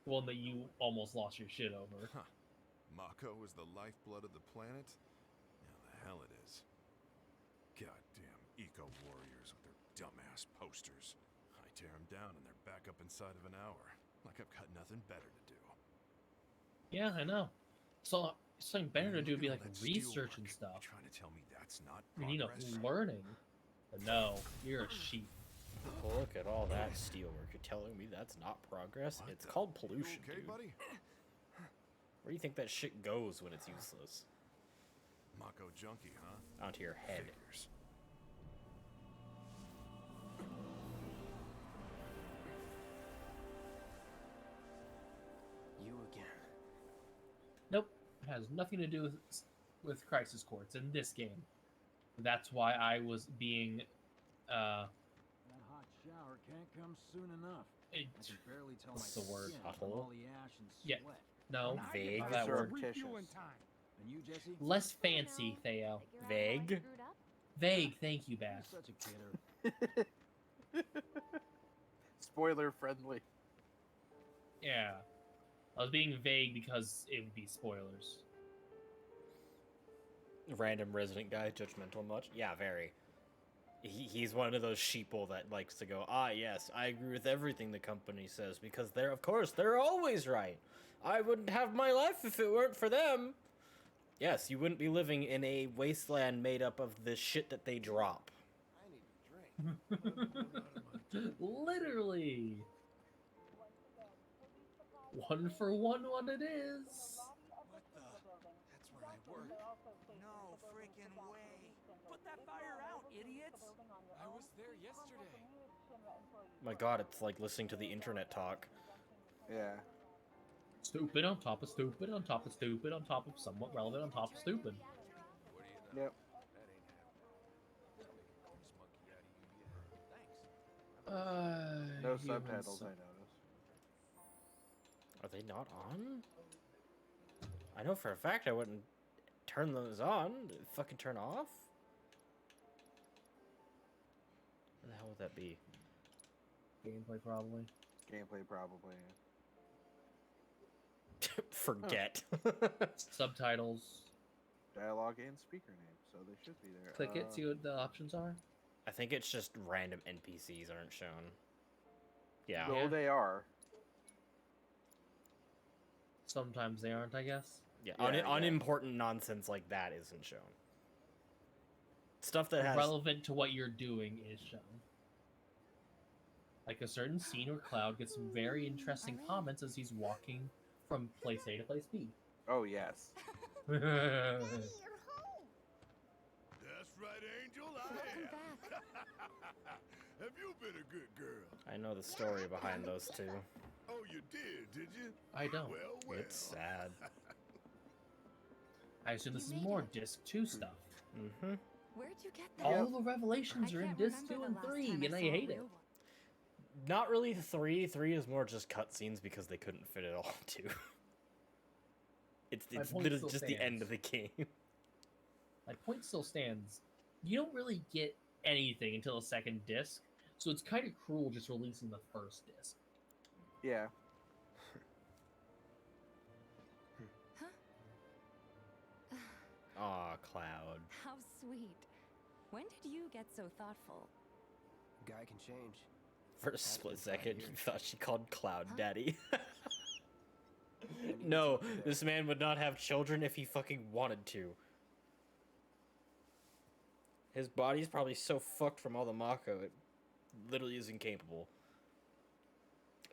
One that you almost lost your shit over. Huh. Mako is the lifeblood of the planet? Yeah, the hell it is. Goddamn eco-warriors with their dumbass posters. I tear them down and they're back up inside of an hour. Like I've got nothing better to do. Yeah, I know. So something better to do would be like That research and steelwork. stuff. You're trying to tell me that's not I mean, progress? learning. But no, you're a sheep. Look at all that steelwork. You're telling me that's not progress? What It's the- called You pollution, okay, dude. buddy? Where do you think that shit goes when it's useless? Mako junkie, huh? Onto your head. Figures. You again. Nope. It has nothing to do with Crisis Core. It's in this game. That's why I was being That hot shower can't come soon enough. I It, can barely tell what's my the word? skin from all the ash and Yeah. sweat. No, Vague. not that word. Refueling time. And you, Jesse? Less fancy, Theo. Vague. Vague, thank you, You're Bass. such a kidder. Spoiler friendly. Yeah. I was being vague because it would be spoilers. Random resident guy, judgmental much? Yeah, very. He's one of those sheeple that likes to go, ah, yes, I agree with everything the company says, because of course, they're always right. I wouldn't have my life if it weren't for them. Yes, you wouldn't be living in a wasteland made up of the shit that they drop. I need a drink. Literally. 1 for 1 what it is. What the? That's where I work. No freaking way. Put that fire out, idiots! I was there yesterday. My god, it's like listening to the internet talk. Yeah. Stupid on top of stupid on top of stupid on top of somewhat relevant on top of stupid. Yep. No subtitles, I noticed. Are they not on? I know for a fact I wouldn't turn those on. Fucking turn off? What the hell would that be? Gameplay probably. Gameplay probably. Forget. Subtitles. Dialogue and speaker name, so they should be there. Click it, see what the options are. I think it's just random NPCs aren't shown. Yeah. No, they are. Sometimes they aren't, I guess. Yeah, Yeah, unimportant nonsense like that isn't shown. Stuff that has... Relevant to what you're doing is shown. Like a certain scene where Cloud gets some very interesting comments as he's walking from place A to place B. Oh, yes. That's right, Angel. I am. Have you been a good girl? I know the story behind those two. Oh, you did you? I don't. Well, well. It's sad. I assume this is more Disc 2 stuff. Mm-hmm. Where'd you get that? All the revelations are in Disc 2 and 3, and I hate it. Not really 3. 3 is more just cutscenes because they couldn't fit it all too. It's literally just the end of the game. My point still stands. You don't really get anything until the second disc, so it's kind of cruel just releasing the first disc. Yeah. Aw, Cloud. How sweet. When did you get so thoughtful? Guy can change. For a split second, you thought she called Cloud Daddy. No, this man would not have children if he fucking wanted to. His body's probably so fucked from all the Mako, it literally is incapable.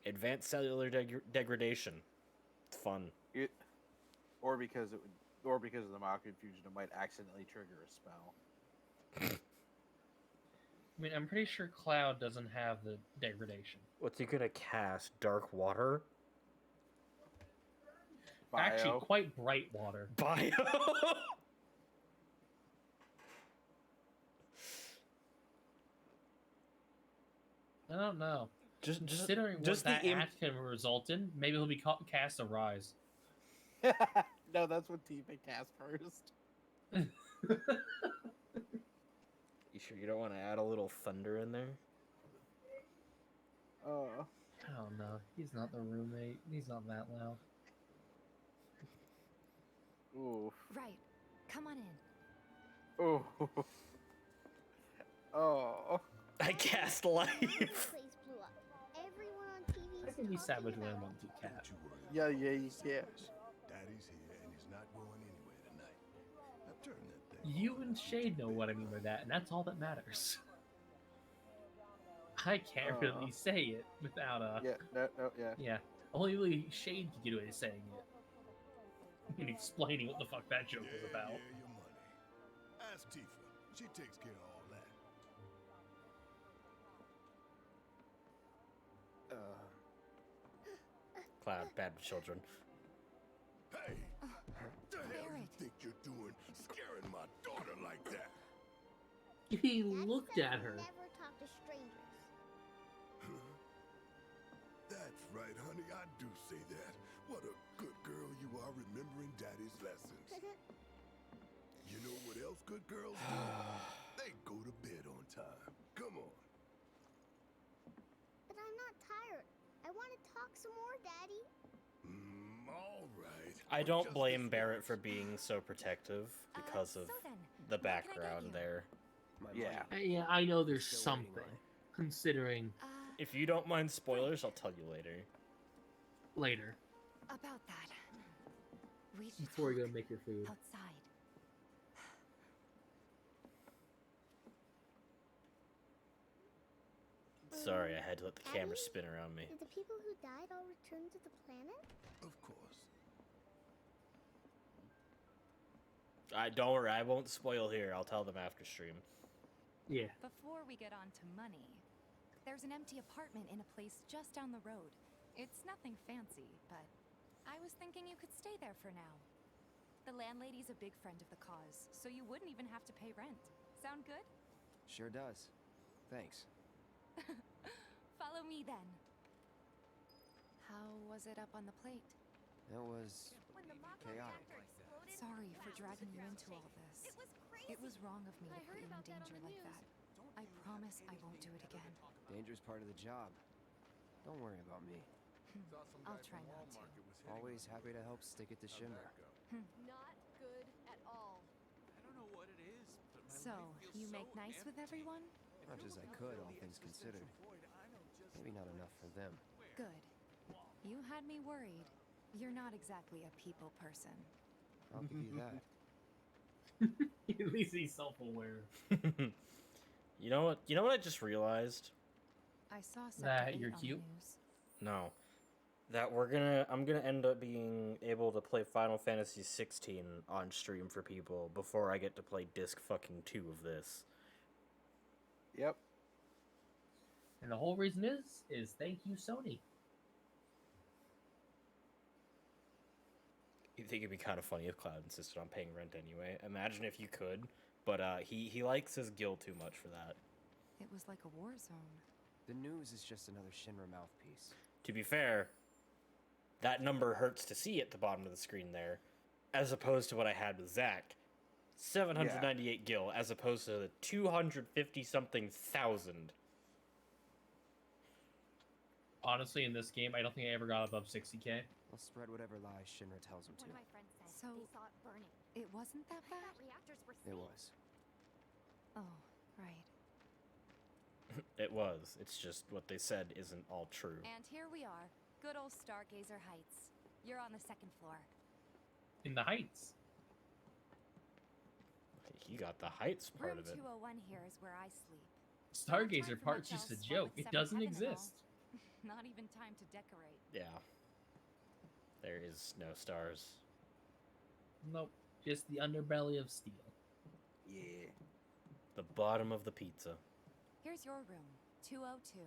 Advanced cellular degradation. It's fun. Or because of the Mako infusion, it might accidentally trigger a spell. I mean, I'm pretty sure Cloud doesn't have the degradation. What's he gonna cast? Dark water? Bio. Actually, quite bright water. Bio? I don't know. Just Considering what that act can result in, maybe he'll be cast a rise. No, that's what Tifa cast first. You sure you don't want to add a little thunder in there? I don't know. He's not the roommate. He's not that loud. Ooh. Right. Come on in. Oh. Oh. I cast life. I can be savage when I'm on 2 cat. Yeah. Daddy's here, and he's not going anywhere tonight. Now turn that thing. You and Shade know what I mean by that, and that's all that matters. I can't really say it without Yeah. Only really Shade can get away with saying it. And explaining what the fuck that joke was about. Yeah, your money. Ask Tifa. She takes care of all that. Cloud, bad with children. Hey! What the hell you think you're doing, scaring my daughter like that? He looked at her. Never talk to strangers. That's right, honey. I do say that. What a good girl you are remembering Daddy's lessons. You know what else good girls do? They go to bed on time. Come on. But I'm not tired. I want to talk some more, Daddy. All right. I don't blame Barrett for being so protective because of the background there. Yeah. Yeah, I know there's something. Considering If you don't mind spoilers, I'll tell you later. later, About that. We should before you go make your food. outside. Sorry, I had to let the camera spin around me. Did the people who died all return to the planet? Of course. Don't worry, I won't spoil here. I'll tell them after stream. Yeah. Before we get on to money, there's an empty apartment in a place just down the road. It's nothing fancy, but I was thinking you could stay there for now. The landlady's a big friend of the cause, so you wouldn't even have to pay rent. Sound good? Sure does. Thanks. Follow me then. How was it up on the plate? That was chaotic. Sorry for dragging you into all this. It was wrong of me to put you in danger like that. I promise I won't do it again. Danger's part of the job. Don't worry about me. I'll try not to. Always happy to help stick it to Shimmer. Not good at all. I don't know what it is, but my So, life feels you so make nice with empty. everyone? Much as I could, all things considered. Maybe not enough for them. Good. You had me worried. You're not exactly a people person. I'll give you that. At least he's self-aware. You know what? You know what I just realized? I saw Sector That 8 you're on the cute? news. No. That I'm gonna end up being able to play Final Fantasy 16 on stream for people before I get to play disc fucking 2 of this. Yep. And the whole reason is thank you, Sony. You think it'd be kind of funny if Cloud insisted on paying rent anyway? Imagine if you could, but he likes his guild too much for that. It was like a war zone. The news is just another Shinra mouthpiece. To be fair, that number hurts to see at the bottom of the screen there, as opposed to what I had with Zach. 798 gil, as opposed to the 250-something thousand. Honestly, in this game, I don't think I ever got above 60k. I'll spread whatever lies Shinra tells him to. One of my friends said So, they saw it burning. It wasn't that I bad? thought reactors were It safe. was. Oh, right. It was. It's just what they said isn't all true. And here we are. Good old Stargazer Heights. You're on the second floor. In the Heights. He got the heights part Room of it. 201 here is where I sleep. Stargazer part's just a joke. It doesn't exist. Not even time to decorate. Yeah. There is no stars. Nope. Just the underbelly of steel. Yeah. The bottom of the pizza. Here's your room, 202.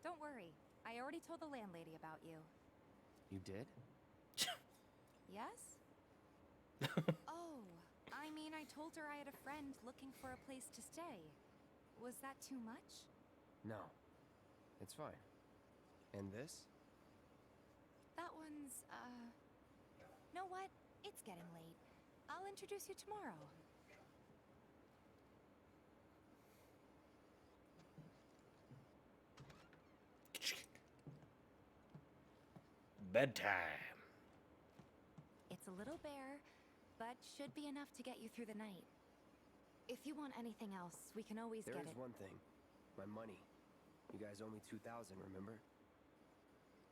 Don't worry, I already told the landlady about you. You did? Yes? Oh, I mean, I told her I had a friend looking for a place to stay. Was that too much? No. It's fine. And this? That one's, know what? It's getting late. I'll introduce you tomorrow. Bedtime. It's a little bare, but should be enough to get you through the night. If you want anything else, we can always There get is it. one thing. My money. You guys owe me 2,000, remember?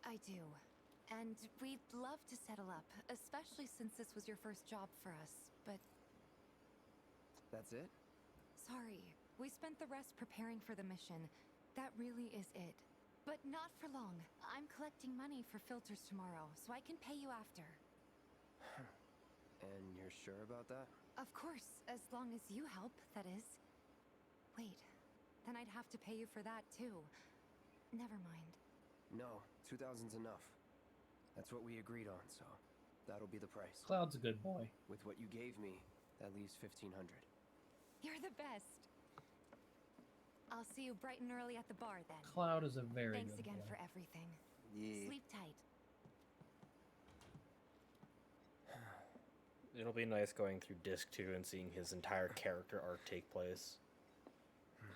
I do. And we'd love to settle up, especially since this was your first job for us, but That's it? sorry. We spent the rest preparing for the mission. That really is it. But not for long. I'm collecting money for filters tomorrow, so I can pay you after. And you're sure about that? Of course, as long as you help, that is. Wait, then I'd have to pay you for that too. Never mind. No, 2,000's enough. That's what we agreed on, so that'll be the price. Cloud's a good boy. With what you gave me, that leaves 1,500. You're the best. I'll see you bright and early at the bar then. Cloud is a very Thanks good again boy. for everything. Yeah. Sleep tight. It'll be nice going through Disc 2 and seeing his entire character arc take place.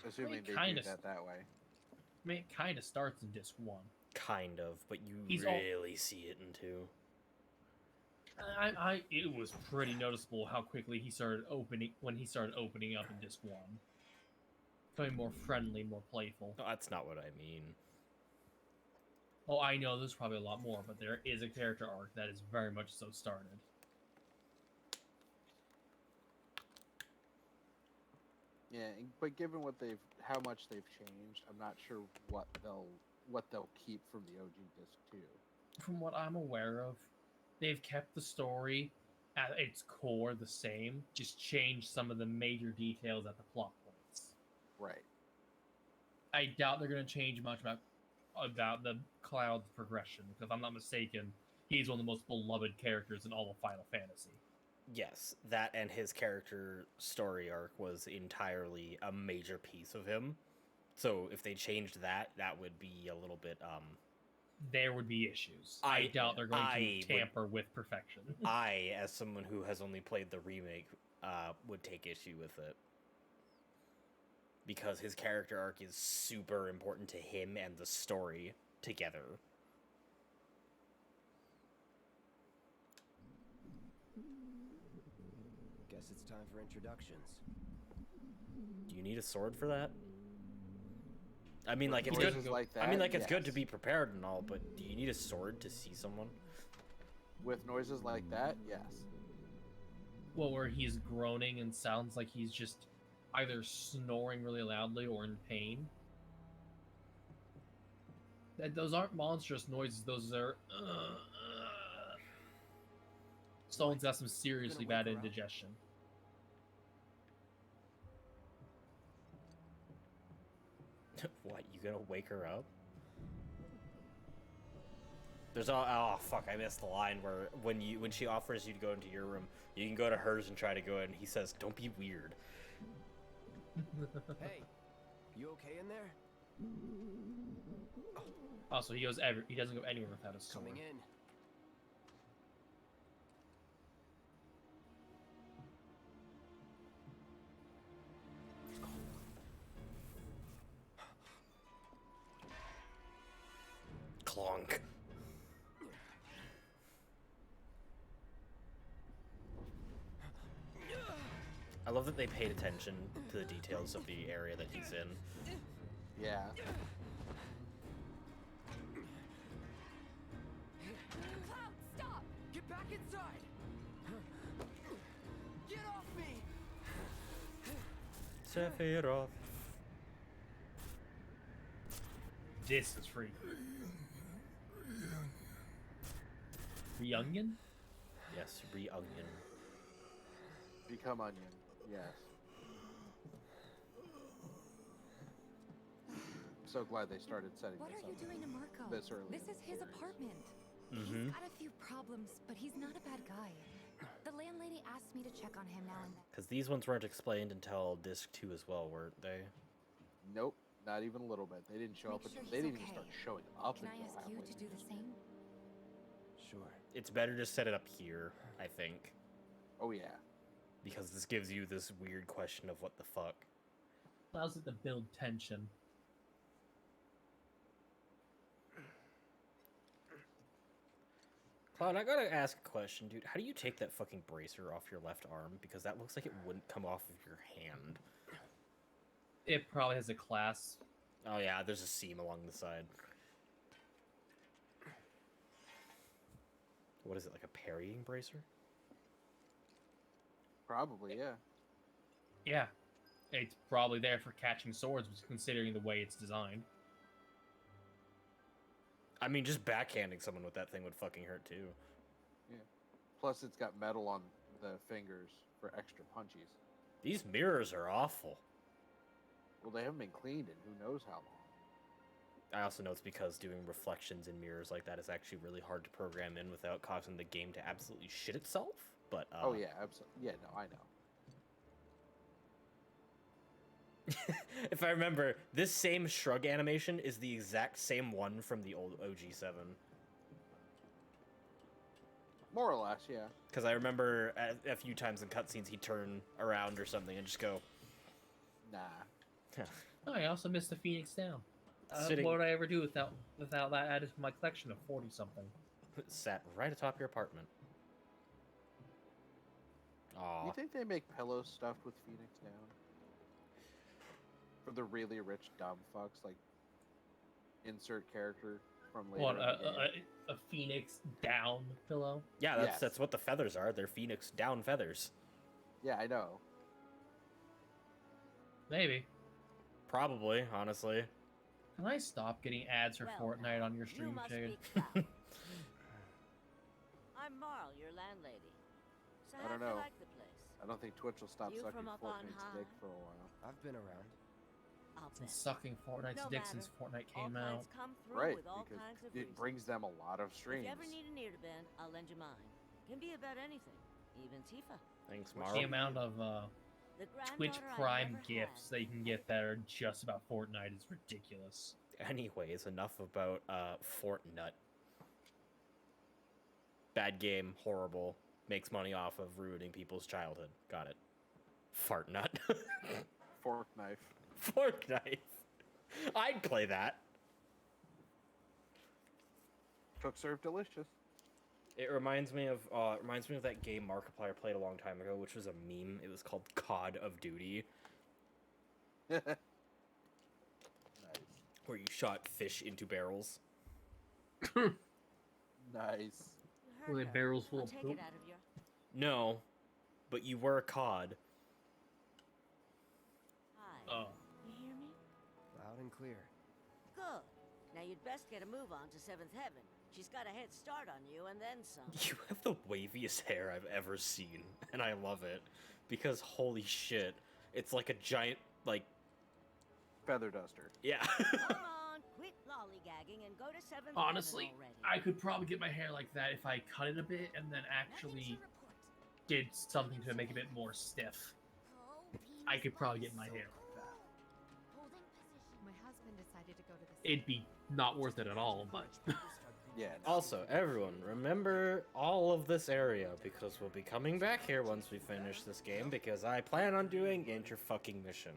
Assuming It they kinda do that way. I mean, it kind of starts in disc 1. Kind of, but you He's really see it in 2. It was pretty noticeable how quickly he started opening up in disc 1. Becoming more friendly, more playful. No, that's not what I mean. Oh, I know there's probably a lot more, but there is a character arc that is very much so started. Yeah, but given how much they've changed, I'm not sure what they'll keep from the OG disc 2. From what I'm aware of, they've kept the story at its core the same, just changed some of the major details at the plot points. Right. I doubt they're going to change much about the Cloud's progression, because if I'm not mistaken, he's one of the most beloved characters in all of Final Fantasy. Yes, that and his character story arc was entirely a major piece of him. So if they changed that, that would be a little bit, There would be issues. I doubt they're going to tamper with perfection. I, as someone who has only played the remake, would take issue with it. Because his character arc is super important to him and the story together. Guess it's time for introductions. Do you need a sword for that? I mean, like, it's Noises good. like I mean, that, like, it's good to yes. be prepared and all, but do you need a sword to see someone? With noises like that, yes. Well, where he's groaning and sounds like he's just either snoring really loudly or in pain. Those aren't monstrous noises. Those are. Someone's got some seriously bad indigestion. What, you gonna wake her up? There's oh fuck, I missed the line where when she offers you to go into your room, you can go to hers and try to go in. He says, "Don't be weird." Hey, you okay in there? Also, he doesn't go anywhere without a sword. Coming in. Clonk. I love that they paid attention to the details of the area that he's in. Yeah. Cloud, stop! Get back inside! Get off me! Sephiroth. This is free. Reunion? Yes, re-onion. Become onion. Yes. I'm so glad they started setting What this are you up doing to Marco? this early. This in is the his series. apartment. Mm-hmm. He's got a few problems, but he's not a bad guy. The landlady asked me to check on him now and then. Because these ones weren't explained until Disc 2 as well, weren't they? Nope, not even a little bit. They didn't show Make up. sure They he's didn't even okay. start showing up Can I until ask you halfway to through do the this same? Sure. It's better to set it up here, I think. Oh yeah. Because this gives you this weird question of what the fuck. Allows it to build tension. Cloud, I gotta ask a question, dude. How do you take that fucking bracer off your left arm? Because that looks like it wouldn't come off of your hand. It probably has a class. Oh yeah, there's a seam along the side. What is it, like a parrying bracer? Probably, yeah. Yeah. It's probably there for catching swords, considering the way it's designed. I mean, just backhanding someone with that thing would fucking hurt too. Yeah. Plus, it's got metal on the fingers for extra punchies. These mirrors are awful. Well, they haven't been cleaned in who knows how long. I also know it's because doing reflections in mirrors like that is actually really hard to program in without causing the game to absolutely shit itself. But Oh yeah, absolutely. Yeah, no, I know. If I remember, this same shrug animation is the exact same one from the old OG7. More or less, yeah. Because I remember a few times in cutscenes he'd turn around or something and just go, nah. Oh, I also missed the Phoenix Down. Sitting- What would I ever do without that added to my collection of 40 something? Sat right atop your apartment. Aw. You think they make pillows stuffed with Phoenix Down? For the really rich dumb fucks, like insert character from later. What, in the game. a Phoenix Down pillow? Yeah, Yes. that's what the feathers are. They're Phoenix down feathers. Yeah, I know. Maybe. Probably, honestly. Can I stop getting ads for Fortnite on your stream, Shade? I'm Marl, your landlady. So I don't how'd you know. like the place? I don't think Twitch will stop You sucking from up on Fortnite's high? dick for a while. I've been around. I'll Been bet. sucking Fortnite's No dick matter. since Fortnite All came kinds out. come through Right, with all because kinds of it reasons. brings them a lot of If streams. you ever need an ear to bend, I'll lend you mine. Can be about anything, even Tifa. Thanks, The Marl. amount of The Twitch granddaughter I Prime never gifts that you can get that are just about Fortnite is ridiculous. Anyways, enough about Fortnite. Bad game, horrible, makes money off of ruining people's childhood. Got it. Fart nut. Fork knife. Fork knife. I'd play that. Cook serve delicious. It reminds me of that game Markiplier played a long time ago, which was a meme. It was called COD of Duty, Nice. where you shot fish into barrels. Nice. Were they barrels full I'll of take poop? it out of your... No, but you were a COD. Hi. Oh. You hear me? Loud and clear. Good. Now you'd best get a move on to Seventh Heaven. She's got a head start on you and then some. You have the waviest hair I've ever seen, and I love it. Because holy shit, it's like a giant, like... Feather duster. Yeah. Come on, quit lollygagging and go to Seventh Honestly, Heaven already. I could probably get my hair like that if I cut it a bit and then actually did something to make it a bit more stiff. I could probably get my hair like that. My husband decided to go to the It'd be not worth it at all, but Yeah. Also, everyone, remember all of this area, because we'll be coming back here once we finish this game, because I plan on doing inter-fucking mission.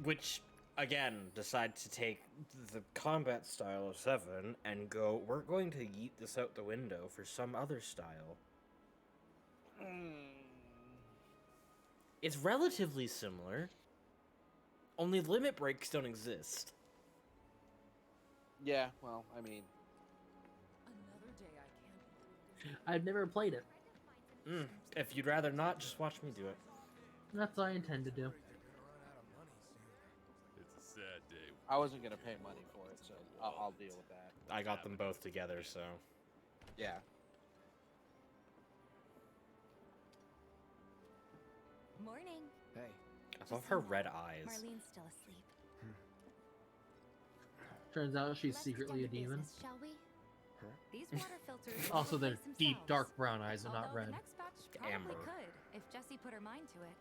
Which, again, decide to take the combat style of 7 and go, we're going to yeet this out the window for some other style. It's relatively similar, only limit breaks don't exist. Yeah, well, I mean, I've never played it. If you'd rather not, just watch me do it. That's what I intend to do. It's a sad day. I wasn't gonna pay money for it, so I'll deal with that. I got them both together, so... Yeah. Morning. Hey. I love her red eyes. Marlene's still asleep. Turns out she's Let's secretly a get to demon. business, shall we? These water filters will Also, they're replace deep, themselves. dark brown eyes and not Although red. The next batch probably Amber. could, if Jessie put her mind to it.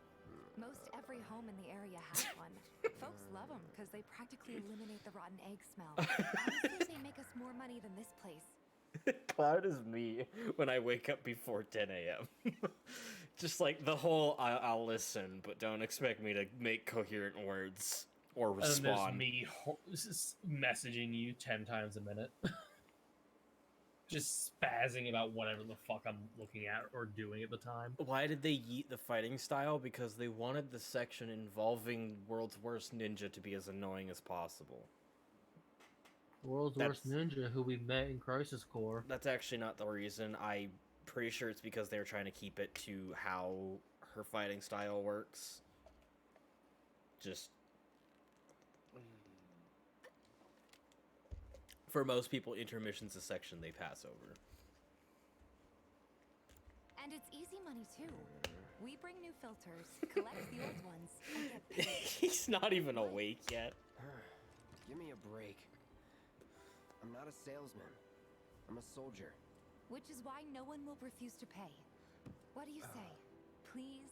Most every home in the area has one. Folks love them because they practically eliminate the rotten egg smell. Honestly, they make us more money than this place. Cloud is me when I wake up before 10 a.m. Just like the whole I'll listen, but don't expect me to make coherent words or And then there's respond. me messaging you 10 times a minute. Just spazzing about whatever the fuck I'm looking at or doing at the time. Why did they yeet the fighting style? Because they wanted the section involving World's Worst Ninja to be as annoying as possible. World's Worst Ninja, who we met in Crisis Core. That's actually not the reason. I'm pretty sure it's because they're trying to keep it to how her fighting style works. Just... For most people, intermission's a section they pass over. And it's easy money too. We bring new filters, collect the old ones, and get paid. He's not even awake yet. Give me a break. I'm not a salesman. I'm a soldier. Which is why no one will refuse to pay. What do you say? Please?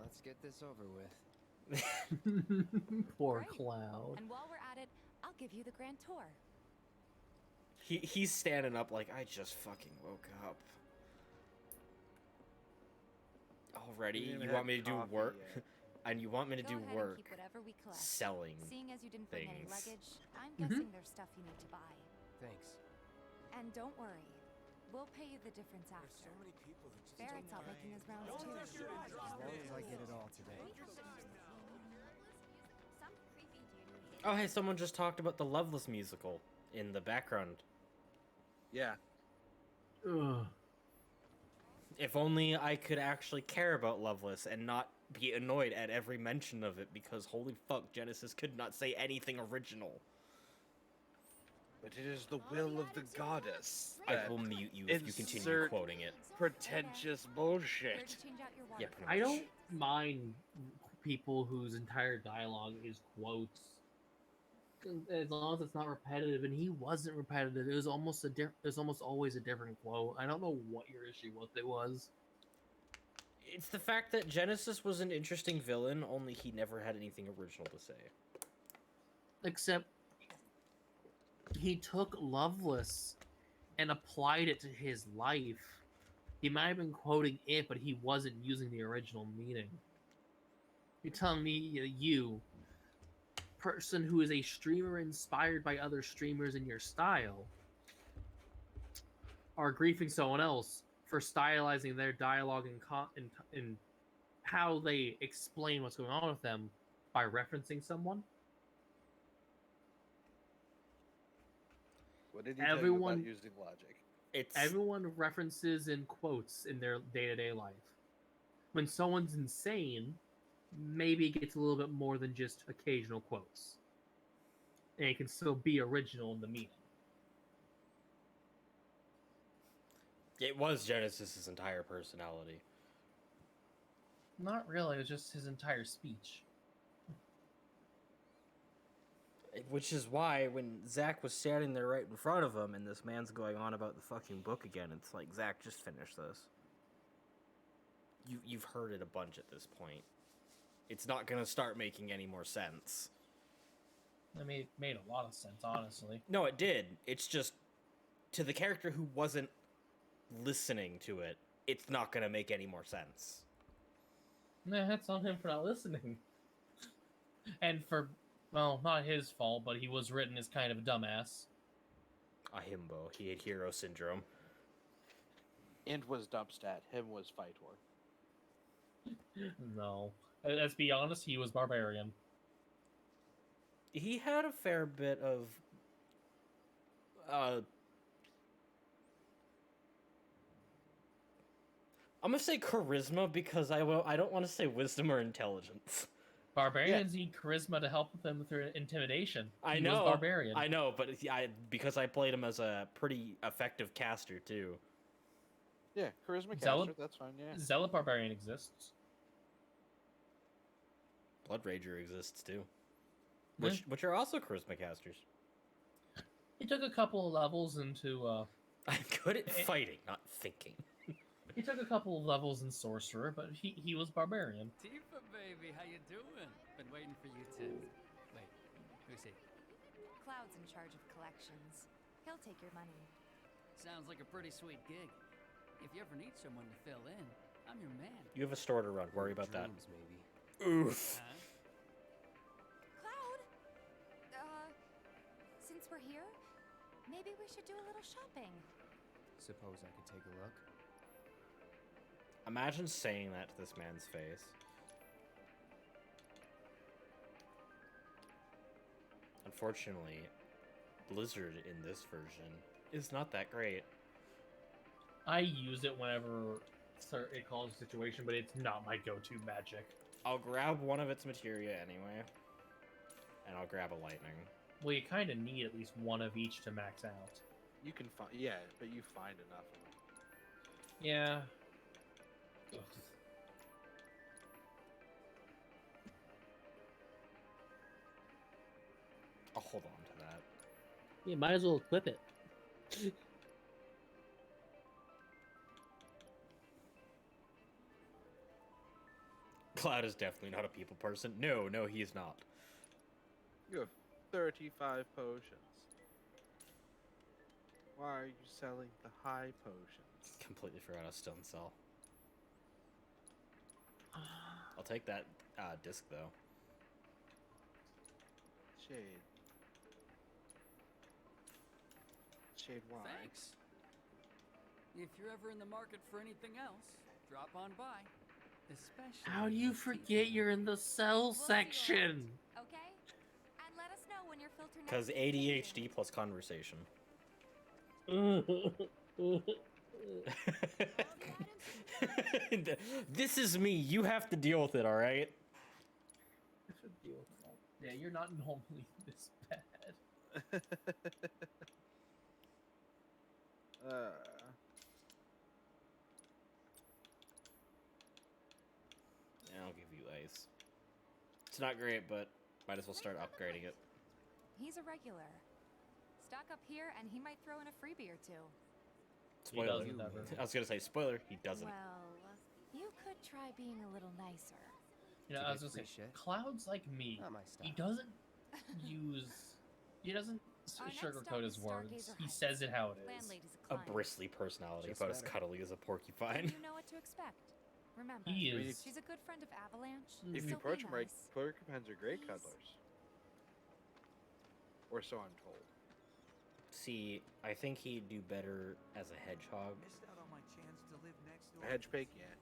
Let's get this over with. Poor Great. Cloud. And while we're at it, I'll give you the grand tour. He's standing up like, I just fucking woke up. Already? Didn't even You want have me to do coffee work? yet. And you want me to Go do ahead and work keep whatever we collect. selling Seeing as you didn't bring any things. luggage, I'm Mhm. guessing there's stuff you need to buy. Thanks. And don't worry, we'll pay you the difference after. Barrett's out making his rounds too. As long as I get it all today. Oh, hey, someone just talked about the Loveless musical in the background. Yeah. Ugh. If only I could actually care about Loveless and not be annoyed at every mention of it, because holy fuck, Genesis could not say anything original. But it is the will of the goddess. I will mute you if you continue insert quoting it. Pretentious bullshit. Yeah, pretty I much. don't mind people whose entire dialogue is quotes, as long as it's not repetitive. And he wasn't repetitive. It was almost always a different quote. I don't know what your issue with it was. It's the fact that Genesis was an interesting villain, only he never had anything original to say. Except he took Loveless and applied it to his life. He might have been quoting it, but he wasn't using the original meaning. You're telling me you, person who is a streamer inspired by other streamers in your style, are griefing someone else for stylizing their dialogue and how they explain what's going on with them by referencing someone? What did he tell you about using logic? Everyone references in quotes in their day-to-day life. When someone's insane, maybe it gets a little bit more than just occasional quotes. And it can still be original in the meaning. It was Genesis's entire personality. Not really. It was just his entire speech. Which is why when Zach was standing there right in front of him and this man's going on about the fucking book again, it's like, Zach, just finish this. You've heard it a bunch at this point. It's not gonna start making any more sense. I mean, it made a lot of sense, honestly. No, it did. It's just, to the character who wasn't listening to it, it's not gonna make any more sense. Nah, that's on him for not listening. And for, well, not his fault, but he was written as kind of a dumbass. A himbo. He had hero syndrome. And was Dumpstat. Him was Fightor. No. Let's be honest, he was Barbarian. He had a fair bit of I'm gonna say charisma because I don't want to say wisdom or intelligence. Barbarians need charisma to help them through intimidation. I He know, was Barbarian. I know, but because I played him as a pretty effective caster too. Yeah, charisma Zealot- caster, that's fine, yeah. Zealot Barbarian exists. Blood Rager exists too, which are also charisma casters. He took a couple of levels into. I'm good at fighting, not thinking. He took a couple of levels in Sorcerer, but he was Barbarian. Tifa, baby, how you doing? Been waiting for you to... Wait, who's he? Cloud's in charge of collections. He'll take your money. Sounds like a pretty sweet gig. If you ever need someone to fill in, I'm your man. You have a store to run. Worry about that. Maybe. Oof. Huh? Cloud! Since we're here, maybe we should do a little shopping. Suppose I could take a look. Imagine saying that to this man's face. Unfortunately, Blizzard in this version is not that great. I use it whenever it calls a situation, but it's not my go-to magic. I'll grab one of its materia anyway, and I'll grab a lightning. Well, you kind of need at least one of each to max out. You can find, yeah, but you find enough of them. Yeah. Ugh. I'll hold on to that. You might as well equip it. Cloud is definitely not a people person. No, he is not. You have 35 potions. Why are you selling the high potions? Completely forgot I was still in cell. I'll take that disc though. Shade why? Thanks. If you're ever in the market for anything else, drop on by. Especially. How do you forget you're in the cell section? Okay? And let us know when your filter next Because is ADHD plus conversation. This is me. You have to deal with it, all right? Yeah, you're not normally this bad. Yeah, I'll give you ice. It's not great, but might as well start upgrading it. He's a regular. Stock up here, and he might throw in a freebie or two. Spoiler. I was gonna say spoiler. He doesn't. Well, you could try being a little nicer. You know, I was gonna say, Cloud's like me. He doesn't sugarcoat his words. He says it how it is. A bristly personality, about as cuddly as a porcupine. You know what to expect. Remember, He is. she's a good friend of Avalanche. If you so approach be them right, nice. porcupines are great cuddlers. Or so I'm told. See, I think he'd do better as a hedgehog. Missed out on my chance to live next door. A hedge pig, yeah.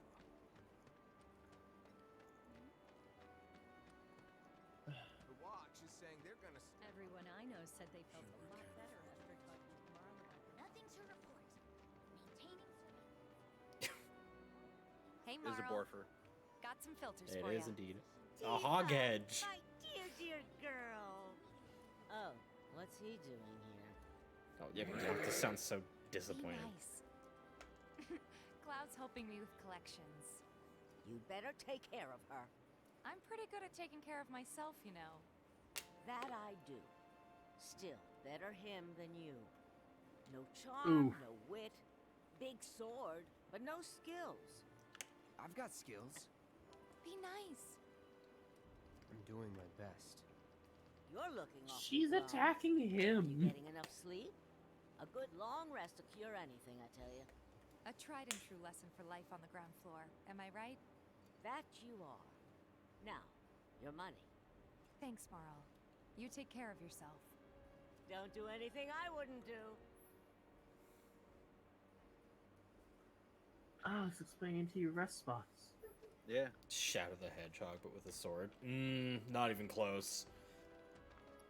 The watch is saying they're gonna. Everyone I know said they felt a lot better after talking to Marla. Nothing to report. Maintaining Hey, Is a Marl. Borfer. Got some filters It for is ya. indeed. A hog hedge. My dear girl. Oh, what's he doing here? Oh, yeah, this sounds so Be disappointed. nice. Cloud's helping me with collections. You better take care of her. I'm pretty good at taking care of myself, you know. That I do. Still, better him than you. No charm, Ooh. no wit, big sword, but no skills. I've got skills. Be nice. I'm doing my best. You're looking awful She's calm. attacking him. You getting enough sleep? A good long rest to cure anything, I tell you. A tried and true lesson for life on the ground floor. Am I right? That you are. Now, your money. Thanks, Marl. You take care of yourself. Don't do anything I wouldn't do. Oh, it's explaining to you rest spots. Yeah. Shadow the Hedgehog, but with a sword. Not even close.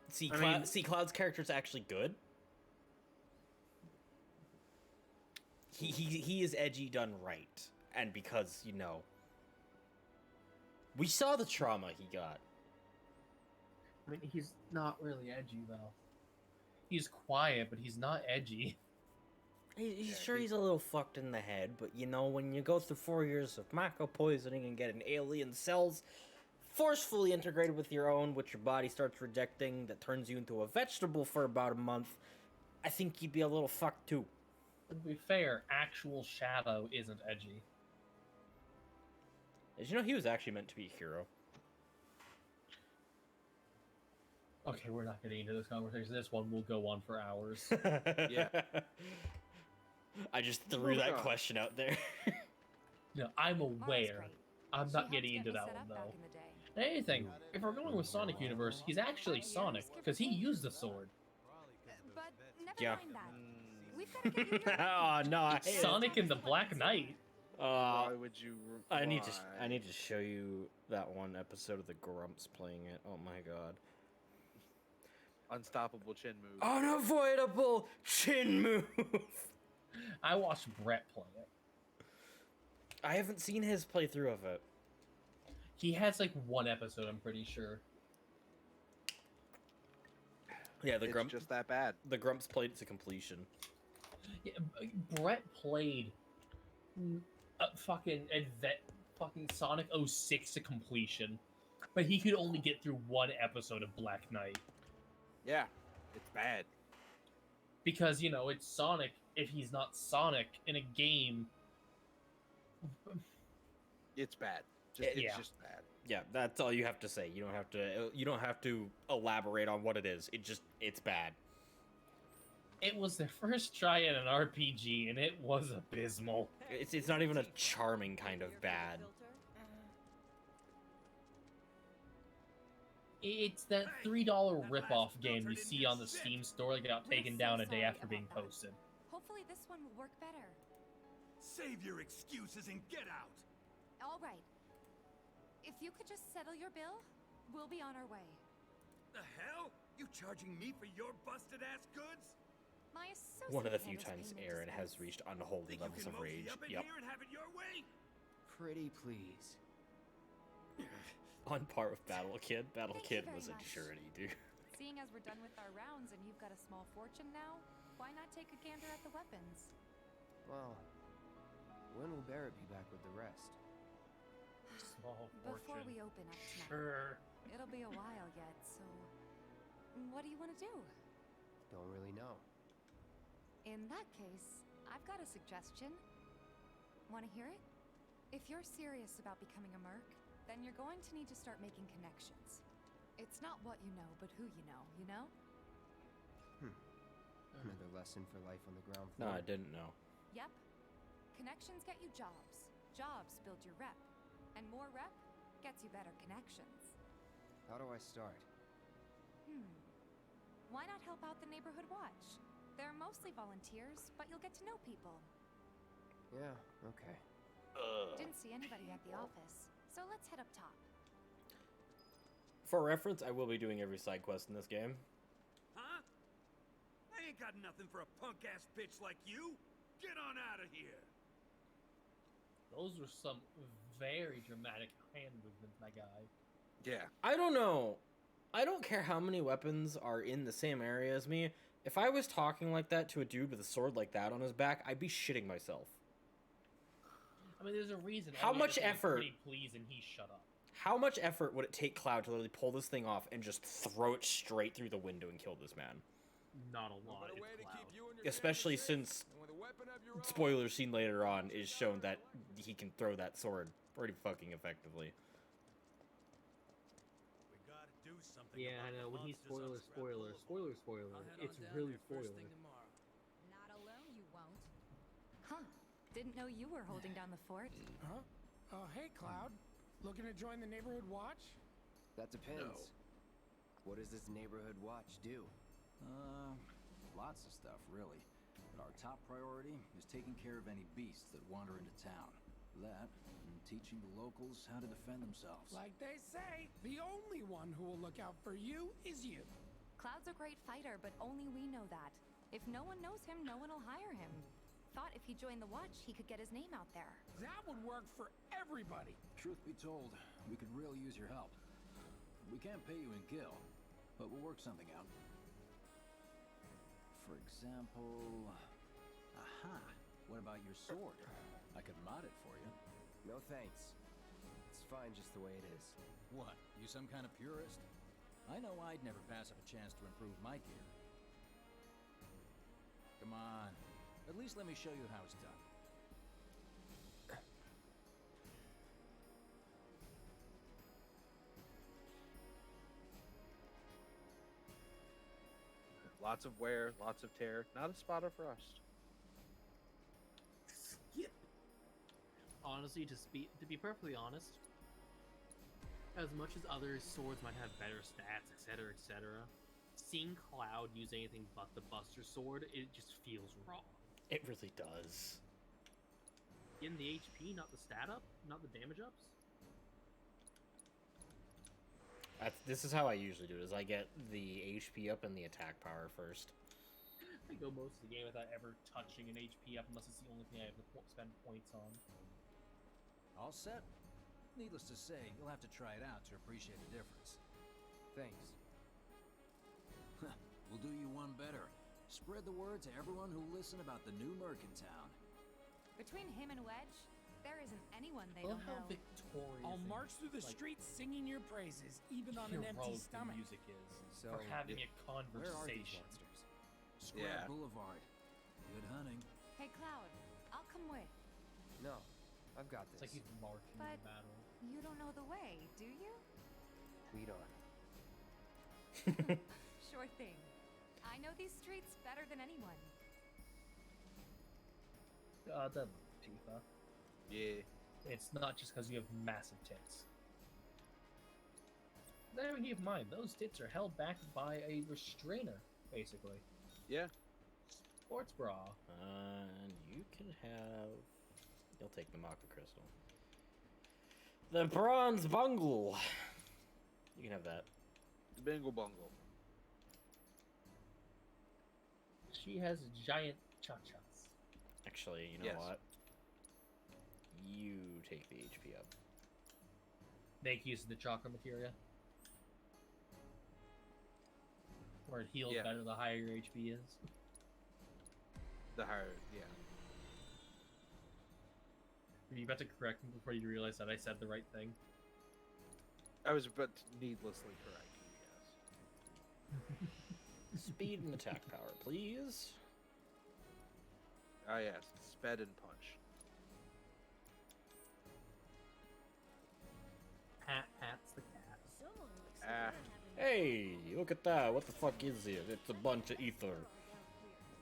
See, I mean- Cloud's character's actually good. He is edgy done right, and because you know, we saw the trauma he got. I mean, he's not really edgy though. He's quiet, but he's not edgy. He's sure he's a little fucked in the head, but you know, when you go through 4 years of macro poisoning and get an alien cells forcefully integrated with your own, which your body starts rejecting, that turns you into a vegetable for about a month, I think you'd be a little fucked too. To be fair, actual Shadow isn't edgy. Did you know he was actually meant to be a hero? Okay, we're not getting into this conversation. This one will go on for hours. Yeah. I just threw Moving that on. question out there. No, I'm aware. great. I'm She not helped getting get into me that set one up though. back in the day. Anything, if we're going with Sonic Universe, he's actually Sonic, because he used the sword. But never Yeah. mind that. We've got to get you your Oh no, I hate it. Sonic and the Black Knight. Why would you? I need to why? show you that one episode of the Grumps playing it. Oh my god. Unstoppable chin move. Unavoidable chin move. I watched Brett play it. I haven't seen his playthrough of it. He has like one episode, I'm pretty sure. Yeah, the It's Grumps just that bad. The Grumps played it to completion. Yeah, Brett played fucking Sonic 06 to completion, but he could only get through one episode of Black Knight. Yeah, it's bad. Because, you know, it's Sonic if he's not Sonic in a game. It's bad. Yeah. It's just bad. Yeah, that's all you have to say. You don't have to elaborate on what it is. It's bad. It was their first try at an RPG, and it was abysmal. It's not even a charming kind of bad. It's that $3 ripoff game you see on the Steam store that got taken down a day after being posted. Hopefully this one will work better. Save your excuses and get out! All right. If you could just settle your bill, we'll be on our way. The hell? You charging me for your busted-ass goods? My associate One of the few handles times payment Aaron disputes. has reached unholy levels of rage. Up in Yep. here and have it your way? Pretty please. On par with Battle Kid. Battle Thank you Kid very was a much. surety, dude. Seeing as we're done with our rounds and you've got a small fortune now, why not take a gander at the weapons? Well, when will Barrett be back with the rest? Small fortune. Before we open up tonight. Sure. It'll be a while yet, so what do you want to do? Don't really know. In that case, I've got a suggestion. Want to hear it? If you're serious about becoming a merc, then you're going to need to start making connections. It's not what you know, but who you know, you know? Another lesson for life on the ground No, floor. I didn't know. Yep. Connections get you jobs. Jobs build your rep. And more rep gets you better connections. How do I start? Why not help out the neighborhood watch? They're mostly volunteers, but you'll get to know people. Yeah, okay. Didn't see anybody at the office, so let's head up top. For reference, I will be doing every side quest in this game. Huh? I ain't got nothing for a punk-ass bitch like you! Get on out of here! Those were some very dramatic hand movements, my guy. Yeah. I don't know. I don't care how many weapons are in the same area as me. If I was talking like that to a dude with a sword like that on his back, I'd be shitting myself. I mean, there's a reason. How all you had much to say was effort- Pretty please, and he shut up. How much effort would it take Cloud to literally pull this thing off and just throw it straight through the window and kill this man? Not a lot. It's Cloud. Especially since spoiler scene later on is shown that he can throw that sword pretty fucking effectively. Yeah, I know. When he's spoiler, it's really spoiler. Not alone, you won't. Huh. Didn't know you were holding down the fort. Huh? Oh, hey, Cloud. Looking to join the neighborhood watch? That depends. What does this neighborhood watch do? Lots of stuff, really. But our top priority is taking care of any beasts that wander into town. That, and teaching the locals how to defend themselves. Like they say, the only one who will look out for you is you. Cloud's a great fighter, but only we know that. If no one knows him, no one will hire him. Thought if he joined the watch, he could get his name out there. That would work for everybody. Truth be told, we could really use your help. We can't pay you in gil, but we'll work something out. For example... Aha! What about your sword? I could mod it for you. No thanks. It's fine just the way it is. What? You some kind of purist? I know I'd never pass up a chance to improve my gear. Come on. At least let me show you how it's done. Lots of wear, lots of tear. Not a spot of rust. Honestly, to be perfectly honest, as much as other swords might have better stats, etc., seeing Cloud use anything but the Buster Sword, it just feels wrong. It really does. Getting the HP, not the stat up, not the damage ups. This is how I usually do it, is I get the HP up and the attack power first. I go most of the game without ever touching an HP up unless it's the only thing I have to spend points on. All set? Needless to say, you'll have to try it out to appreciate the difference. Thanks. We'll do you one better. Spread the word to everyone who'll listen about the new merc in town. Between him and Wedge, there isn't anyone they I don't love how know. victorious I'll and, march through the like, streets singing your praises, even on an empty heroic the stomach. music is So, for having a where are these conversation. monsters? Square Boulevard. Good hunting. Hey, Cloud, I'll come with. No, I've got It's this. like he's marching But in battle. you don't know the way, do you? Lead on. Sure thing. I know these streets better than anyone. The Tifa. Yeah. It's not just because you have massive tits. Now keep in mind, those tits are held back by a restrainer, basically. Yeah. Sports bra. And you can have... You'll take the Mako Crystal. The Bronze Bungle! You can have that. Bingle bungle. She has giant cha-chas. Actually, you know Yes. what? You take the HP up. Make use of the chakra materia. Where it heals Yeah. better the higher your HP is. The higher, yeah. Are you about to correct me before you realize that I said the right thing? I was about to needlessly correct you, yes. Speed and attack power, please. Ah, yes. Sped and punch. Pat's the cat. Ah. Hey, look at that. What the fuck is it? It's a bunch of ether.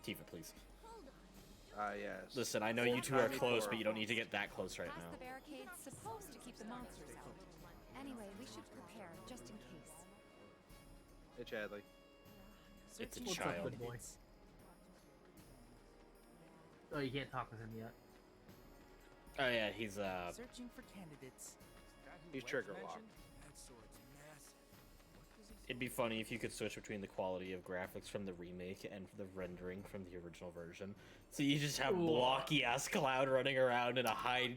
Tifa, please. Ah, yes. Listen, I know you two are Tiny close, door. but you don't need to get that close right Past now. the barricade's supposed to keep the monsters out. Anyway, we should prepare, just in case. Hey, Chadley. It's a What's up, child. good boy? Oh, you can't talk with him yet. Oh yeah, he's Searching for candidates. He's trigger locked. That sword's massive. It'd be funny if you could switch between the quality of graphics from the remake and the rendering from the original version. So you just have blocky ass Cloud running around in a high,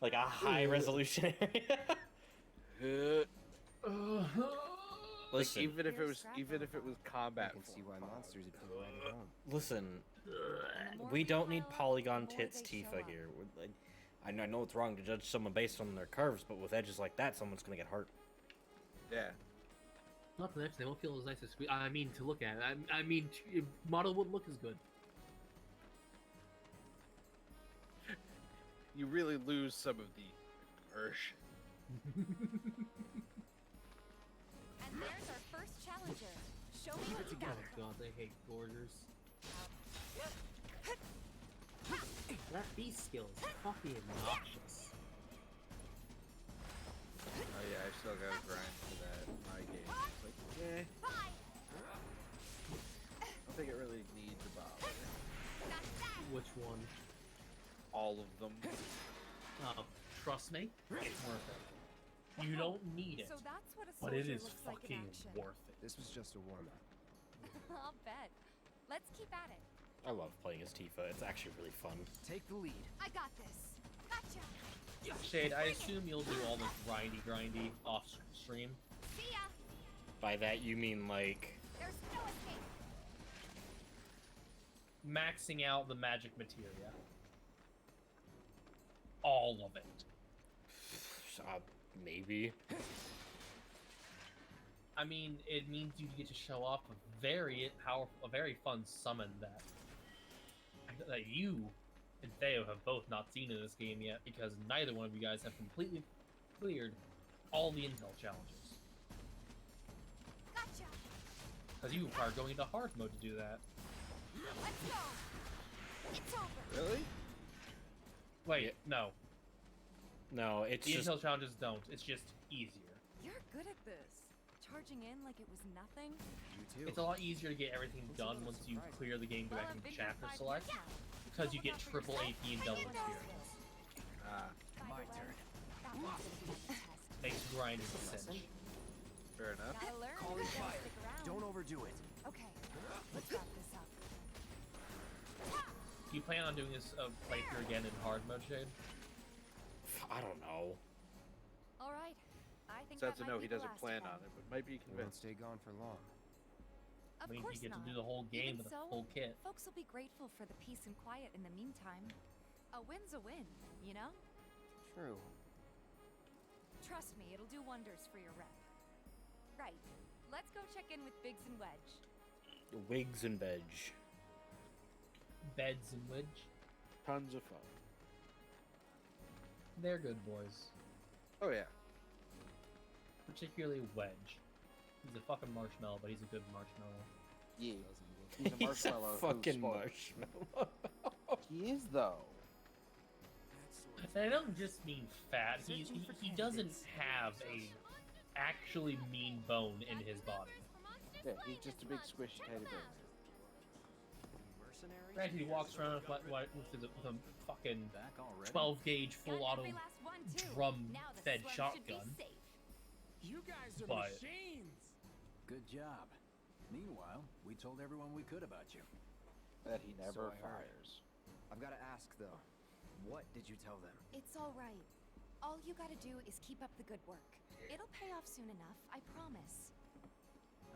like a high resolution area. Listen, Like, even if it was combat. I can see why monsters would feel right at home. listen. We don't need polygon tits Tifa here. I know it's wrong to judge someone based on their curves, but with edges like that, someone's gonna get hurt. Yeah. Not the next, they won't feel as nice as sweet. I mean, to look at. I mean, model wouldn't look as good. You really lose some of the immersion. And there's our first challenger. Show me what you got. Oh god, they hate gorgers. That beast skill is fucking obnoxious. Oh yeah, I still gotta grind for that in my game. It's like, yeah. I don't think it really needs a bother. Which one? All of them. Trust me, it's worth it. You don't need it, So that's what a but it soldier is looks like in fucking action. worth it. This was just a warm-up. I'll bet. Let's keep at it. I love playing as Tifa. It's actually really fun. Take the lead. I got this. Gotcha. Shade, I assume you'll do all this grindy off stream. See ya. By that you mean like There's no escape. Maxing out the magic materia. All of it. Maybe. I mean, it means you get to show off a very powerful, a very fun summon that you and Theo have both not seen in this game yet, because neither one of you guys have completely cleared all the intel challenges. Gotcha. Because you are going into hard mode to do that. Let's go. It's over. Really? Wait, no. No, it's The just intel challenges don't. It's just easier. You're good at this. Charging in like it was nothing. You too. It's a lot easier to get everything done once you clear the game, go back and chapter select, because you get triple AP and double experience. Ah, My turn. That one's gonna be a test. Makes grinding a cinch. fair enough. Gotta learn. Calling Gotta fire. stick around. Don't overdo it. Okay, let's wrap this up. Do you plan on doing this playthrough again in hard mode, Shade? I don't know. All right. I think Sad that to might know be he the doesn't last plan one. on it, but might be We won't convinced. stay gone for long. Of I mean, course you get not. to do the whole game Even with so, a full kit. Folks will be grateful for the peace and quiet in the meantime. A win's a win, you know? True. Trust me, it'll do wonders for your rep. Right. Let's go check in with Biggs and Wedge. Wigs and veg. Beds and Wedge. Tons of fun. They're good boys. Oh yeah. Particularly Wedge. He's a fucking marshmallow, but he's a good marshmallow. Yeah. He's a marshmallow. fucking who's marshmallow. He is though. And I don't just mean fat. He doesn't have a actually mean bone in his body. Yeah, he's just a big squishy teddy bear. Granted, he walks around with a fucking 12 gauge full auto drum fed shotgun. You guys are But machines. Good job. Meanwhile, we told everyone we could about you. That he never So I heard. fires. I've got to ask though, what did you tell them? It's all right. All you gotta do is keep up the good work. It'll pay off soon enough, I promise.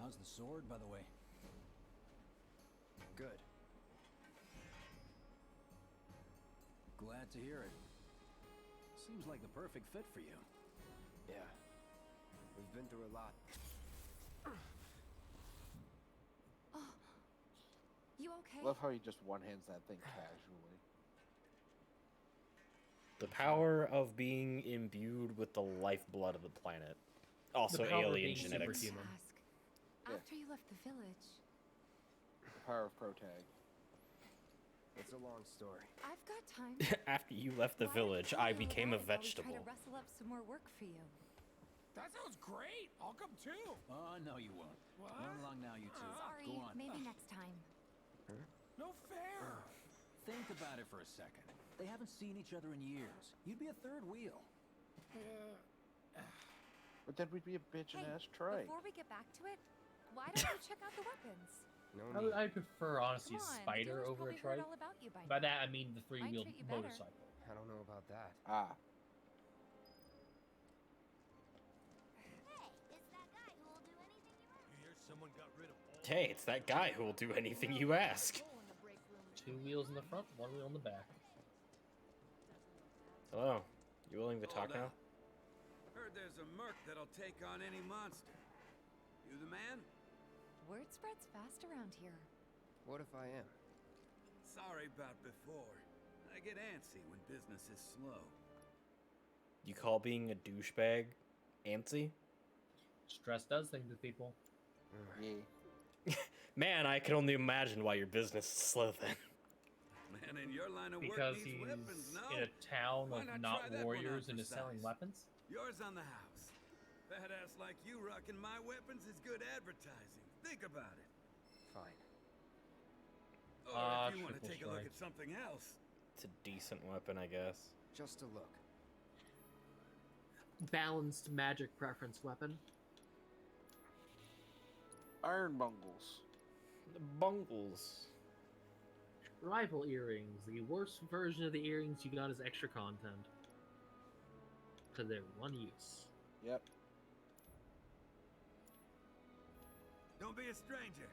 How's the sword, by the way? Good. Glad to hear it. Seems like the perfect fit for you. Yeah. We've been through a lot. Oh, you okay? Love how he just one-hands that thing casually. The power of being imbued with the lifeblood of the planet. Also The power of alien being genetics. superhuman. After you left the village, The power of Protag. It's a long story. I've got time. After you left the village, I became a vegetable. Try to rustle up some more work for you. That sounds great. I'll come too. Oh, no, you won't. What? Run along now, you two. Sorry, Go on. maybe next time. No fair. Think about it for a second. They haven't seen each other in years. You'd be a third wheel. But then we'd be a bitch and ass tray. Before we get back to it, why don't you check out the weapons? No I prefer, honestly, Come on, the Spider dealer's over a probably heard trike. all about you by By now. that, I mean the three-wheeled treat you better. motorcycle. I don't know about that. Ah. Hey, it's that guy who will do anything you ask. 2 wheels in the front, 1 wheel in the back. Hello. You willing to talk now? Heard there's a merc that'll take on any monster. You the man? Word spreads fast around here. What if I am? Sorry about before. I get antsy when business is slow. You call being a douchebag antsy? Stress does things to people. Yeah. Man, I can only imagine why your business is slow then. Man, in your line of work Because needs he's weapons, no? in a town Why of not not try that one warriors on and is for selling size? weapons. Yours on the house. Badass like you rocking my weapons is good advertising. Think about it. Fine. Or if you want to triple take a look strike. at something else. It's a decent weapon, I guess. Just a look. Balanced magic preference weapon. Iron bungles. The bungles. Rival earrings. The worst version of the earrings you got is extra content. Because they're one use. Yep. Don't be a stranger.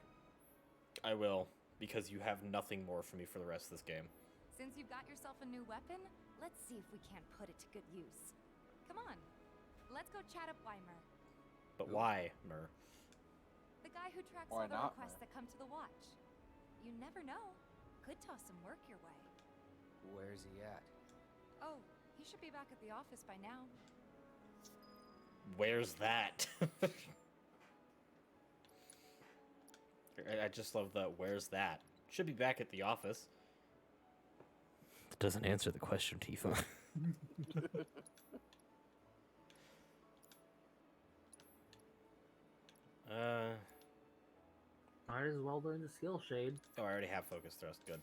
I will, because you have nothing more for me for the rest of this game. Since you've got yourself a new weapon, let's see if we can't put it to good use. Come on, let's go chat up Weimer, But why, Mer? the guy who tracks Why all the not, requests that come to the watch. You never know. Could toss some work your way. Where's he at? Oh, he should be back at the office by now. Where's that? I just love the where's that. Should be back at the office. That doesn't answer the question, Tifa. Might as well learn the skill shade. Oh, I already have focus thrust. Good.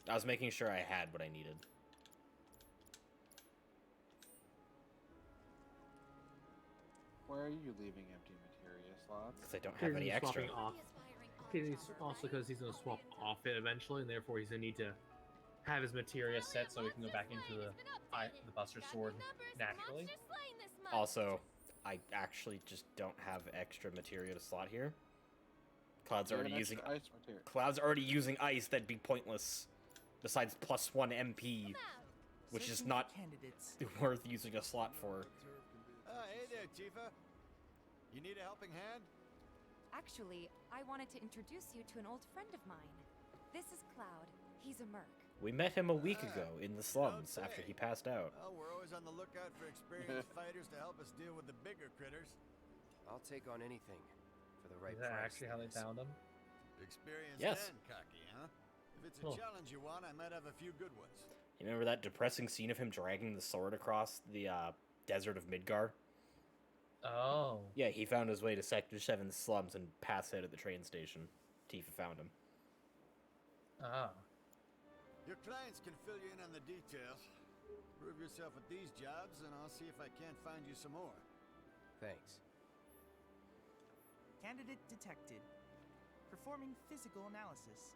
I was making sure I had what I needed. Why are you leaving empty materia slots? Because I don't have any extra. Also because he's going to swap off it eventually, and therefore he's going to need to have his materia set so he can go back into the Buster Sword naturally. Also, I actually just don't have extra materia to slot here. Cloud's already using ice materia. Cloud's already using ice. That'd be pointless. Besides +1 MP, which is not worth using a slot for. Hey there, Tifa. You need a helping hand? Actually, I wanted to introduce you to an old friend of mine. This is Cloud. He's a merc. We met him a week ago in the slums after he passed out. Well, we're always on the lookout for experienced fighters to help us deal with the bigger critters. I'll take on anything for the right Is that price. actually how they found him? Experienced Yes. and cocky, huh? If it's a Oh. challenge you want, I might have a few good ones. You remember that depressing scene of him dragging the sword across the desert of Midgar? Oh. Yeah, he found his way to Sector 7's slums and passed out at the train station. Tifa found him. Ah. Your clients can fill you in on the details. Prove yourself with these jobs, and I'll see if I can't find you some more. Thanks. Candidate detected. Performing physical analysis.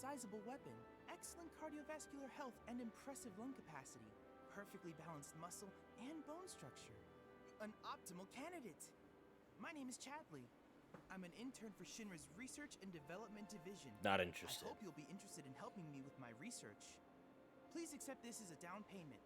Sizable weapon, excellent cardiovascular health, and impressive lung capacity. Perfectly balanced muscle and bone structure. An optimal candidate. My name is Chadley. I'm an intern for Shinra's Research and Development Division. Not interested. I hope you'll be interested in helping me with my research. Please accept this as a down payment.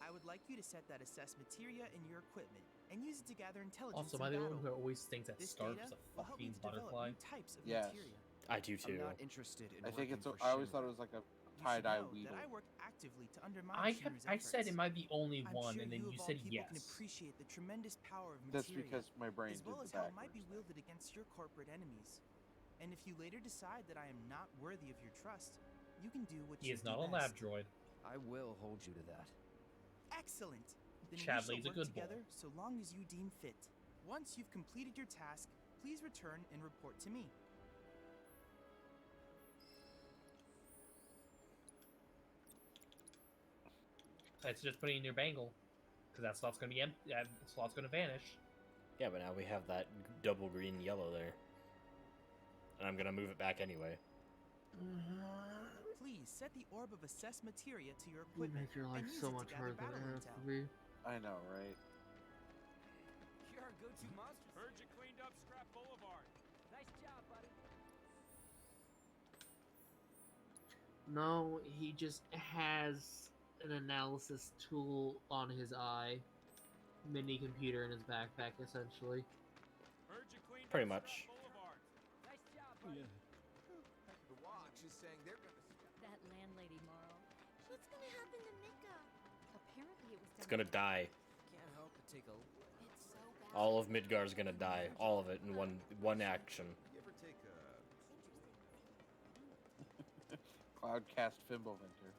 I would like you to set that assess materia in your equipment and use it to gather intelligence. Also, am I the one who always thinks that This Stark data is a will help you fucking to develop butterfly? new types of Yes. materia. I do too. I'm not interested in I think working it's. for I always Shinra. thought it was like a You should tie-dye know weedle. that I work actively to undermine I Shinra's said it efforts. might be only I'm one, sure and then you you of all said people can yes. appreciate the tremendous power of That's materia, because my brain as well did as the how it might backwards be wielded against your corporate enemies. And if you later decide that I am not worthy of your trust, you can do what He you is do not a best. lab droid. I will hold you to that. Excellent. Then we Chadley's shall a work good boy. together so long as you deem fit. Once you've completed your task, please return and report to me. It's just putting in your bangle, because that slot's gonna be empty. That slot's gonna vanish. Yeah, but now we have that double green yellow there. And I'm gonna move it back anyway. Please set the orb of assess materia to your You equipment make your life and use so it much to gather harder than battle it has to intel. be. I know, right? You're our go-to monster. Heard you cleaned up Scrap Boulevard. Nice job, buddy. No, he just has an analysis tool on his eye. Mini computer in his backpack, essentially. Heard you cleaned Pretty up much. Scrap Boulevard. Nice job, buddy. The watch is saying they're gonna. That landlady, Marl. What's gonna happen to Midgar? Apparently it was It's gonna die. Can't help but take a look. It's so bad. All of Midgar's gonna die. All of it in one action. You ever take a... Cloudcast Fimbulvinter.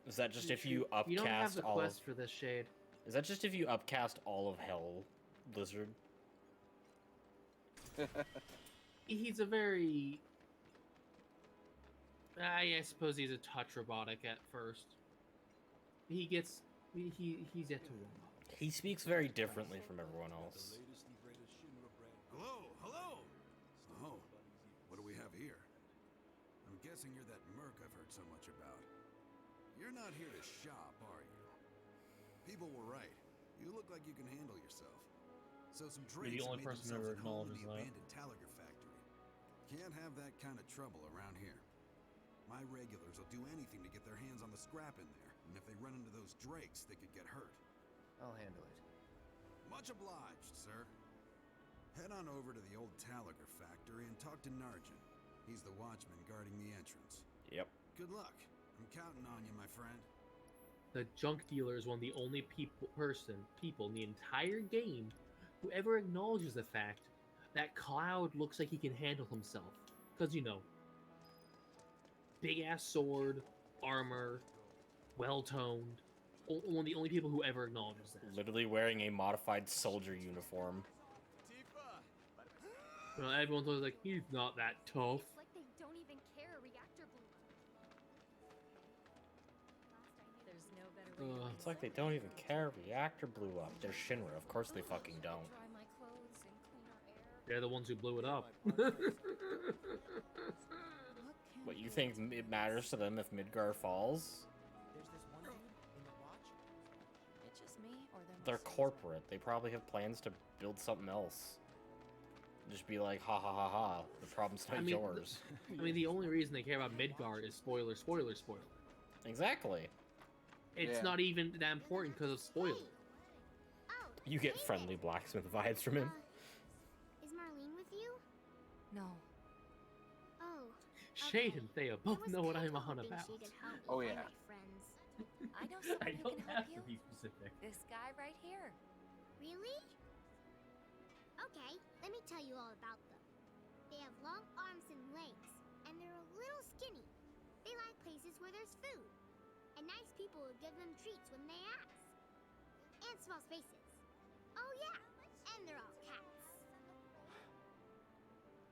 Is that just if you upcast You don't have the all quest of... for this shade. Is that just if you upcast all of Hell, Lizard? He's a very... I suppose he's a touch robotic at first. He gets... He's yet to warm up. He speaks very differently from everyone else. Hello, hello! Oh, what do we have here? I'm guessing you're that merc I've heard so much about. You're not here to shop, are you? People were right. You look like you can handle yourself. So some You're the drakes only made person who ever themselves at home in acknowledges the that. abandoned Talagar factory. Can't have that kind of trouble around here. My regulars will do anything to get their hands on the scrap in there, and if they run into those drakes, they could get hurt. I'll handle it. Much obliged, sir. Head on over to the old Talagar factory and talk to Narjan. He's the watchman guarding the entrance. Yep. Good luck. I'm counting on you, my friend. The junk dealer is one of the only people in the entire game who ever acknowledges the fact that Cloud looks like he can handle himself. Because, you know, big ass sword, armor, well toned. One of the only people who ever acknowledges that. Literally wearing a modified soldier uniform. You know, everyone's always like, he's not that tough. It's like they don't even care reactor blew up. There's no better way to It's like they don't even care. Reactor blew up. They're Shinra. Of course they fucking don't. dry my clothes and clean our air. They're the ones who blew it up. What, you think it matters to them if Midgar falls? There's this one dude in the watch. It's just me or them. They're corporate. They probably have plans to build something else. Just be like, ha ha ha ha. The problem's not yours. I mean, the only reason they care about Midgar is spoiler, spoiler, spoiler. Exactly. It's Yeah. not even that important because of spoiler. You get friendly blacksmith vibes from him. Is Marlene with you? No. Oh. Shade and Thea both know what I'm on about. Oh yeah. I know someone I who don't can have help you. to be specific. This guy right here. Really? Okay, let me tell you all about them. They have long arms and legs, and they're a little skinny. They like places where there's food, and nice people will give them treats when they ask. And small spaces. Oh yeah, and they're all cats.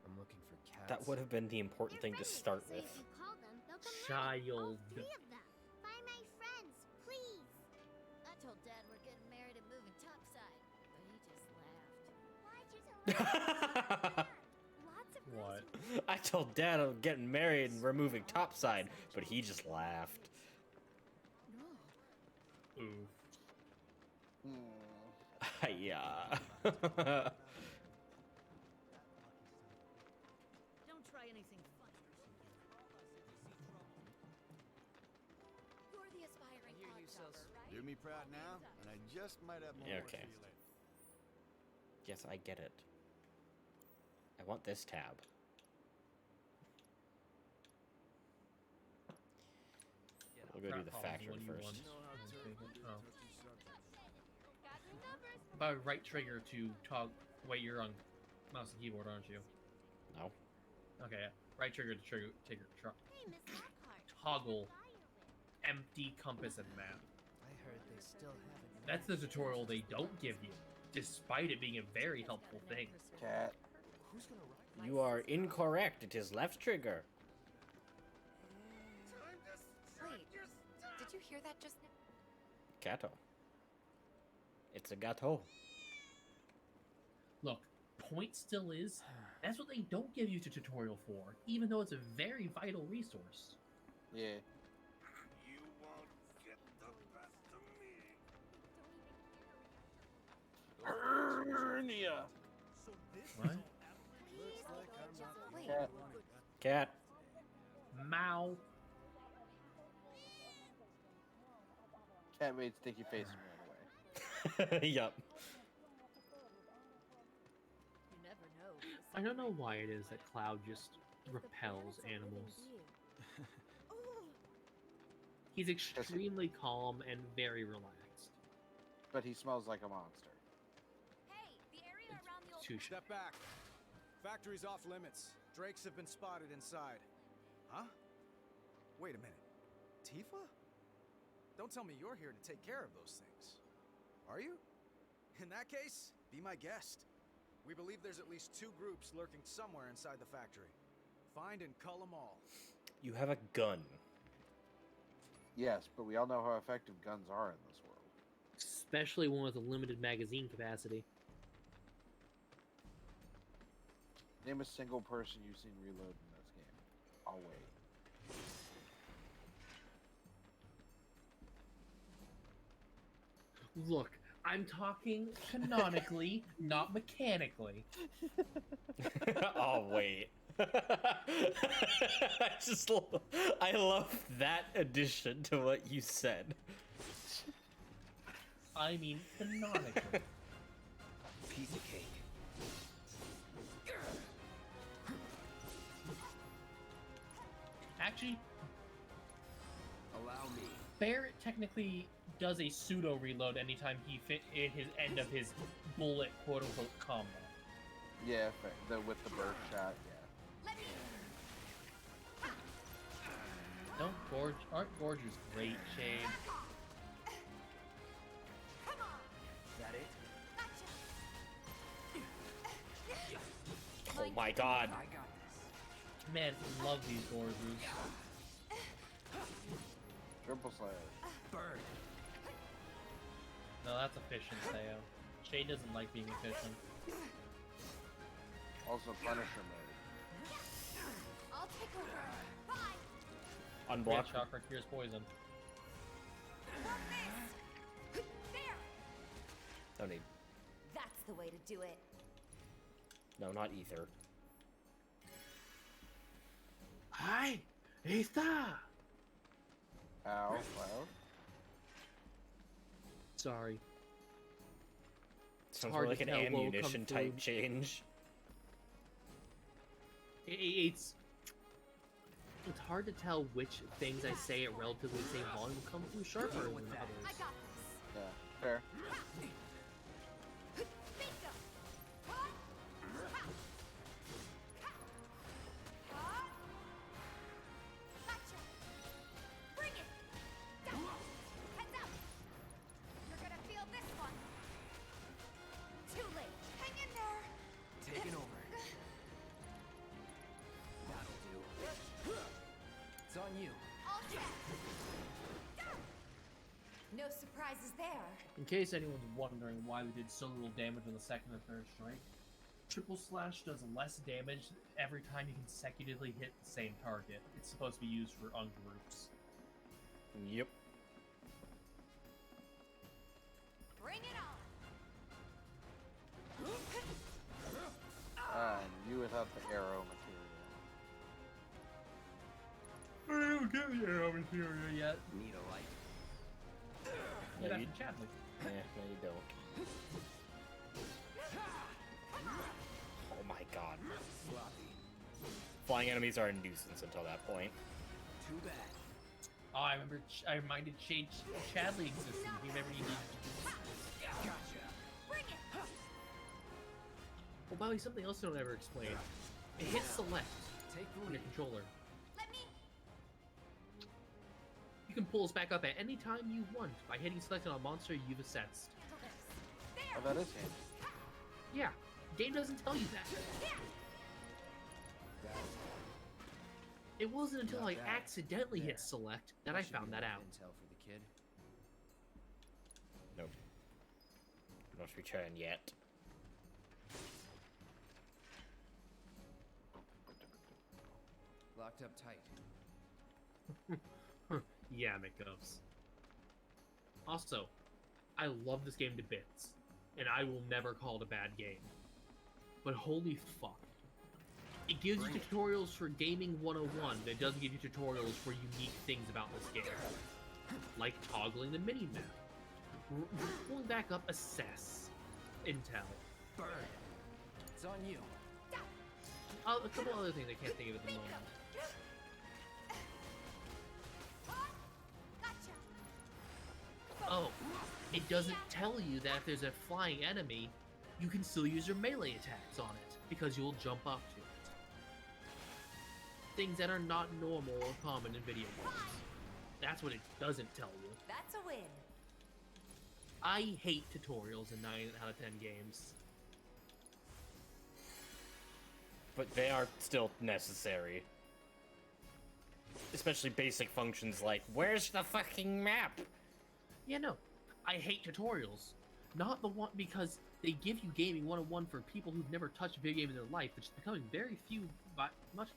I'm looking for cats. That would have been the important thing to start So with. if you call them, they'll come running. Child. All 3 of them. Find my friends, please. I told Dad we're getting married and moving topside, but he just laughed. Why'd you tell Lots of What? I told Dad I'm getting married and we're moving topside, but he just laughed. Ooh. Yeah. Don't try anything funny. You're the aspiring oddjobber, right? Do me proud now, and I just might have more Yeah, work okay. for you later. Yes, I get it. I want this tab. We'll go do the factory first. Oh. By right trigger to toggle. Wait, you're on mouse and keyboard, aren't you? No. Okay, yeah. Right trigger to trigger Hey, Miss Lockhart. toggle empty compass and map. I heard they still haven't. That's the tutorial they don't give you, despite it being a very helpful thing. Cat. Who's gonna ride? You are incorrect. It is left trigger. Wait, did you hear that just now? Gato. It's a gato. Look, point still is, that's what they don't give you the tutorial for, even though it's a very vital resource. Yeah. You won't get the best of me. Hernia. So this What? is all Looks like I'm not the Wait. Cat. Cat. Mao. Cat made sticky face and ran away. Yup. You never know. I don't know why it is that Cloud just repels animals. He's extremely calm and very relaxed. But he smells like a monster. Hey, the area around the old Touche. Step back. Factory's off limits. Drakes have been spotted inside. Huh? Wait a minute. Tifa? Don't tell me you're here to take care of those things. Are you? In that case, be my guest. We believe there's at least 2 groups lurking somewhere inside the factory. Find and cull them all. You have a gun. Yes, but we all know how effective guns are in this world. Especially one with a limited magazine capacity. Name a single person you've seen reload in this game. I'll wait. Look, I'm talking canonically, not mechanically. Oh wait. I love that addition to what you said. I mean canonically. Piece of cake. Actually, Allow me. Barrett technically does a pseudo reload anytime he fit in his end of his bullet quote unquote combo. Yeah, with the bird shot, yeah. Aren't gorges great, Shade? Is that it? Oh my god. I got this. Man, love these gorges. Triple slash. Bird. No, that's efficient, Theo. Shade doesn't like being efficient. Also Punisher mode. I'll take over. Bye. Unblock. Yeah, chakra cures poison. There. No need. That's the way to do it. No, not ether. Hi! Está! Ow, wow. Sorry. Sounds hard more to like an tell what will ammunition come type through. change. It's It's hard to tell which things I say at relatively the same volume come through sharper than others. Yeah, fair. Taking over. That'll do. It's on you. No surprises there. In case anyone's wondering why we did so little damage on the second or third strike, Triple Slash does less damage every time you consecutively hit the same target. It's supposed to be used for ungroups. Yep. Bring it You without the arrow material. I don't get the arrow material yet. Need a light. Yeah, No, you... you- Chadley. No, you don't. Oh my god. Flying enemies are a nuisance until that point. Too bad. Oh, I remember. I reminded Chadley existed. He never needed. Gotcha. Oh, by the way, something else I don't ever explain. It hits select Take the on lead. your controller. You can pull us back up at any time you want by hitting select on a monster you've assessed. Oh, that is handy. Yeah, game doesn't tell you that. It wasn't until I accidentally hit select that I found that out. Intel for the kid. Nope. Not returned yet. Locked up tight. Yeah, McGovs. Also, I love this game to bits, and I will never call it a bad game. But holy fuck. It gives you tutorials for Gaming 101, but it doesn't give you tutorials for unique things about this game. Like toggling the mini-map. Pulling back up Assess. Intel. Burn. It's on you. A couple other things I can't think of at the moment. Oh, it doesn't tell you that if there's a flying enemy, you can still use your melee attacks on it, because you'll jump up to it. Things that are not normal or common in video games. That's what it doesn't tell you. That's a win. I hate tutorials in 9 out of 10 games. But they are still necessary. Especially basic functions like, where's the fucking map? Yeah, no. I hate tutorials. Not the one because they give you Gaming 101 for people who've never touched a video game in their life, which is becoming very few, by much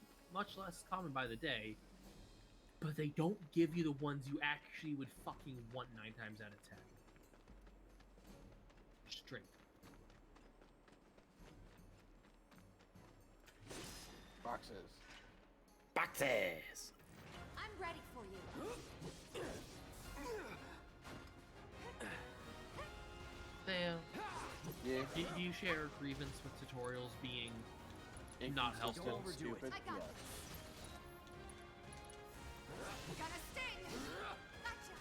less common by the day. But they don't give you the ones you actually would fucking want 9 times out of 10. Straight. Boxes. Boxes! I'm ready for you. Sam, Yeah. do you share a grievance with tutorials being not helpful? Stupid. I got Yes. Gonna sting. Gotcha.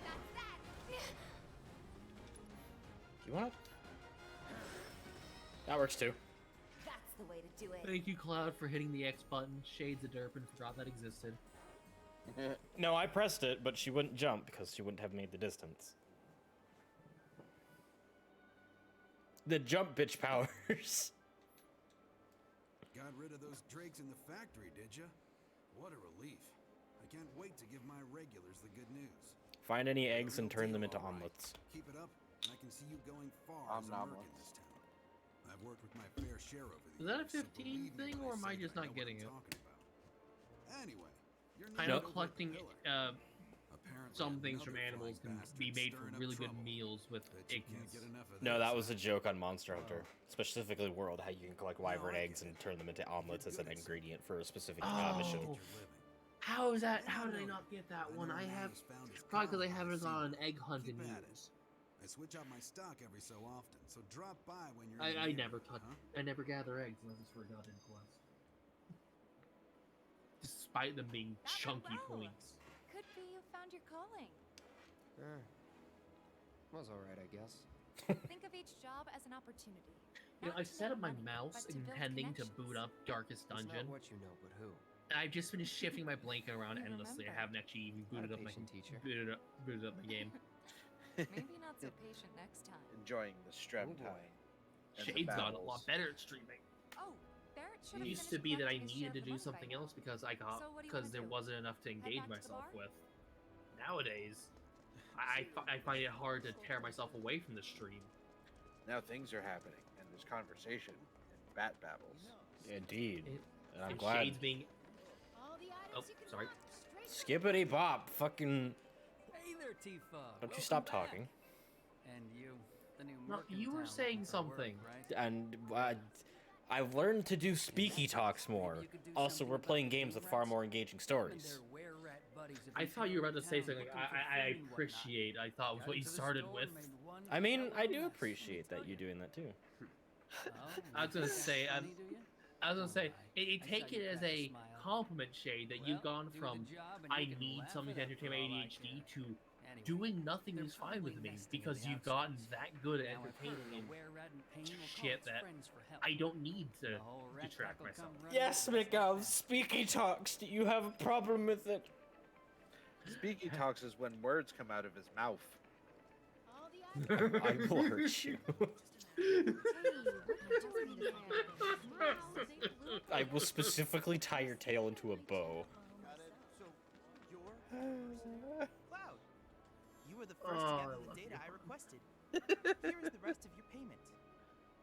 That's that. You want? That works too. That's the way to do it. Thank you, Cloud, for hitting the X button. Shades of Derp and forgot that existed. No, I pressed it, but she wouldn't jump because she wouldn't have made the distance. The jump bitch powers. Got rid of those drakes in the factory, did ya? What a relief. I can't wait to give my regulars the good news. Find any eggs and turn them into omelets. Keep it up, and I can see you going far as a merc in this town. I've worked with my fair share over the Is that a years, so 15 believe me thing, when or am I say just that not know what getting I'm it? talking about. Anyway, you're I know not over at the collecting pillar. some things from animals can be made for really good meals with eggs. No, that was a joke on Monster Hunter. Specifically World, how you can collect wyvern eggs and turn them into omelets as an ingredient for a specific mission. How is that? How did I not get that one? I have probably because I haven't gone on an egg hunt in years. I switch out my stock every so often, so drop by when you're in I the never area, touch. huh? I never gather eggs unless it's for a goddamn quest. despite them being chunky points. Could be you found your calling. Was alright, I guess. Think of each job as an opportunity. You know, Not I to set make up my money, mouse but to build intending to connections. boot up Darkest It's Dungeon. not what you know, but who. And I've just been shifting my blanket around endlessly. I remember. haven't actually even booted up my teacher. booted up my game. Maybe not so patient next time. Enjoying the strap Oh, boy. tying. and the Shade's gotten a battles. lot better at streaming. Oh, Barrett should It have used to finished be that I collecting his needed to share of the do money by something now. else because I got So what do you because wanna there do? wasn't enough to Head engage back to the myself bar? with. Nowadays, I find it hard to tear myself away from the stream. Now things are happening, and there's conversation and bat babbles. Indeed. And I'm And glad. Shade's being. Oh, sorry. Skippity bop, fucking. Hey there, Tifa. Don't you stop talking. And you, the new No, you were saying something. And I've learned to do speaky talks more. Also, we're playing games with far more engaging stories. I thought you were about to say something like, I appreciate. I thought was what you started with. I mean, I do appreciate that you're doing that too. I was gonna say, it take it as a compliment, Shade, that you've gone from I need something to entertain my ADHD to doing nothing is fine with me because you've gotten that good at entertaining and shit that I don't need to distract myself. Yes, Midgar, speaky talks. Do you have a problem with it? Speaky talks is when words come out of his mouth. I will hurt you. I will specifically tie your tail into a bow. Cloud, you were the first to gather the data I requested. Here is the rest of your payment.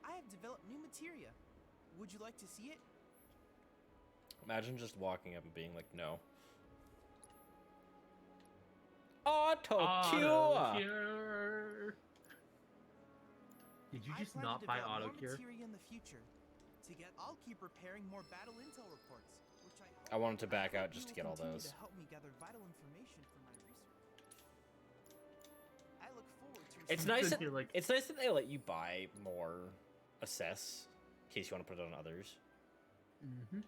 I have developed new materia. Would you like to see it? Imagine just walking up and being like, no. Auto cure. Did you I just plan not to buy develop auto more cure? materia in the future. I'll keep preparing more battle intel reports, which I wanted to back out hope just to you get will all continue those. to help me gather vital information for my research. I look forward to It's nice. That, it's nice that they let you buy more assess in case you want to put it on others. Mm-hmm.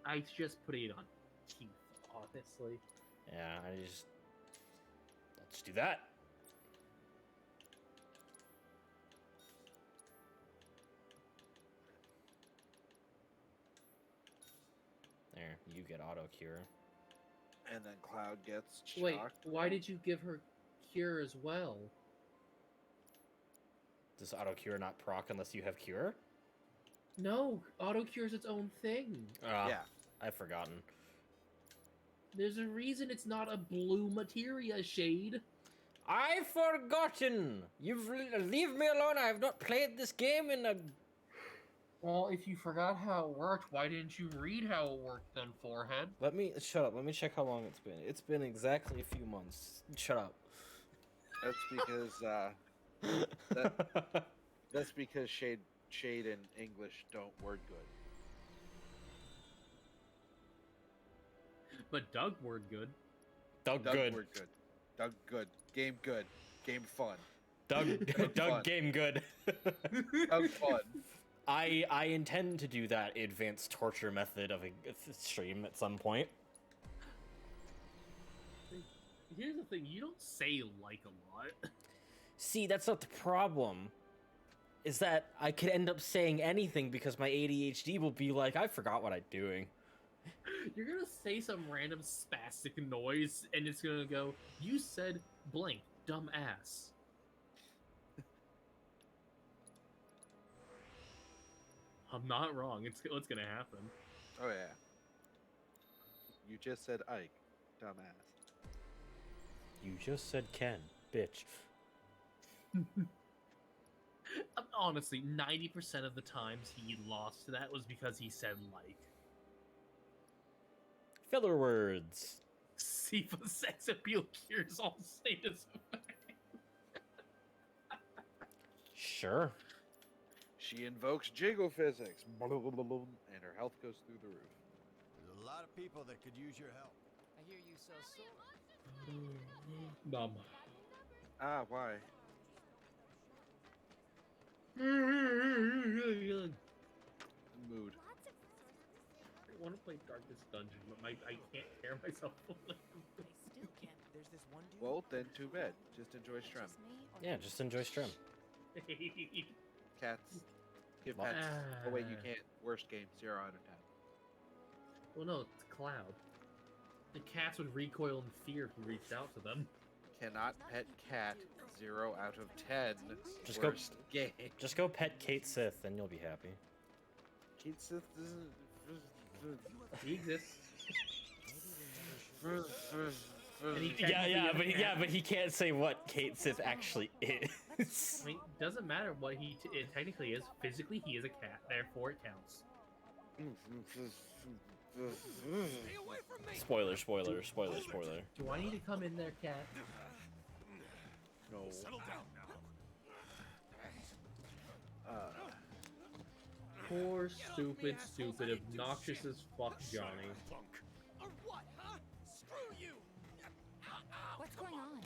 I just put it on teeth, honestly. Yeah, let's do that. There, you get auto cure. And then Cloud gets shocked. Wait, why did you give her cure as well? Does auto cure not proc unless you have cure? No, auto cure is its own thing. Yeah. I've forgotten. There's a reason it's not a blue materia, Shade. I've forgotten. Leave me alone. I have not played this game in a. Well, if you forgot how it worked, why didn't you read how it worked then, Forehead? Let me shut up. Let me check how long it's been. It's been exactly a few months. Shut up. That's because that's because Shade and English don't word good. But Doug word good. Doug Doug good. word good. Doug good. Game good. Game fun. Doug fun. game good. Doug fun. I intend to do that advanced torture method of a stream at some point. Here's the thing, you don't say like a lot. See, that's not the problem. Is that I could end up saying anything because my ADHD will be like, I forgot what I'm doing. You're gonna say some random spastic noise and it's gonna go, you said blank, dumb ass. I'm not wrong, it's what's gonna happen. Oh yeah. You just said Ike, dumbass. You just said Ken, bitch. Honestly, 90% of the times he lost to that was because he said like. Filler words. Sifa sex appeal cures all status effects. Sure. She invokes jiggle physics, and her health goes through the roof. There's a lot of people that could use your help. I hear you sell swords. Dumb. Ah, why? Mood. want to play Darkest Dungeon, but I can't tear myself away from They still can't. There's this one dude. Well, then too bad. Just enjoy Strem. Yeah, just enjoy Strem. Cats. Give pets. Oh wait, you can't. Worst game, 0 out of 10. Well, no, it's Cloud. The cats would recoil in fear if you reached out to them. Cannot pet cat, 0 out of 10. Just Worst game. Just go pet Kate Sith, and you'll be happy. Kate Sith doesn't. He exists. But he can't say what Kate Sith actually is. I mean, doesn't matter what it technically is. Physically, he is a cat. Therefore, it counts. Spoiler. Do I need to come in there, cat? No. Settle down now. Poor, stupid, obnoxious as fuck Johnny. Or what, huh? Screw you! What's going on?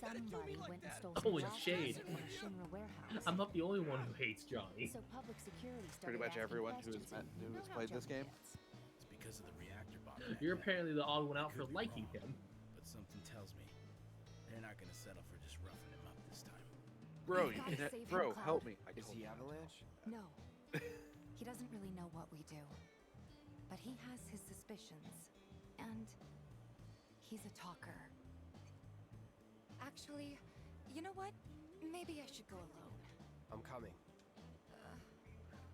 Somebody went and stole Oh, some and laptops Shade. from the Shinra warehouse. I'm not the only one who hates Johnny. So public security started Pretty much asking everyone who questions has and played this game. It's because of the reactor bomb. You're apparently the odd one out for liking him. But something tells me they're not gonna settle for just roughing him up this time. Bro, We've you gotta can, save him, bro, Cloud. help me. Is he Avalanche? No. He doesn't really know what we do. But he has his suspicions. And he's a talker. Actually, you know what? Maybe I should go alone. I'm coming.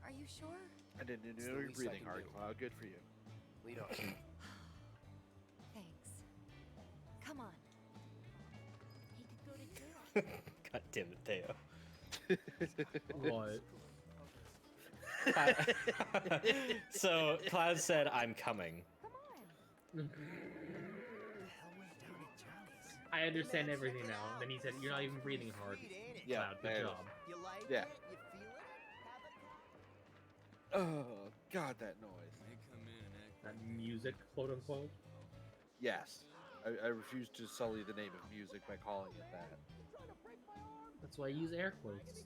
Are you sure? I didn't It's know the you're least I breathing can hard, do. Cloud. Good for you. Lead on. Thanks. Come on. He could go to jail. God damn it, Theo. What? So Cloud said, "I'm coming." I understand everything now. Then he said, "You're not even breathing hard." Yeah, Cloud, good there. job. You like Yeah. it? You feel it? Have it? Oh, God, that noise. That music, quote unquote. Yes. I refuse to sully the name of music by calling it that. That's why I use air quotes.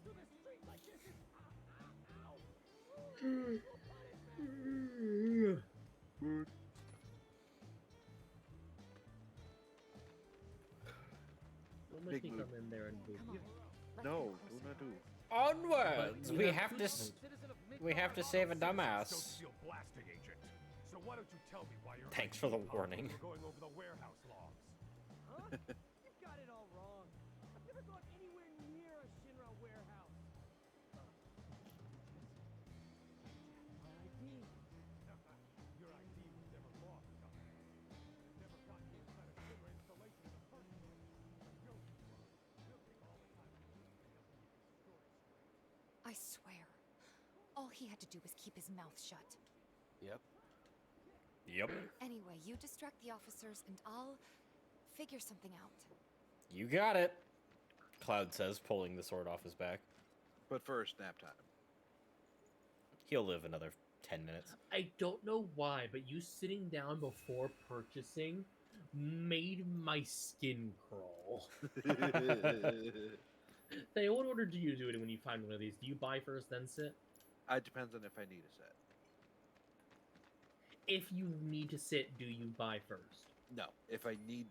Don't make Big me mood. come in there and do you. No, do not do. Onwards! But We you have to. citizen of We have to save a dumbass. Social blasting agent. So why don't you tell me why you're Thanks for the warning. We're going over the warehouse logs. Huh? You've got it all wrong. I've never gone anywhere near a Shinra warehouse. My ID. Your ID was never lost, Doctor. You've never gotten inside a Shinra installation in the first place. You'll take all the time in the world to help you destroy Shinra. I swear. All he had to do was keep his mouth shut. Yep. Yep. Anyway, you distract the officers and I'll figure something out. You got it. Cloud says, pulling the sword off his back. But first, nap time. He'll live another 10 minutes. I don't know why, but you sitting down before purchasing made my skin crawl. Hey, what order do you do it when you find one of these? Do you buy first, then sit? It depends on if I need a set. If you need to sit, do you buy first? No, if I need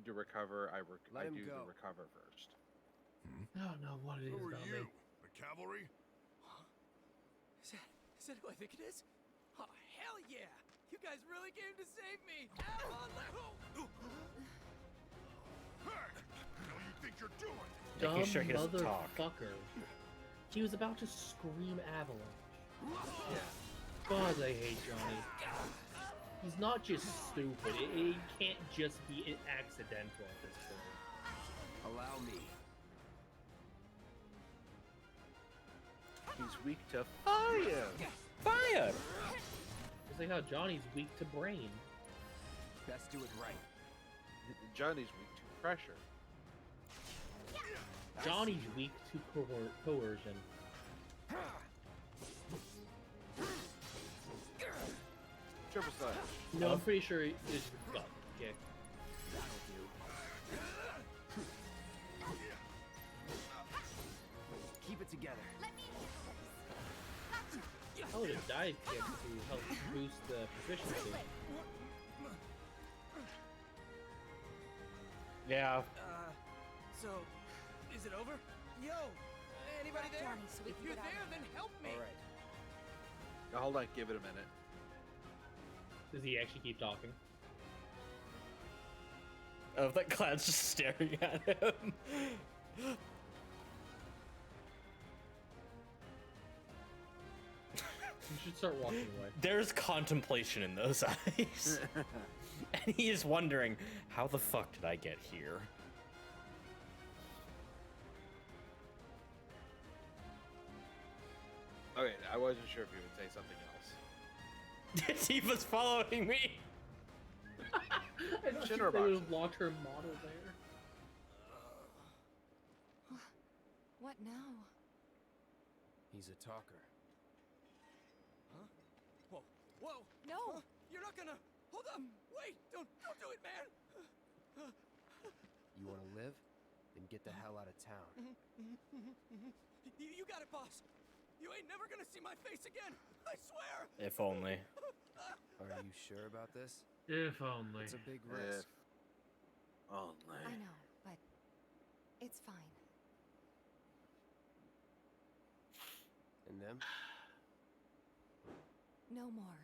to recover, I Let him do go. the recover first. I don't know what it is Who are about you? me. The cavalry? Is that who I think it is? Oh, hell yeah! You guys really came to save me! Avalanche! Hey! What do you think you're doing? Dumb Making sure he doesn't talk. motherfucker. He was about to scream avalanche. Yeah. God, I hate Johnny. He's not just stupid. It can't just be accidental at this point. Allow me. He's weak to fire. Fire! It's like how Johnny's weak to brain. Best do it right. Johnny's weak to pressure. Johnny's weak to coercion. Triple slash. No, I'm pretty sure it's gut kick. That'll do. Keep it together. Oh, the dive kick to help boost the proficiency. Yeah. So, is it over? Yo, anybody there? Johnny, so we If can you're get out there, of then here. help me. All right. Now, hold on, give it a minute. Does he actually keep talking? Oh, that Cloud's just staring at him. You should start walking away. There's contemplation in those eyes. And he is wondering, how the fuck did I get here? Okay, I wasn't sure if you would say something else. Tifa's following me. I thought Shinra they would boxes. have blocked her model there. What now? He's a talker. Huh? Whoa, whoa! No! You're not gonna. Hold up! Wait! Don't do it, man! You want to live? Then get the hell out of town. You got it, boss. You ain't never gonna see my face again. I swear. If only. Are you sure about this? If only. It's a big risk. Only. I know, but it's fine. And them? No more.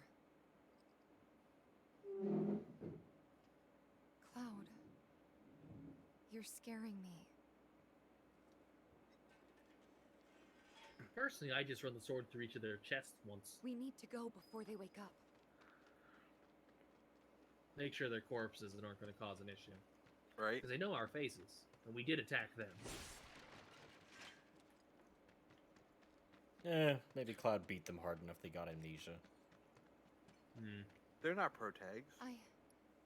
Cloud, you're scaring me. Personally, I just run the sword through each of their chests once. We need to go before they wake up. Make sure they're corpses that aren't going to cause an issue. Right. Because they know our faces, and we did attack them. Maybe Cloud beat them hard enough they got amnesia. They're not protags.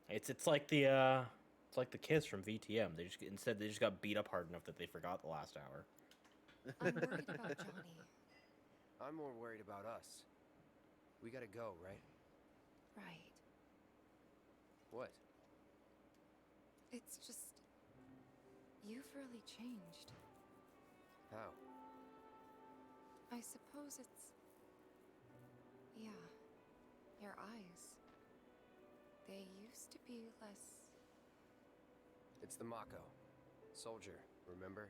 It's like the kids from VTM. Instead they just got beat up hard enough that they forgot the last hour. I'm worried about Johnny. I'm more worried about us. We gotta go, right? Right. What? It's just... You've really changed. How? I suppose it's... Yeah. Your eyes. They used to be less... It's the Mako. Soldier, remember?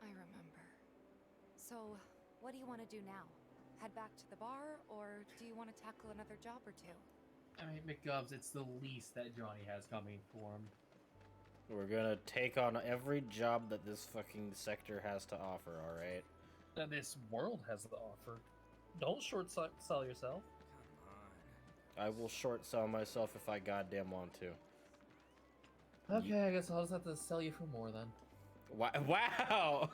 I remember. So, what do you want to do now? Head back to the bar, or do you want to tackle another job or two? I mean, McGovs, it's the least that Johnny has coming for him. We're gonna take on every job that this fucking sector has to offer, alright? That this world has to offer. Don't short sell yourself. I will short sell myself if I goddamn want to. Okay, I guess I'll just have to sell you for more then. Wow!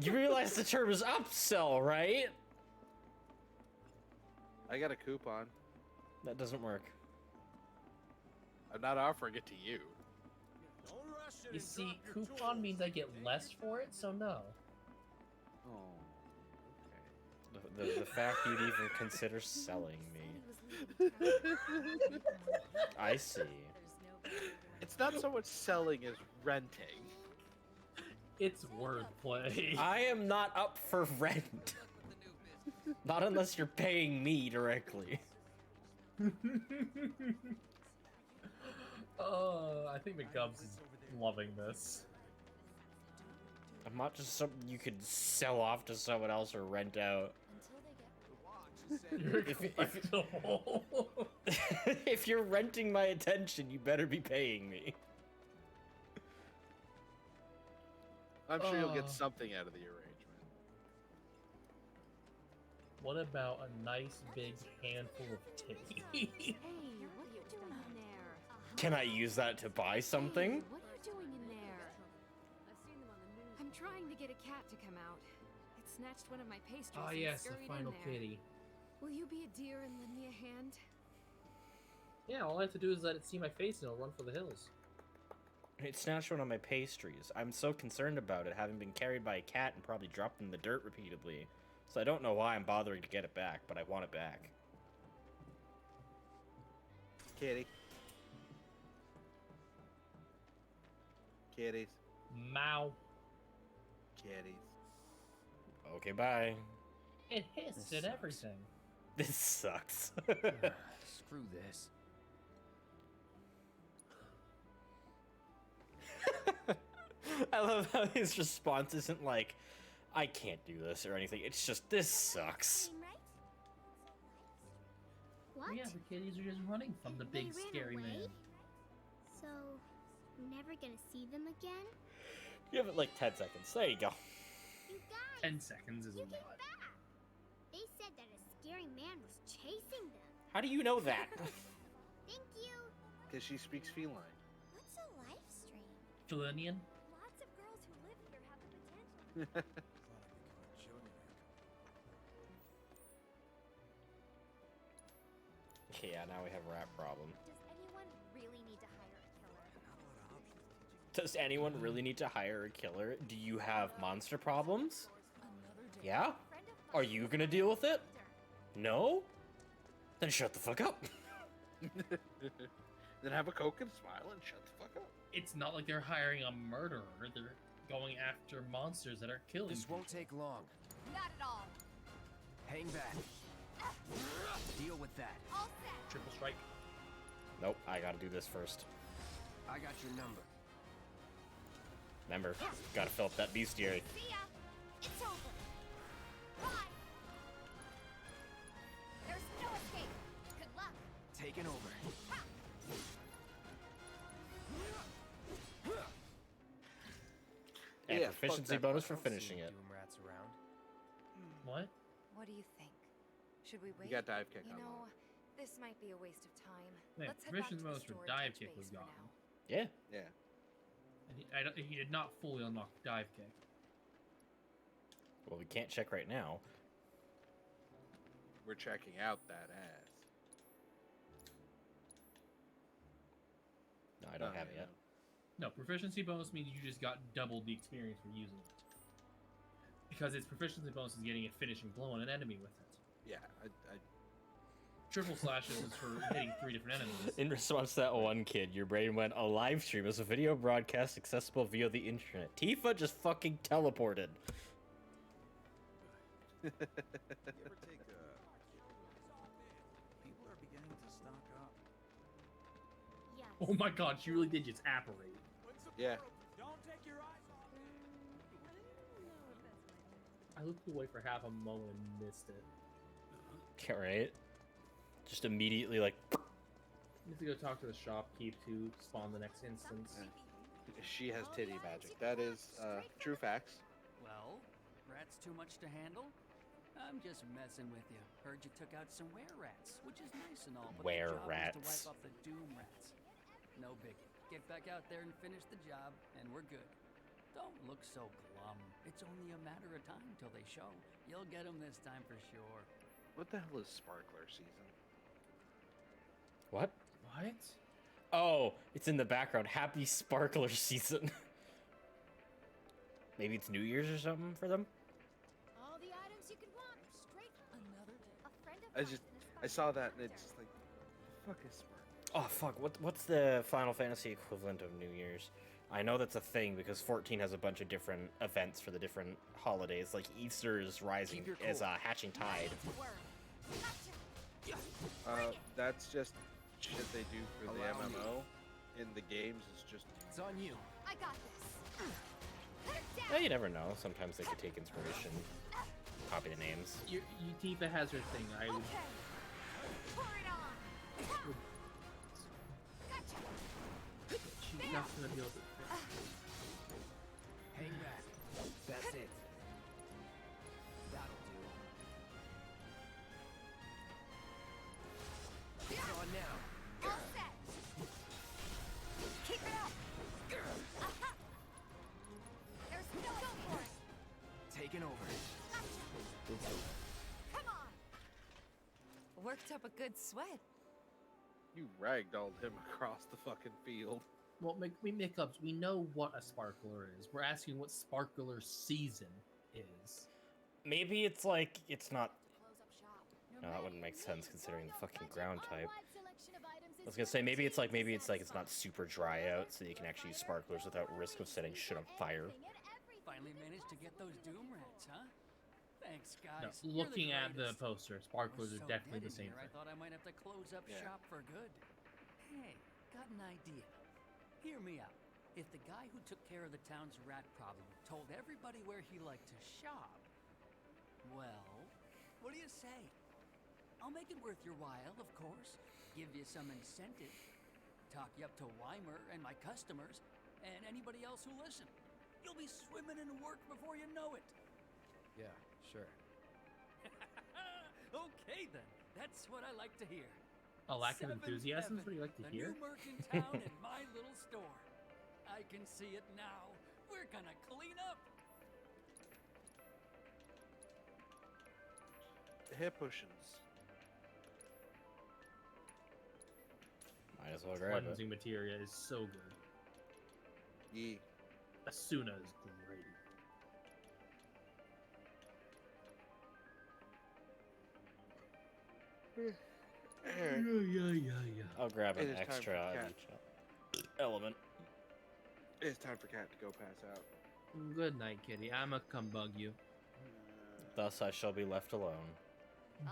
You realize the term is upsell, right? I got a coupon. That doesn't work. I'm not offering it to you. You see, coupon means I get less for it, so no. Oh. The fact you'd even consider selling me. I see. It's not so much selling as renting. It's wordplay. I am not up for rent. Not unless you're paying me directly. I think McGubs is loving this. I'm not just something you could sell off to someone else or rent out. If you're renting my attention, you better be paying me. I'm sure you'll get something out of the arrangement. What about a nice big handful of titties? Hey, what are you doing in there? Can I use that to buy something? Hey, what are you doing in there? I'm trying to get a cat to come out. It snatched one of my pastries Ah, and yes, the scurried final in there. kitty. Will you be a dear and lend me a hand? Yeah, all I have to do is let it see my face and it'll run for the hills. It snatched one of my pastries. I'm so concerned about it having been carried by a cat and probably dropped in the dirt repeatedly. So I don't know why I'm bothering to get it back, but I want it back. Kitty. Kitties. Mow. Kitties. Okay, bye. It hissed at everything. This sucks. Screw this. I love how his response isn't like, I can't do this or anything. It's just, this sucks. What? Yeah, the kitties are just running from the big They ran scary away? man. So, we're never gonna see them again? You have it like 10 seconds. There you go. 10 seconds is a lot. They said that a scary man was chasing them. How do you know that? Thank you. Because she speaks feline. What's a live stream? Felinian? Lots of girls who live here have the potential. Yeah, now we have a rat problem. Does anyone really need to hire a killer? Does anyone really need to hire a killer? Do you have monster problems? Yeah? Are you gonna deal with it? No? Then shut the fuck up. Then have a Coke and smile and shut the fuck up. It's not like they're hiring a murderer. They're going after monsters that are killing This won't take long. Not at all. Hang back. Deal with that. All set. Triple strike. Nope, I gotta do this first. I got your number. Remember, gotta fill up that bestiary. See ya. It's over. Bye. There's no escape. Good luck. Taking over. And Yeah, proficiency fuck that bonus fuck. for finishing it. Doom rats around. What? What do you think? Should we wait? You got dive kick You on know, this might be a waste of time. Man, Let's head back to proficiency the bonus for store and dive touch kick was base for gone. now. Yeah. Yeah. And he did not fully unlock dive kick. Well, we can't check right now. We're checking out that ass. No, I don't have it yet. No, proficiency bonus means you just got double the experience for using it. Because its proficiency bonus is getting a finishing blow on an enemy with it. Yeah, Triple slashes is for hitting 3 different enemies. In response to that one kid, your brain went, a live stream is a video broadcast accessible via the internet. Tifa just fucking teleported. You ever take people are beginning to stock up. Yes. Oh my god, she really did just apparate. Yeah. Don't take your eyes off. I looked away for half a moment and missed it. Yeah, right? Just immediately like... Need to go talk to the shopkeep to spawn the next instance. She has titty magic. That is true facts. Well, rats too much to handle? I'm just messing with you. Heard you took out some were-rats, which is nice and all, but the job is to Were-rats. wipe off the doom rats. No biggie. Get back out there and finish the job, and we're good. Don't look so glum. It's only a matter of time till they show. You'll get them this time for sure. What the hell is sparkler season? What? What? Oh, it's in the background. Happy sparkler season. Maybe it's New Year's or something for them? All the items you could want. Straight another day. A friend of I saw that and it's just like, the fuck is sparkler? Oh, fuck. What's the Final Fantasy equivalent of New Year's? I know that's a thing because 14 has a bunch of different events for the different holidays. Like Easter is rising, is hatching tide. That's just shit they do for the MMO. In the games, it's just... It's on you. I got this. Put it down. Yeah, you never know. Sometimes they could take inspiration, copy the names. Tifa has her thing. I would... Okay. Pour it on. Gotcha. She's not gonna be able to... Hang back. That's it. That'll do. It's on now. All set. Keep it up. Aha. There's no go for it. Taking over. It's over. Come on. Worked up a good sweat. You ragdolled him across the fucking field. Well, we make ups. We know what a sparkler is. We're asking what sparkler season is. Maybe it's like, it's not... No, that wouldn't make sense considering the fucking ground type. I was gonna say, maybe it's like it's not super dry out, so you can actually use sparklers without risk of setting shit on fire. Finally managed to get those doom rats, huh? Thanks, No, guys. You're looking at the greatest. poster, We're sparklers so are definitely dead the in same here, I thing. thought I might have to close up Yeah. shop for good. Hey, got an idea. Hear me out. If the guy who took care of the town's rat problem told everybody where he liked to shop, well, what do you say? I'll make it worth your while, of course. Give you some incentive. Talk you up to Weimer and my customers, and anybody else who listen. You'll be swimming in work before you know it. Yeah, sure. Okay then, that's what I like to hear. A lack of Seventh enthusiasm is Heaven, what you like to the hear? new merch in town and my little store. I can see it now. We're gonna clean up. Hip potions. Might as well grab it. Cleansing materia is so good. Yee. Asuna is great. I'll grab It an is time extra for of Cat. each element. It's time for Cat to go pass out. Good night, kitty. I'ma come bug you. Thus I shall be left alone.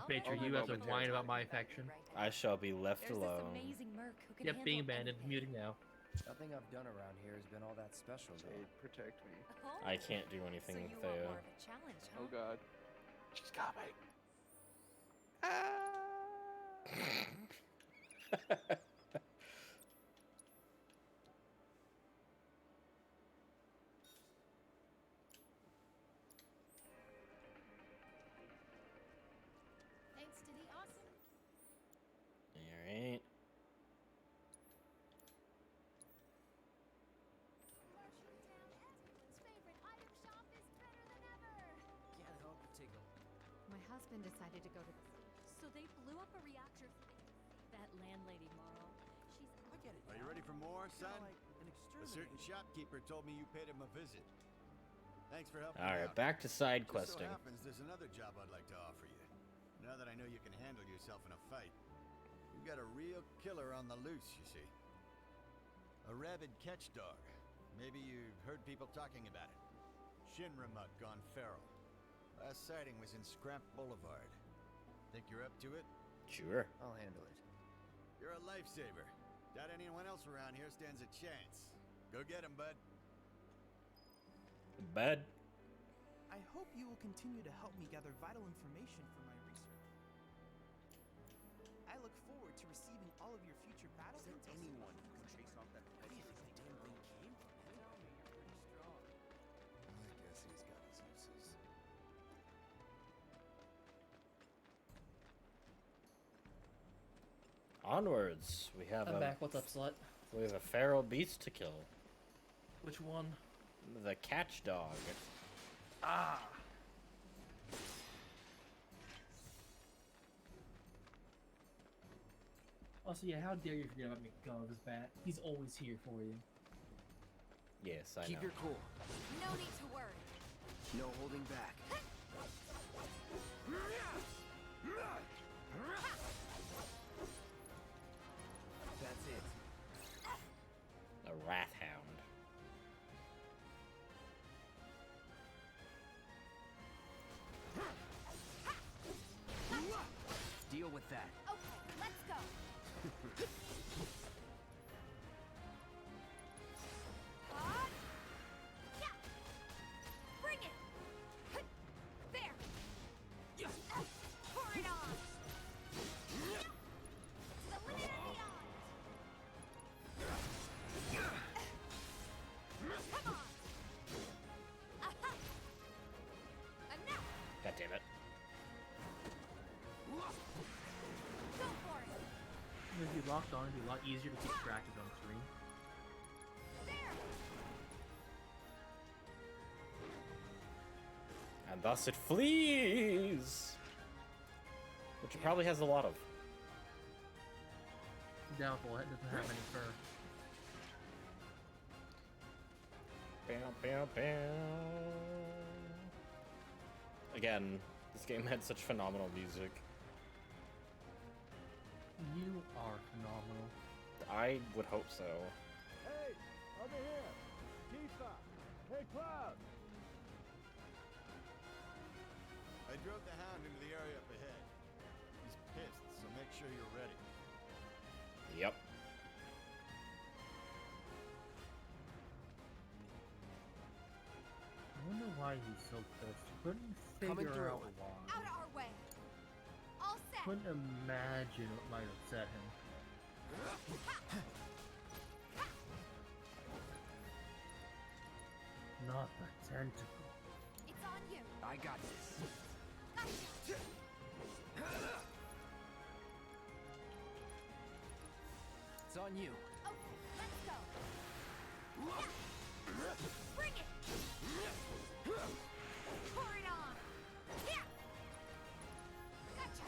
Bitch, are you have to whine about my affection? I shall be left There's this alone. amazing merc who can Yep, handle being abandoned. anything. Muting now. Nothing I've done around here has been all that special, though. Jade, protect me. Oh, I can't do anything so with you want Thea. more of a challenge, huh? Oh god. She's got me. Thanks to the awesome. Alright. Marshalltown, everyone's favorite item shop, is better than ever. Can't help but take a My husband decided to go to the... So they blew up a reactor so they could save that landlady, Marl. She's... I get it. Are you now. ready for more, Kinda son? like an A certain exterminator. shopkeeper told me you paid him a visit. Thanks for helping me Alright, out. back to side Just questing. so happens there's another job I'd like to offer you. Now that I know you can handle yourself in a fight. You've got a real killer on the loose, you see. A rabid catch dog. Maybe you've heard people talking about it. Shinramuk gone feral. Last sighting was in Scrap Boulevard. Think you're up to it? Sure. I'll handle it. You're a lifesaver. Doubt anyone else around here stands a chance. Go get him, bud. Bad. I hope you will continue to help me gather vital information for my research. I look forward to receiving all of your future battle Is there intel. anyone who can chase off that Where do you think the damn thing came from? Tell me you're pretty strong. I guess he's got his uses. Onwards. We have I'm a back. What's up, slut? we have a feral beast to kill. Which one? The catch dog. Ah! Also, yeah, how dare you forget about McGov's bat? He's always here for you. Yes, I Keep know. your cool. No need to worry. No holding back. That's it. A wrath hound. Deal with that. Okay, let's go. Hot. Yeah. Bring it. Hut. There. Pour it on. To the limit and beyond. Come on. Aha. Enough. God damn it. Go for it. If you locked on, it'd be a lot easier to keep track of on screen. And thus it flees! Which it probably has a lot of. Doubtful, it doesn't have any fur. Bow, bow, bow. Again, this game had such phenomenal music. You are phenomenal. I would hope so. Hey, over here! Tifa! Hey, Cloud! I drove the hound into the area up ahead. He's pissed, so make sure you're ready. Yep. I wonder why he's so pissed. Couldn't Coming figure through. out why. Out of our way. All set. Couldn't imagine what might upset him. Not the tentacle. It's on you. I got this. Gotcha. It's on you. Okay, let's go. Bring it. Pour it on. Yeah. Gotcha.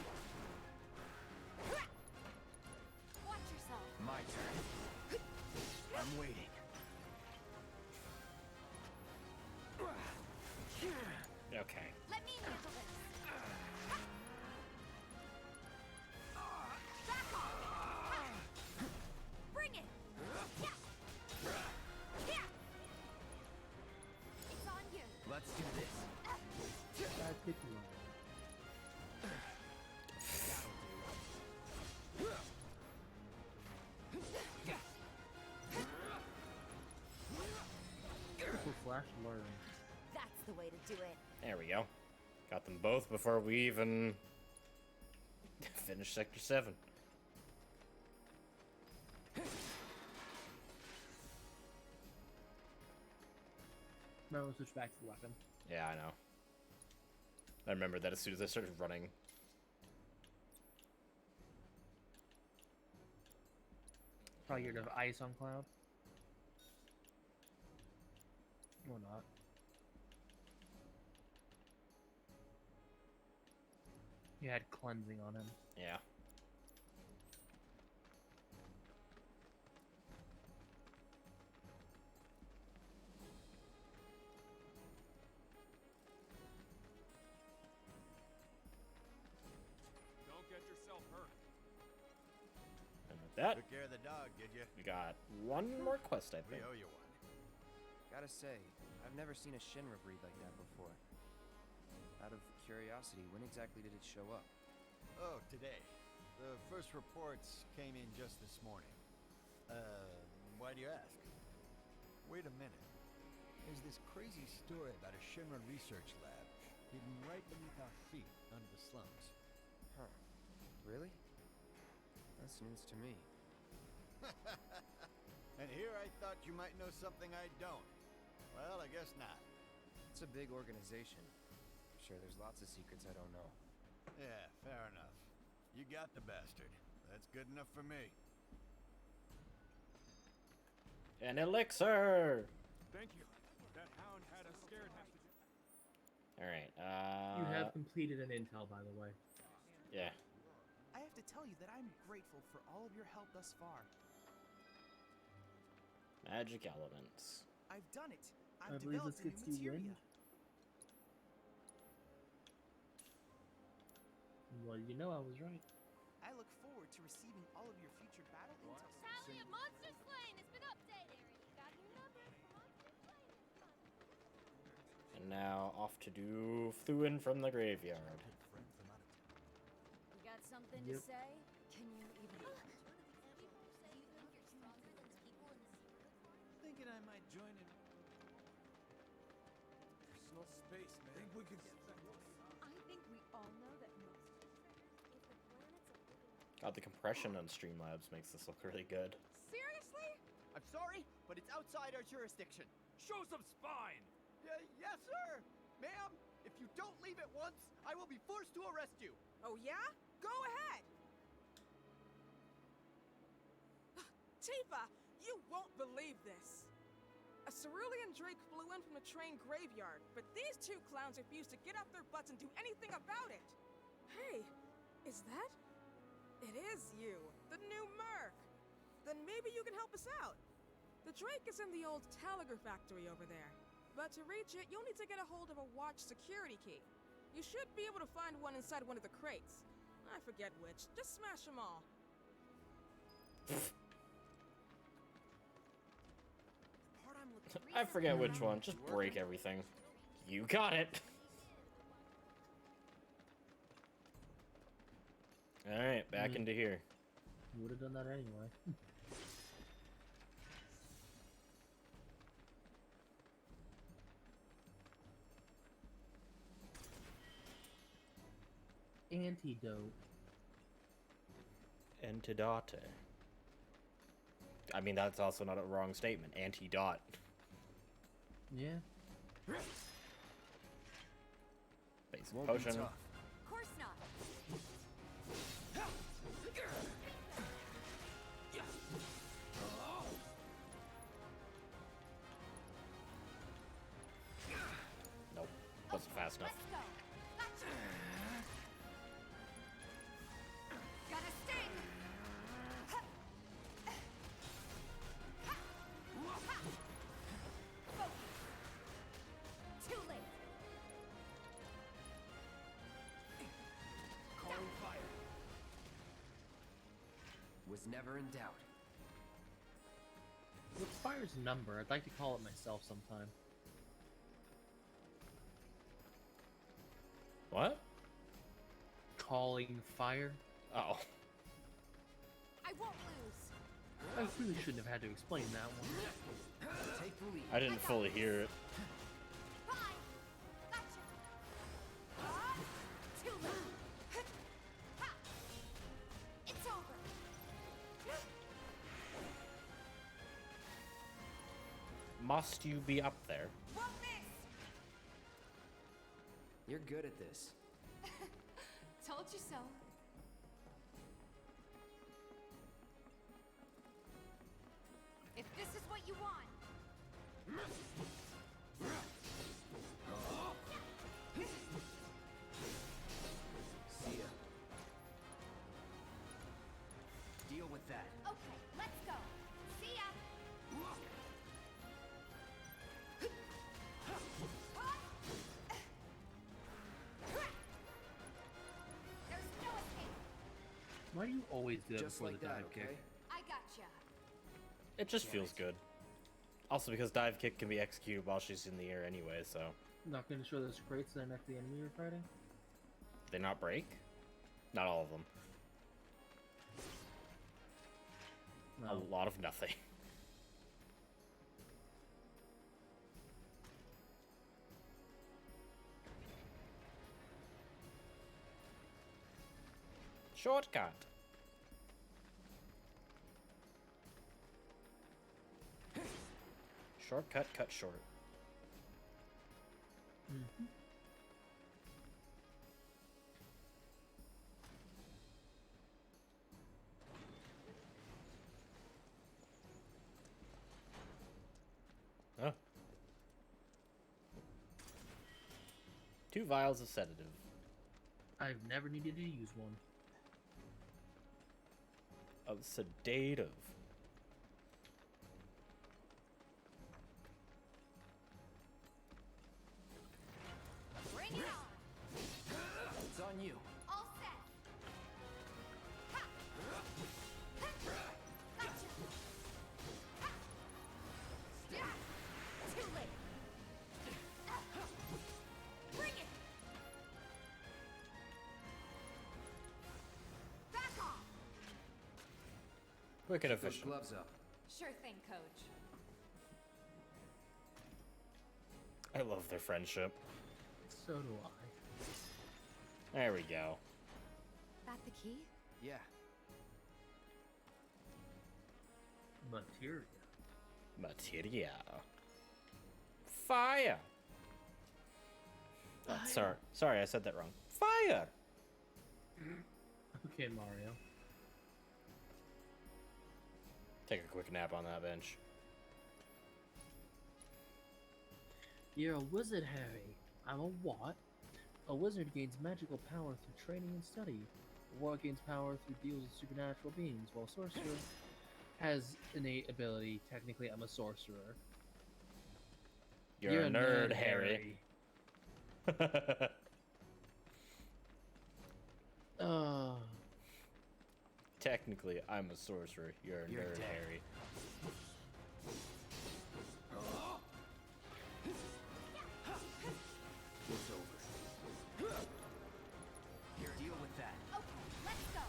Watch yourself. My turn. I'm waiting. Okay. Let me handle this. Back off. Bring it. Yeah. Yeah. It's on you. Let's do this. Bad picky one. Triple flash learn. That's the way to do it. There we go. Got them both before we even finish Sector 7. Now we'll switch back to the weapon. Yeah, I know. I remember that as soon as I started running. Probably get rid of ice on Cloud. Or not. You had cleansing on him. Yeah. Don't get yourself hurt. And with that, Took care of the dog, did you? we got one more quest, I We think. owe you one. Gotta say, I've never seen a Shinra breed like that before. Out of curiosity, when exactly did it show up? Oh, today. The first reports came in just this morning. Why do you ask? Wait a minute. There's this crazy story about a Shinra research lab hidden right beneath our feet under the slums. Huh. Really? That's news to me. And here I thought you might know something I don't. Well, I guess not. It's a big organization. I'm sure there's lots of secrets I don't know. Yeah, fair enough. You got the bastard. That's good enough for me. An elixir! Thank you. That hound had us scared half to death. Alright, You have completed an intel, by the way. Yeah. I have to tell you that I'm grateful for all of your help thus far. Magic elements. I've done it. I I've believe developed this a gets new you materia. Well, you know I was right. I look forward to receiving all of your future battle intel. Tally of monster slain has been updated. Got new numbers for monster slain. And now off to do Thuin from the graveyard. You got something to Yep. say? Can you even... Thinking I might join in. Personal space, man. Think we could get that. I think we all know that most. God, the compression on Streamlabs makes this look really good. Seriously? I'm sorry, but it's outside our jurisdiction. Show some spine! Yes, sir! Ma'am, if you don't leave at once, I will be forced to arrest you. Oh, yeah? Go ahead! Tifa, you won't believe this. A cerulean drake flew in from the train graveyard, but these two clowns refused to get off their butts and do anything about it. Hey, is that? It is you, the new Merc. Then maybe you can help us out. The drake is in the old Talagar factory over there. But to reach it, you'll need to get a hold of a watch security key. You should be able to find one inside one of the crates. I forget which. Just smash them all. I forget which one. Just break everything. You got it. back into here. You would have done that anyway. Antidote. Antidote. I mean, that's also not a wrong statement. Anti-dot. Yeah. Basic Won't be potion. tough. Of course not. Nope. Wasn't fast enough. Let's go. Gotcha. Got a sting. Too late. Calling fire. Was never in doubt. What's fire's number? I'd like to call it myself sometime. What? Calling fire? Oh. I won't lose. I really shouldn't have had to explain that one. Take the lead. I didn't fully hear it. Bye. Gotcha. Too late. Ha. It's over. Must you be up there? Won't miss. You're good at this. Told you so. If this is what you want. See ya. Deal with that. Okay, let's go. See ya. There's no escape. Why do you always do that Just before like the that, dive okay? kick? I gotcha. It just feels good. Also, because dive kick can be executed while she's in the air anyway, so Not gonna show those crates that are next to the enemy you're fighting? they not break. Not all of them. No. A lot of nothing. Shortcut. Shortcut cut short. Mm-hmm. Oh. 2 vials of sedative. I've never needed to use one. Of sedative. Bring it on. It's on you. All set. Ha. Gotcha. Ha. Yeah. Too late. Bring it. Back off. Quick and Those efficient. gloves up. Sure thing, coach. I love their friendship. So do I. There we go. That the key? Yeah. Materia. Materia. Fire. Oh, sorry, I said that wrong. Fire. Okay, Mario. Take a quick nap on that bench. You're a wizard, Harry. I'm a what? A wizard gains magical power through training and study. A warlock gains power through deals with supernatural beings, while a sorcerer has innate ability. Technically, I'm a sorcerer. You're a nerd, Harry. Technically, I'm a sorcerer. You're a nerd, dead. Harry. It's over. Here, deal with that. Okay, let's go.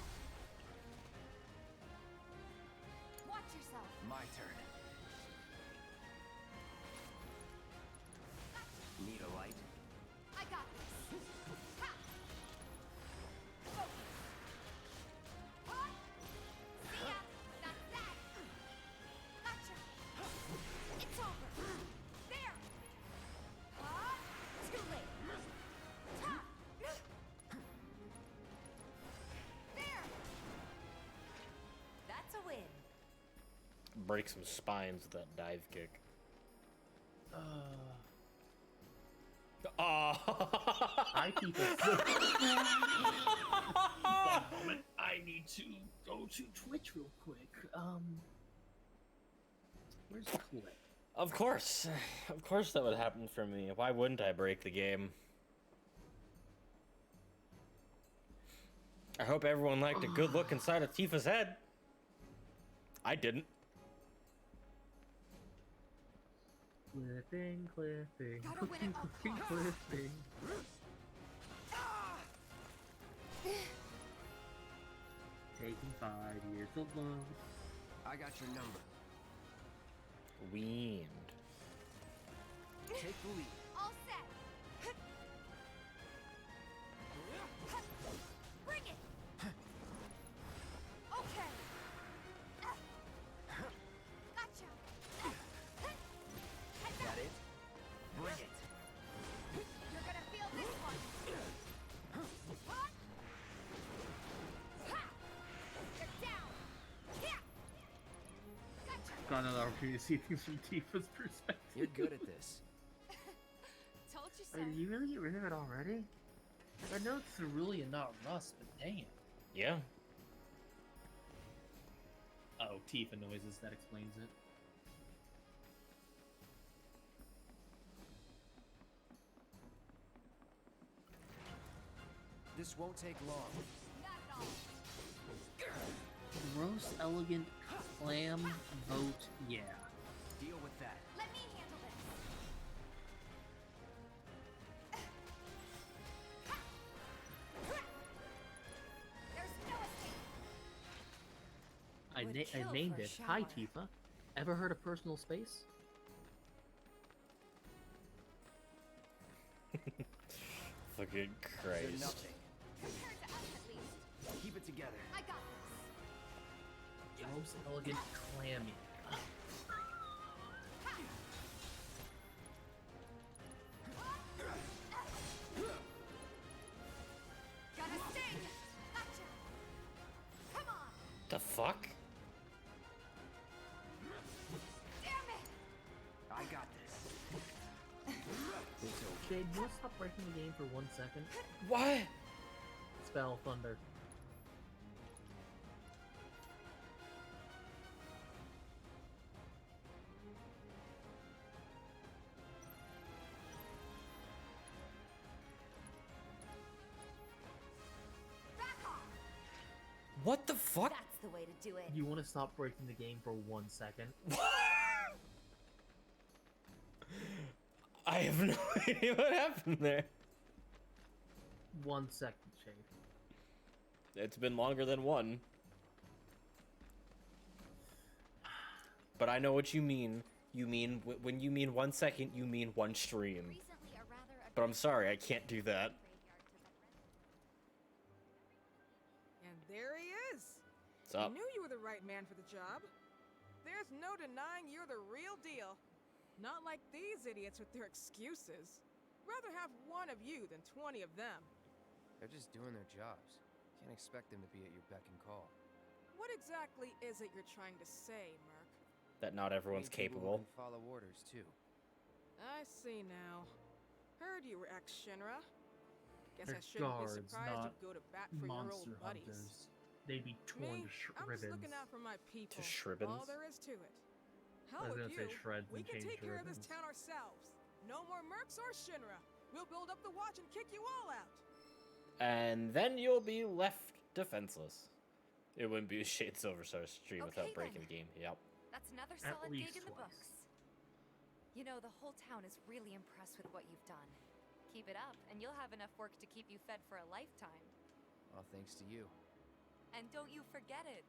break some spines with that dive kick. I keep a One moment. I need to go to Twitch real quick. Where's the clip? Of course that would happen for me. Why wouldn't I break the game? I hope everyone liked a good look inside of Tifa's head. I didn't. Clipping. Gotta win at all costs. Clipping. Taking 5 years alone. I got your number. Weaned. Take the lead. All set. Bring it. Okay. Gotcha. Got it? Bring it. You're gonna feel this one. You're down. Gotcha. Got another opportunity to see things from Tifa's perspective. You're good at this. Told you so. Wait, did you really get rid of it already? I know it's cerulean, not rust, but damn. Yeah. Oh, Tifa noises, that explains it. This won't take long. Gross, elegant, clam, vote, yeah. Deal with that. Let me handle this. There's no escape. I named it. Hi, Tifa. Ever heard of personal space? Fucking They're Christ. nothing. Compared to us, at least. Keep it together. I got this. Gross, elegant, clammy. Gotta sting. Gotcha. Come on. The fuck? Damn it. I got this. Jade, you wanna stop breaking the game for 1 second? What? Spell thunder. Back off. What the fuck? That's the way to do it. You wanna stop breaking the game for 1 second? I have no idea what happened there. 1 second, Shade. It's been longer than one. But I know what you mean. You mean, when you mean 1 second, you mean one stream. Recently, a rather But I'm sorry, I can't do that. And there he is. What's up? I knew you were the right man for the job. There's no denying you're the real deal. Not like these idiots with their excuses. Rather have one of you than 20 of them. They're just doing their jobs. Can't expect them to be at your beck and call. What exactly is it you're trying to say, Merc? That not everyone's Need people who capable. can follow orders too. I see now. Heard you were ex-Shinra. Guess They're I shouldn't be guards, surprised not you'd go to bat for your old monster buddies. hunters. They'd be torn Me, to I'm just shreds. looking out for my people. To shribbins? All there is to it. I Hell was with gonna say you. shreds We and can change take care of this ribbons. town ourselves. No more mercs or Shinra. We'll build up the watch and kick you all out. And then you'll be left defenseless. It wouldn't be a Shade Silverstar stream without Okay, breaking then. the game. Yep. That's another At solid gig least in the twice. books. You know, the whole town is really impressed with what you've done. Keep it up, and you'll have enough work to keep you fed for a lifetime. All thanks to you. And don't you forget it.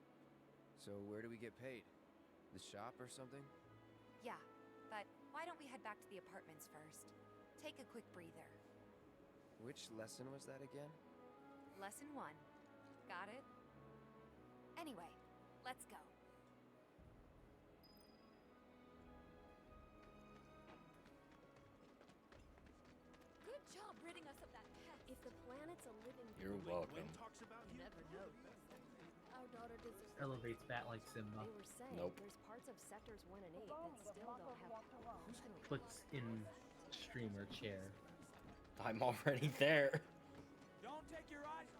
So where do we get paid? The shop or something? Yeah, but why don't we head back to the apartments first? Take a quick breather. Which lesson was that again? Lesson 1. Got it? Anyway, let's go. Good job ridding us of that pest. If the planet's a living You're welcome. you never know. Our daughter deserves Elevates bat like Simba. They were saying Nope. there's parts of sectors 1 and 8 that still don't have. Who's gonna Puts in streamer chair. I'm already there. Don't take your eyes.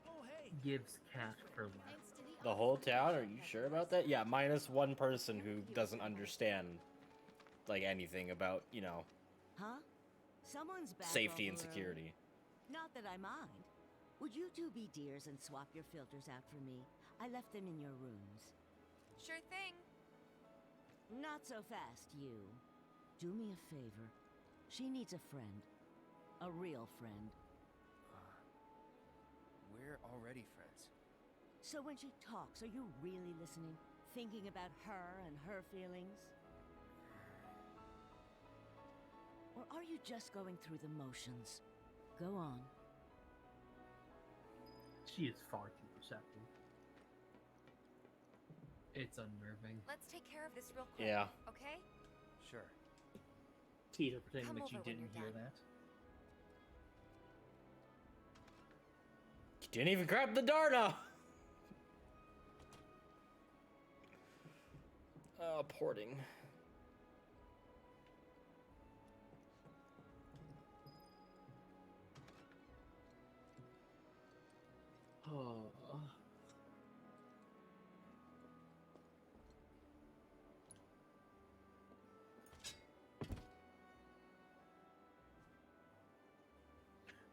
Oh, hey. Gives cat for life. The whole town? Are you sure about that? Yeah, minus one person who doesn't understand, like, anything about, you know, Huh? Someone's back safety and over, security. Not that I mind. Would you two be dears and swap your filters out for me? I left them in your rooms. Sure thing. Not so fast, you. Do me a favor. She needs a friend. A real friend. We're already friends. So when she talks, are you really listening? Thinking about her and her feelings? Or are you just going through the motions? Go on. She is far too perceptive. It's unnerving. Let's take care of this real quick. Yeah. Okay? Sure. Tita pretending Come like she over when didn't you're hear done. that. You didn't even grab the Darna! Porting. Oh.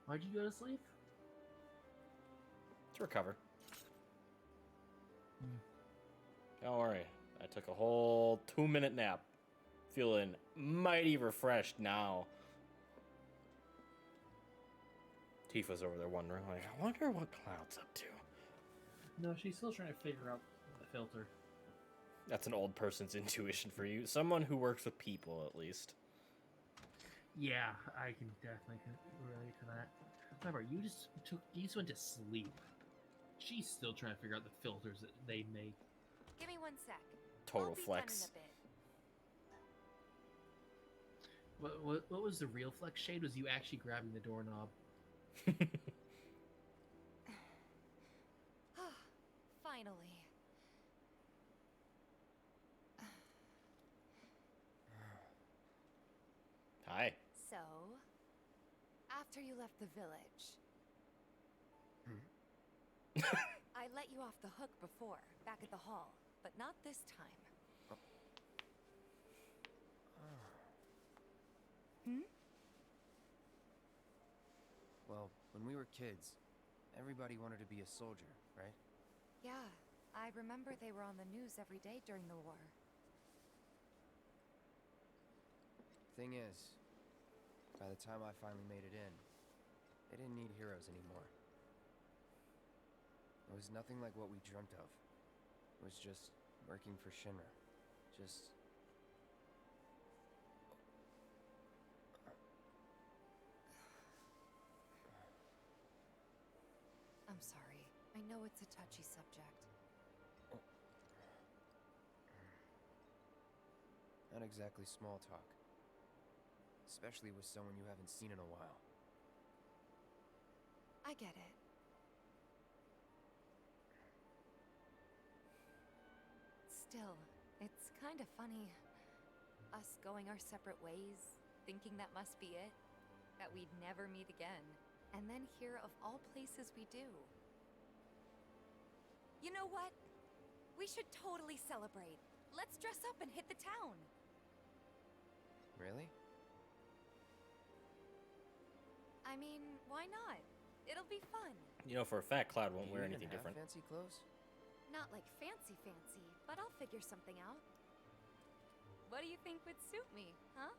Why'd you go to sleep? To recover. Don't worry. I took a whole 2-minute nap. Feeling mighty refreshed now. Tifa's over there wondering, like, I wonder what Cloud's up to. No, she's still trying to figure out the filter. That's an old person's intuition for you. Someone who works with people, at least. Yeah, I can definitely relate to that. Remember, you just went to sleep. She's still trying to figure out the filters that they make. Give me 1 sec. Total I'll be flex. done in a bit. What was the real flex shade? Was you actually grabbing the doorknob? Finally. Hi. So, after you left the village, I let you off the hook before, back at the hall, but not this time. Hmm? Well, when we were kids, everybody wanted to be a soldier, right? Yeah, I remember they were on the news every day during the war. Thing is, by the time I finally made it in, they didn't need heroes anymore. It was nothing like what we dreamt of. It was just working for Shinra. Just... I'm sorry. I know it's a touchy subject. Not exactly small talk. Especially with someone you haven't seen in a while. I get it. Still, it's kind of funny. Us going our separate ways, thinking that must be it. That we'd never meet again. And then here, of all places, we do. You know what? We should totally celebrate. Let's dress up and hit the town. Really? I mean, why not? It'll be fun. You know for a fact Cloud won't Do wear you anything even have different. fancy clothes? Not like fancy, but I'll figure something out. What do you think would suit me, huh?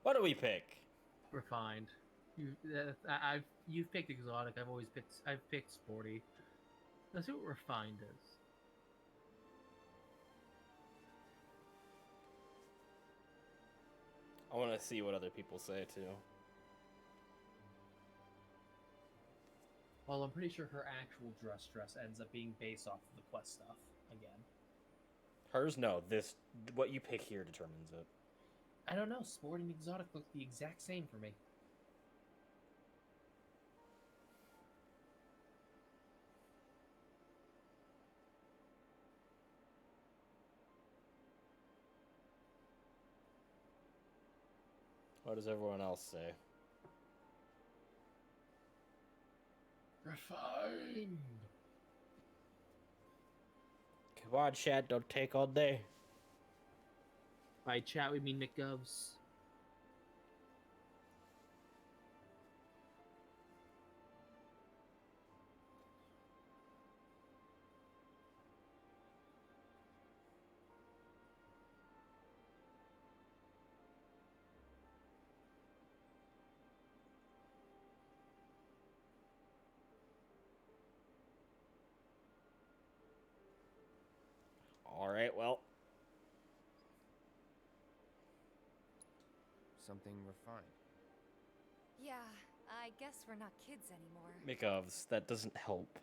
What do we pick? Refined. You've picked exotic. I've picked sporty. Let's see what refined is. I want to see what other people say too. Well, I'm pretty sure her actual dress ends up being based off of the quest stuff again. Hers, no. What you pick here determines it. I don't know. Sport and exotic look the exact same for me. What does everyone else say? Refined. Come on, chat, don't take all day. By chat, we mean McGovs. Alright, well. Something refined. Yeah, I guess we're not kids anymore. McGovs, that doesn't help.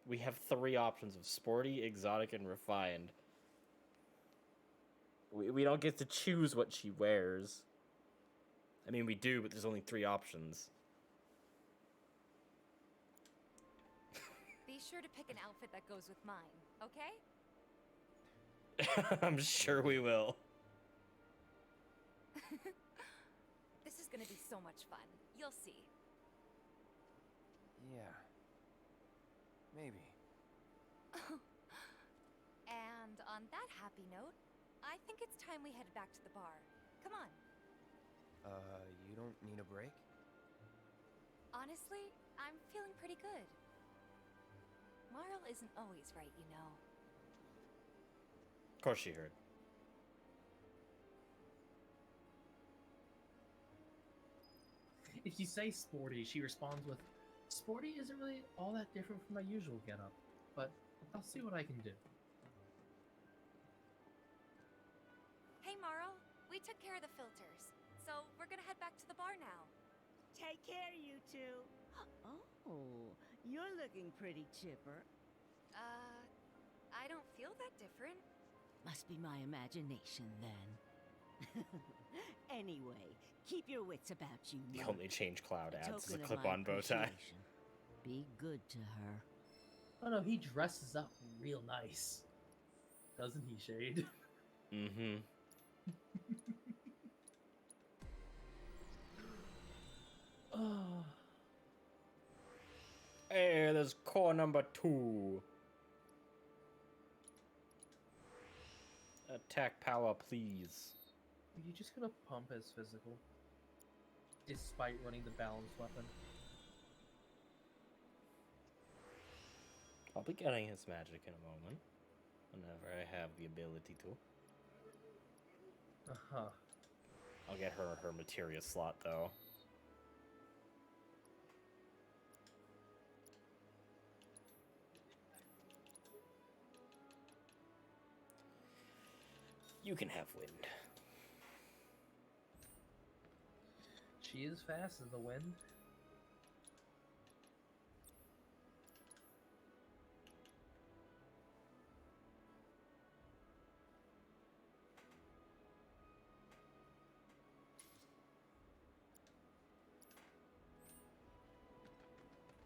We have 3 options of sporty, exotic, and refined. We don't get to choose what she wears. I mean, we do, but there's only 3 options. Be sure to pick an outfit that goes with mine, okay? I'm sure we will. This is gonna be so much fun. You'll see. Yeah. Maybe. And on that happy note, I think it's time we headed back to the bar. Come on. You don't need a break? Honestly, I'm feeling pretty good. Marl isn't always right, you know. Of course she heard. If you say sporty, she responds with, "Sporty isn't really all that different from my usual getup, but I'll see what I can do." Hey, Marl, we took care of the filters, so we're gonna head back to the bar now. Take care, you two. Oh, you're looking pretty chipper. I don't feel that different. Must be my imagination then. Anyway, keep your wits about you. The Mark. only change Cloud A adds is a token of my clip-on bow tie. appreciation. Be good to her. Oh no, he dresses up real nice. Doesn't he, Shade? Mm-hmm. Oh. Hey, there's core number 2. Attack power, please. Are you just gonna pump his physical? Despite running the balanced weapon? I'll be getting his magic in a moment. Whenever I have the ability to. Uh-huh. I'll get her materia slot, though. You can have wind. She is fast as the wind.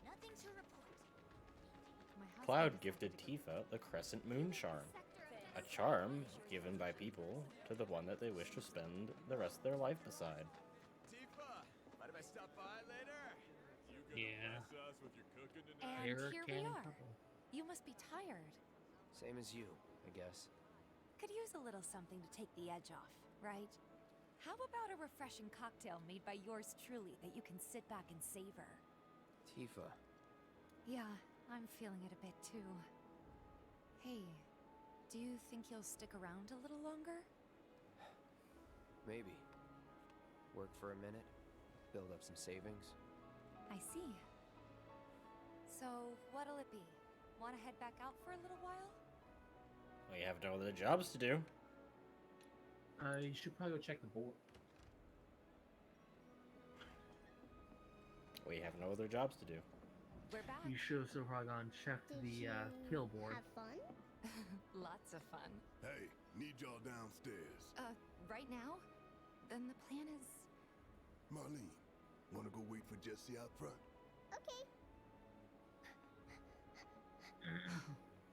Nothing to report. Cloud gifted Tifa the Crescent Moon Charm. A charm given by people to the one that they wish to spend the rest of their life beside. Tifa, mind if I stop by later? Yeah. Us with your cooking And Error here we cannon are. couple. You must be tired. Same as you, I guess. Could use a little something to take the edge off, right? How about a refreshing cocktail made by yours truly that you can sit back and savor? Tifa. Yeah, I'm feeling it a bit too. Hey, do you think you'll stick around a little longer? Maybe. Work for a minute, build up some savings. I see. So, what'll it be? Want to head back out for a little while? We have no other jobs to do. You should probably go check the board. We have no other jobs to do. We're back. You should have still probably gone and checked the kill board. Have fun? Lots of fun. Hey, need y'all downstairs. Right now? Then the plan is... Marlene, wanna go wait for Jesse out front? Okay.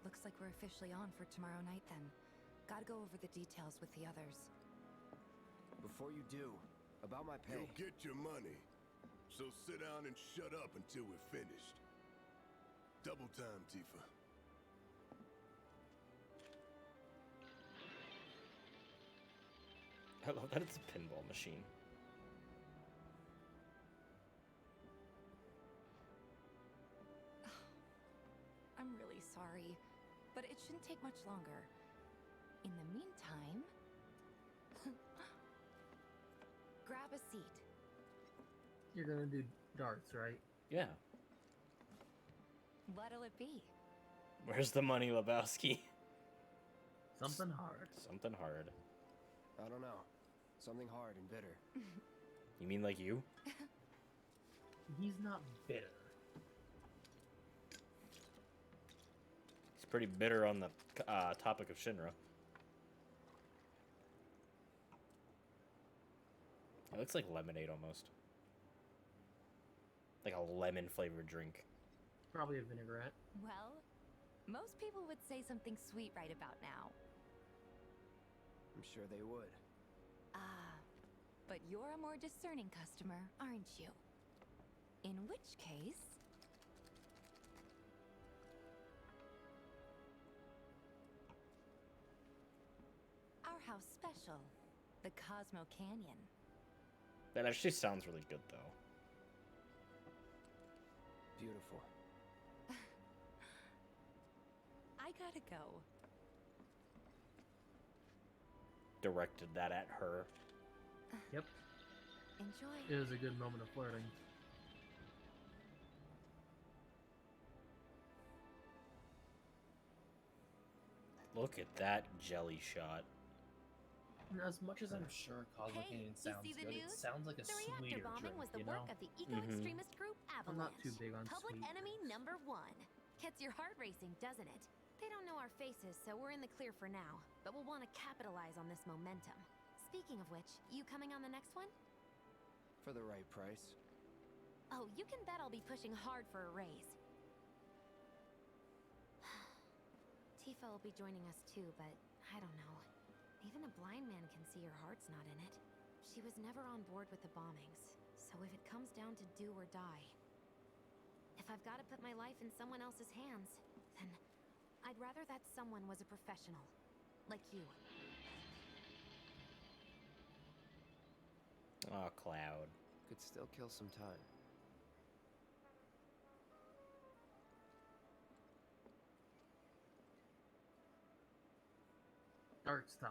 Looks like we're officially on for tomorrow night then. Gotta go over the details with the others. Before you do, about my pay. You'll get your money. So sit down and shut up until we're finished. Double time, Tifa. I love that it's a pinball machine. I'm really sorry, but it shouldn't take much longer. In the meantime, grab a seat. You're gonna do darts, right? Yeah. What'll it be? Where's the money, Lebowski? Something hard. Something hard. I don't know. Something hard and bitter. You mean like you? He's not bitter. He's pretty bitter on the topic of Shinra. It looks like lemonade almost. Like a lemon flavored drink. Probably a vinaigrette. Well, most people would say something sweet right about now. I'm sure they would. Ah, but you're a more discerning customer, aren't you? In which case... our house special, the Cosmo Canyon. That actually sounds really good, though. Beautiful. I gotta go. Directed that at her. Yep. Enjoy. It was a good moment of flirting. Look at that jelly shot. As much as I'm sure Cosmo Canyon sounds see the good, it news? sounds like a The reactor sweeter bombing drink, was the you know? work of the eco-extremist group I'm Avalanche. not too big on Public sweet. enemy number one. Gets your heart racing, doesn't it? They don't know our faces, so we're in the clear for now. But we'll want to capitalize on this momentum. Speaking of which, you coming on the next one? For the right price. Oh, you can bet I'll be pushing hard for a raise. Tifa will be joining us too, but I don't know. Even a blind man can see her heart's not in it. She was never on board with the bombings, so if it comes down to do or die, if I've got to put my life in someone else's hands, then I'd rather that someone was a professional, like you. Oh, Cloud. Could still kill some time. Darts time.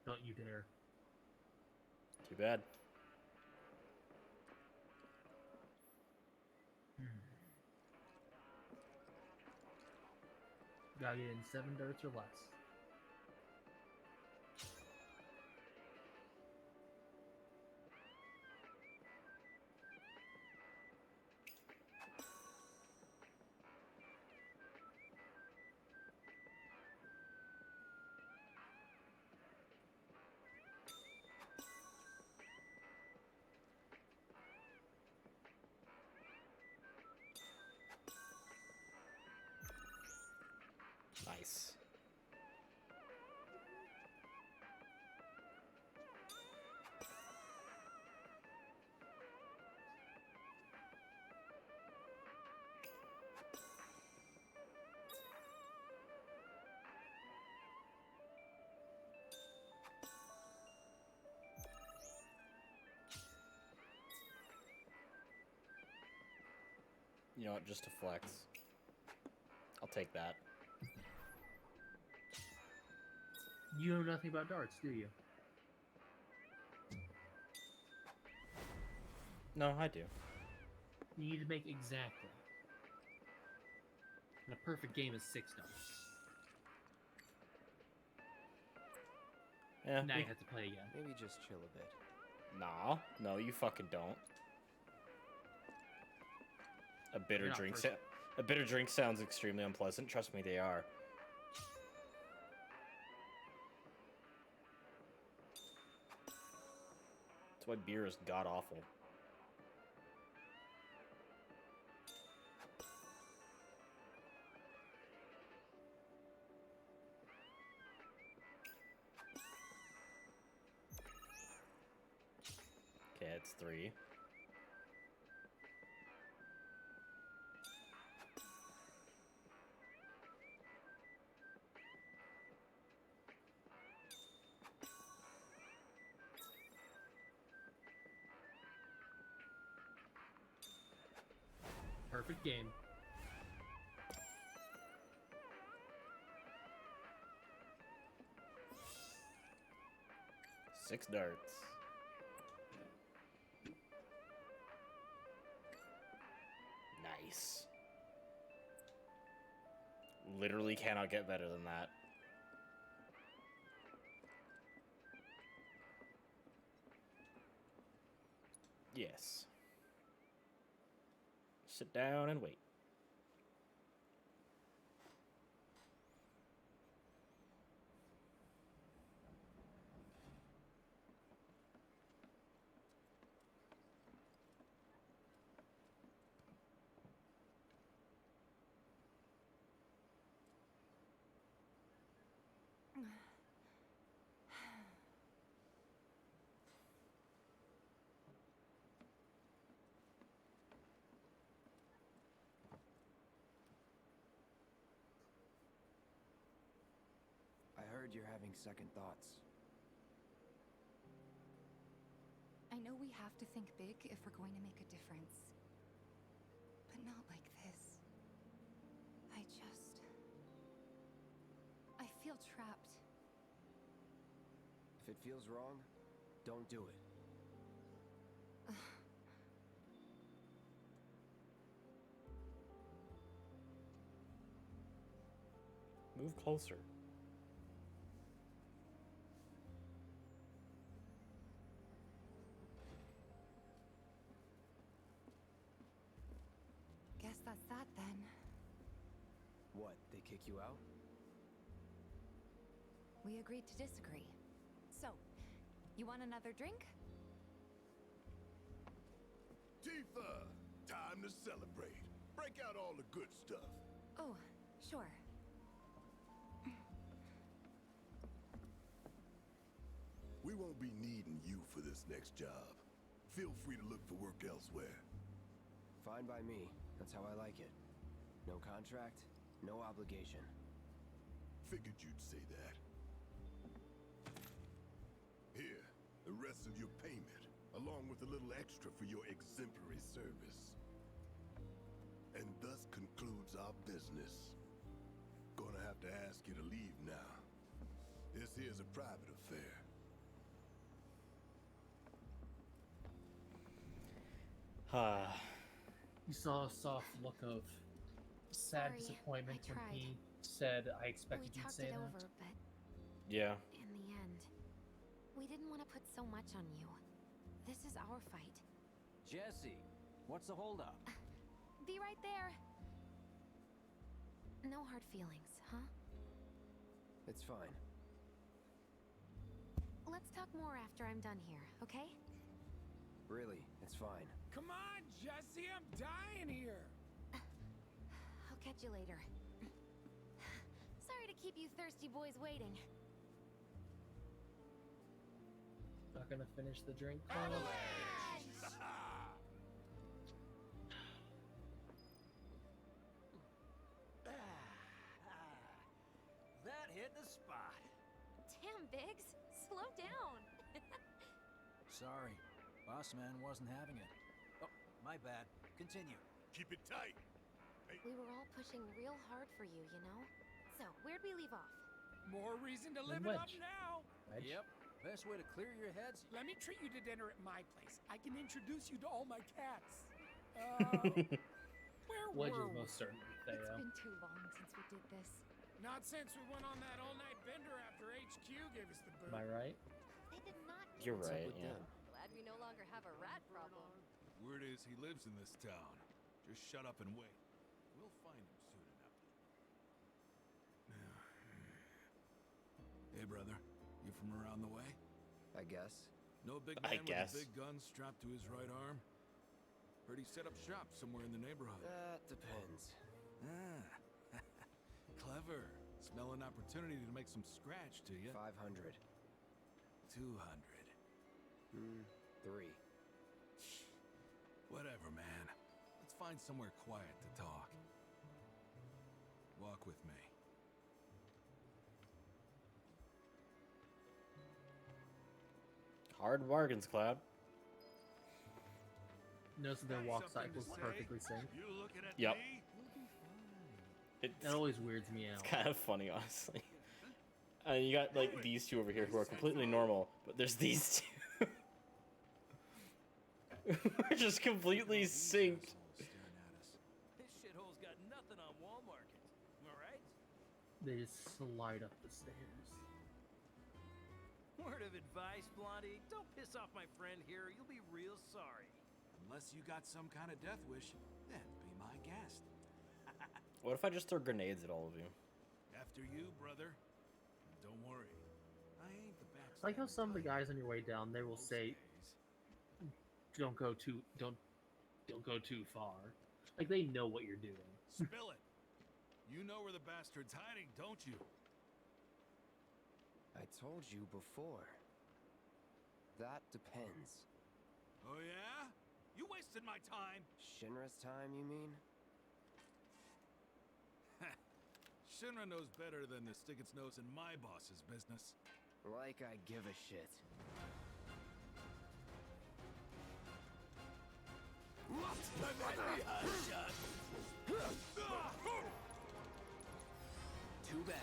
Don't you dare. Too bad. Gotta get in 7 darts or less. Nice. You know what, just to flex. I'll take that. You know nothing about darts, do you? No, I do. You need to make exactly. And a perfect game is 6 darts. Yeah. Now you have to play again. Maybe just chill a bit. Nah. No, you fucking don't. A bitter You're not drink. first. A bitter drink sounds extremely unpleasant. Trust me, they are. That's why beer is god awful. That's 3. Perfect game. Six darts. Nice. Literally cannot get better than that. Yes. Sit down and wait. I heard you're having second thoughts. I know we have to think big if we're going to make a difference. But not like this. I feel trapped. If it feels wrong, don't do it. Move closer. Guess that's that then. What, they kick you out? We agreed to disagree. So, you want another drink? Tifa! Time to celebrate. Break out all the good stuff. Oh, sure. We won't be needing you for this next job. Feel free to look for work elsewhere. Fine by me. That's how I like it. No contract, no obligation. Figured you'd say that. Here, the rest of your payment, along with a little extra for your exemplary service. And thus concludes our business. Gonna have to ask you to leave now. This here's a private affair. You saw a soft look of sad Sorry, disappointment I when tried. he said, I expected We you'd talked say it that. over, but Yeah. in the end, we didn't want to put so much on you. This is our fight. Jesse, what's the holdup? Be right there. No hard feelings, huh? It's fine. Let's talk more after I'm done here, okay? Really, it's fine. Come on, Jesse, I'm dying here. I'll catch you later. Sorry to keep you thirsty boys waiting. Not gonna finish the drink. That hit the spot. Damn, Biggs. Slow down. Sorry, boss man wasn't having it. Oh, my bad. Continue. Keep it tight. We were all pushing real hard for you, you know? So, where'd we leave off? More reason to Then live it up wedge. now. Yep. Best way to clear your heads. Let me treat you to dinner at my place. I can introduce you to all my cats. Where Wedge were is we? most certainly It's Theo. been too long since we did this. Not since we went on that all-night bender after HQ gave us the boot. Am I right? They did not You're What's up right, with yeah. them? Glad we no longer have a rat problem. Word is he lives in this town. Just shut up and wait. We'll find him soon enough. Hey, brother. You from around the way? I guess. No big I man with guess. a big gun strapped to his right arm? Heard he set up shop somewhere in the neighborhood. That depends. Ah. Clever. Smell an opportunity to make some scratch to you. 500. 200. 3. Whatever, man. Let's find somewhere quiet to talk. Walk with me. Hard bargains, Cloud. Notice that their walk cycles perfectly synced. Yep. That always weirds me out. It's kind of funny, honestly. You got like these two over here who are completely normal, but there's these two. We're just completely synced. This shithole's got nothing on Wall Market. Am I right? They just slide up the stairs. Word of advice, Blondie. Don't piss off my friend here. You'll be real sorry. Unless you got some kind of death wish, then be my guest. What if I just throw grenades at all of you? After you, brother. Don't worry. I ain't the backstabber. It's like how some of the guys on your way down, they will say, don't go too far. Like they know what you're doing. Spill it. You know where the bastard's hiding, don't you? I told you before. That depends. Oh yeah? You wasted my time. Shinra's time, you mean? Shinra knows better than to stick its nose in my boss's business. Like I give a shit. Too bad.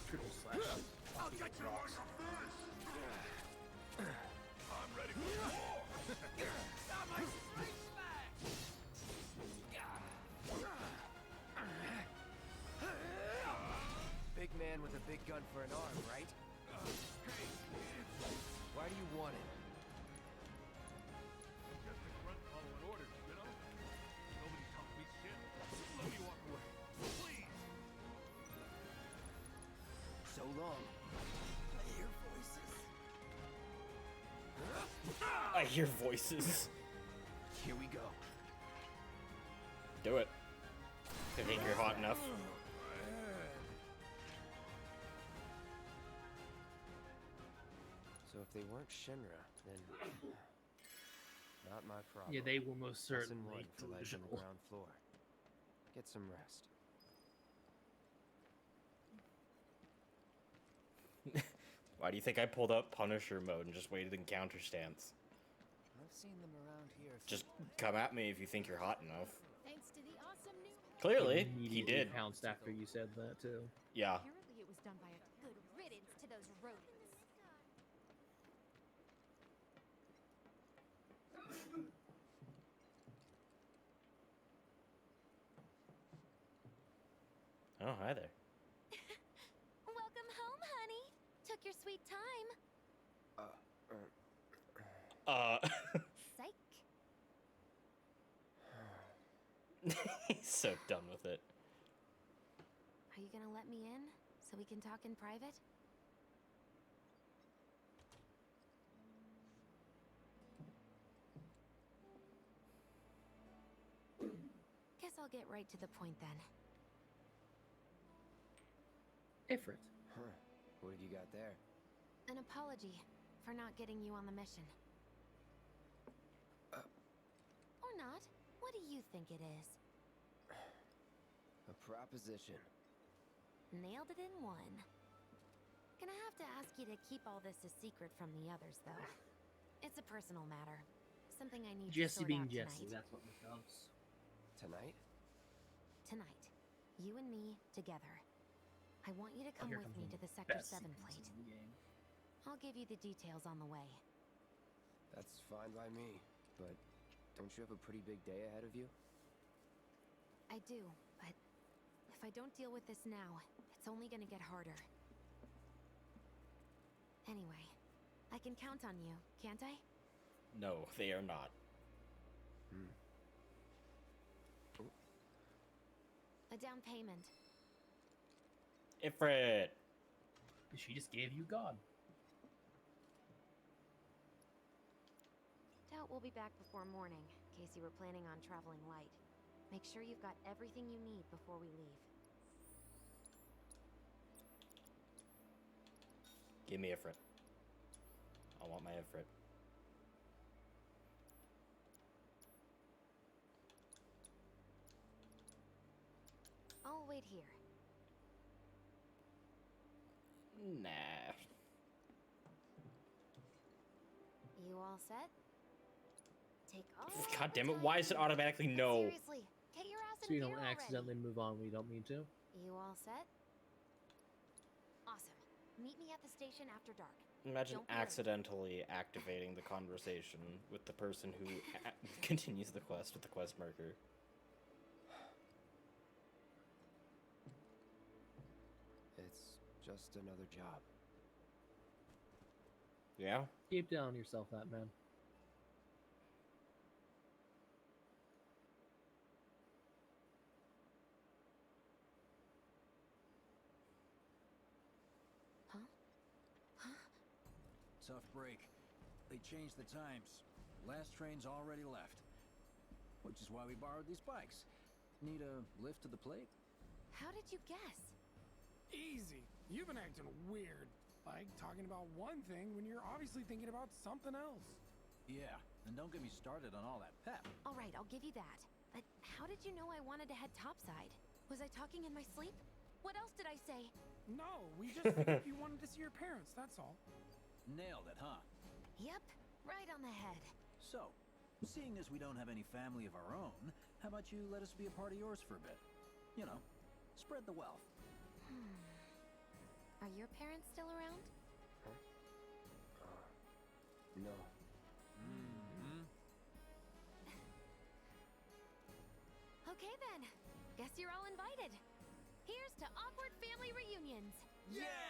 Triple slash. I'll get you on your face! I'm ready for war! Got my straight smash! Big man with a big gun for an arm, right? Why do you want it? Just a grunt following orders, you know? Nobody tells me shit. Let me walk away. Please! So long. I hear voices. I hear voices. Here we go. Do it. If you think you're hot enough. So if they weren't Shinra, then not my problem. Yeah, they will most Lesson certainly one to life on the ground floor. Get some rest. Why do you think I pulled up Punisher mode and just waited in counter stance? I've seen them around here. Just come at me if you think you're hot enough. Thanks to the awesome new. Clearly, he Immediately did. pounced after you said that too. Yeah. Apparently it was done by a good riddance to those rodents. Oh, hi there. Welcome home, honey. Took your sweet time. Psych. He's so done with it. Are you gonna let me in so we can talk in private? Guess I'll get right to the point then. Ifrit. Huh. What have you got there? An apology for not getting you on the mission. Or not. What do you think it is? A proposition. Nailed it in one. Gonna have to ask you to keep all this a secret from the others, though. It's a personal matter. Something I need to Jesse sort being out Jesse, tonight. that's what becomes. Tonight? Tonight. You and me together. I want you to come Here with comes me one to of the the Sector best 7 sequences plate. in the game. I'll give you the details on the way. That's fine by me. But don't you have a pretty big day ahead of you? I do, but if I don't deal with this now, it's only gonna get harder. Anyway, I can count on you, can't I? No, they are not. A down payment. Ifrit. She just gave you God. Doubt we'll be back before morning, in case you were planning on traveling light. Make sure you've got everything you need before we leave. Give me Ifrit. I want my Ifrit. I'll wait here. Nah. You all set? Take all God damn it, why is it automatically no? Seriously, get your ass in So you gear don't already. accidentally move on when you don't mean to. You all set? Awesome. Meet me at the station after dark. Imagine Don't be late. accidentally activating the conversation with the person who continues the quest with the quest marker. It's just another job. Yeah? Keep down on yourself, that man. Tough break. They changed the times. Last train's already left. Which is why we borrowed these bikes. Need a lift to the plate? How did you guess? Easy. You've been acting weird. Like talking about one thing when you're obviously thinking about something else. Yeah, and don't get me started on all that pep. All right, I'll give you that. But how did you know I wanted to head topside? Was I talking in my sleep? What else did I say? No, we just figured you wanted to see your parents, that's all. Nailed it, huh? Yep, right on the head. So, seeing as we don't have any family of our own, how about you let us be a part of yours for a bit? You know, spread the wealth. Are your parents still around? No. Okay then. Guess you're all invited. Here's to awkward family reunions.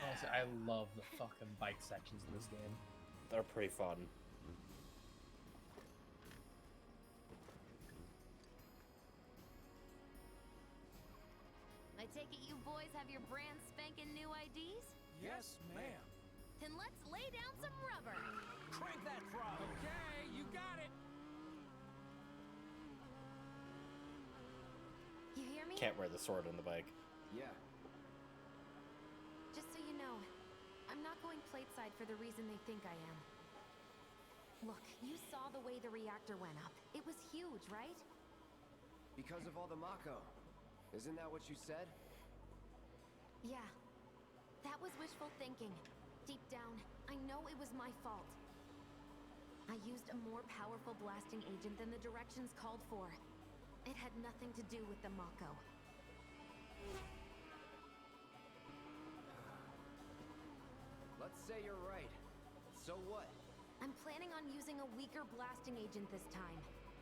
Honestly, I love the fucking bike sections in this game. They're pretty fun. I take it you boys have your brand spanking new IDs? Yes, ma'am. Then let's lay down some rubber. Crank that throttle. Okay, you got it. You hear me? Can't wear the sword on the bike. Yeah. Just so you know, I'm not going plateside for the reason they think I am. Look, you saw the way the reactor went up. It was huge, right? Because of all the Mako. Isn't that what you said? Yeah. That was wishful thinking. Deep down, I know it was my fault. I used a more powerful blasting agent than the directions called for. It had nothing to do with the Mako. Let's say you're right. So what? I'm planning on using a weaker blasting agent this time.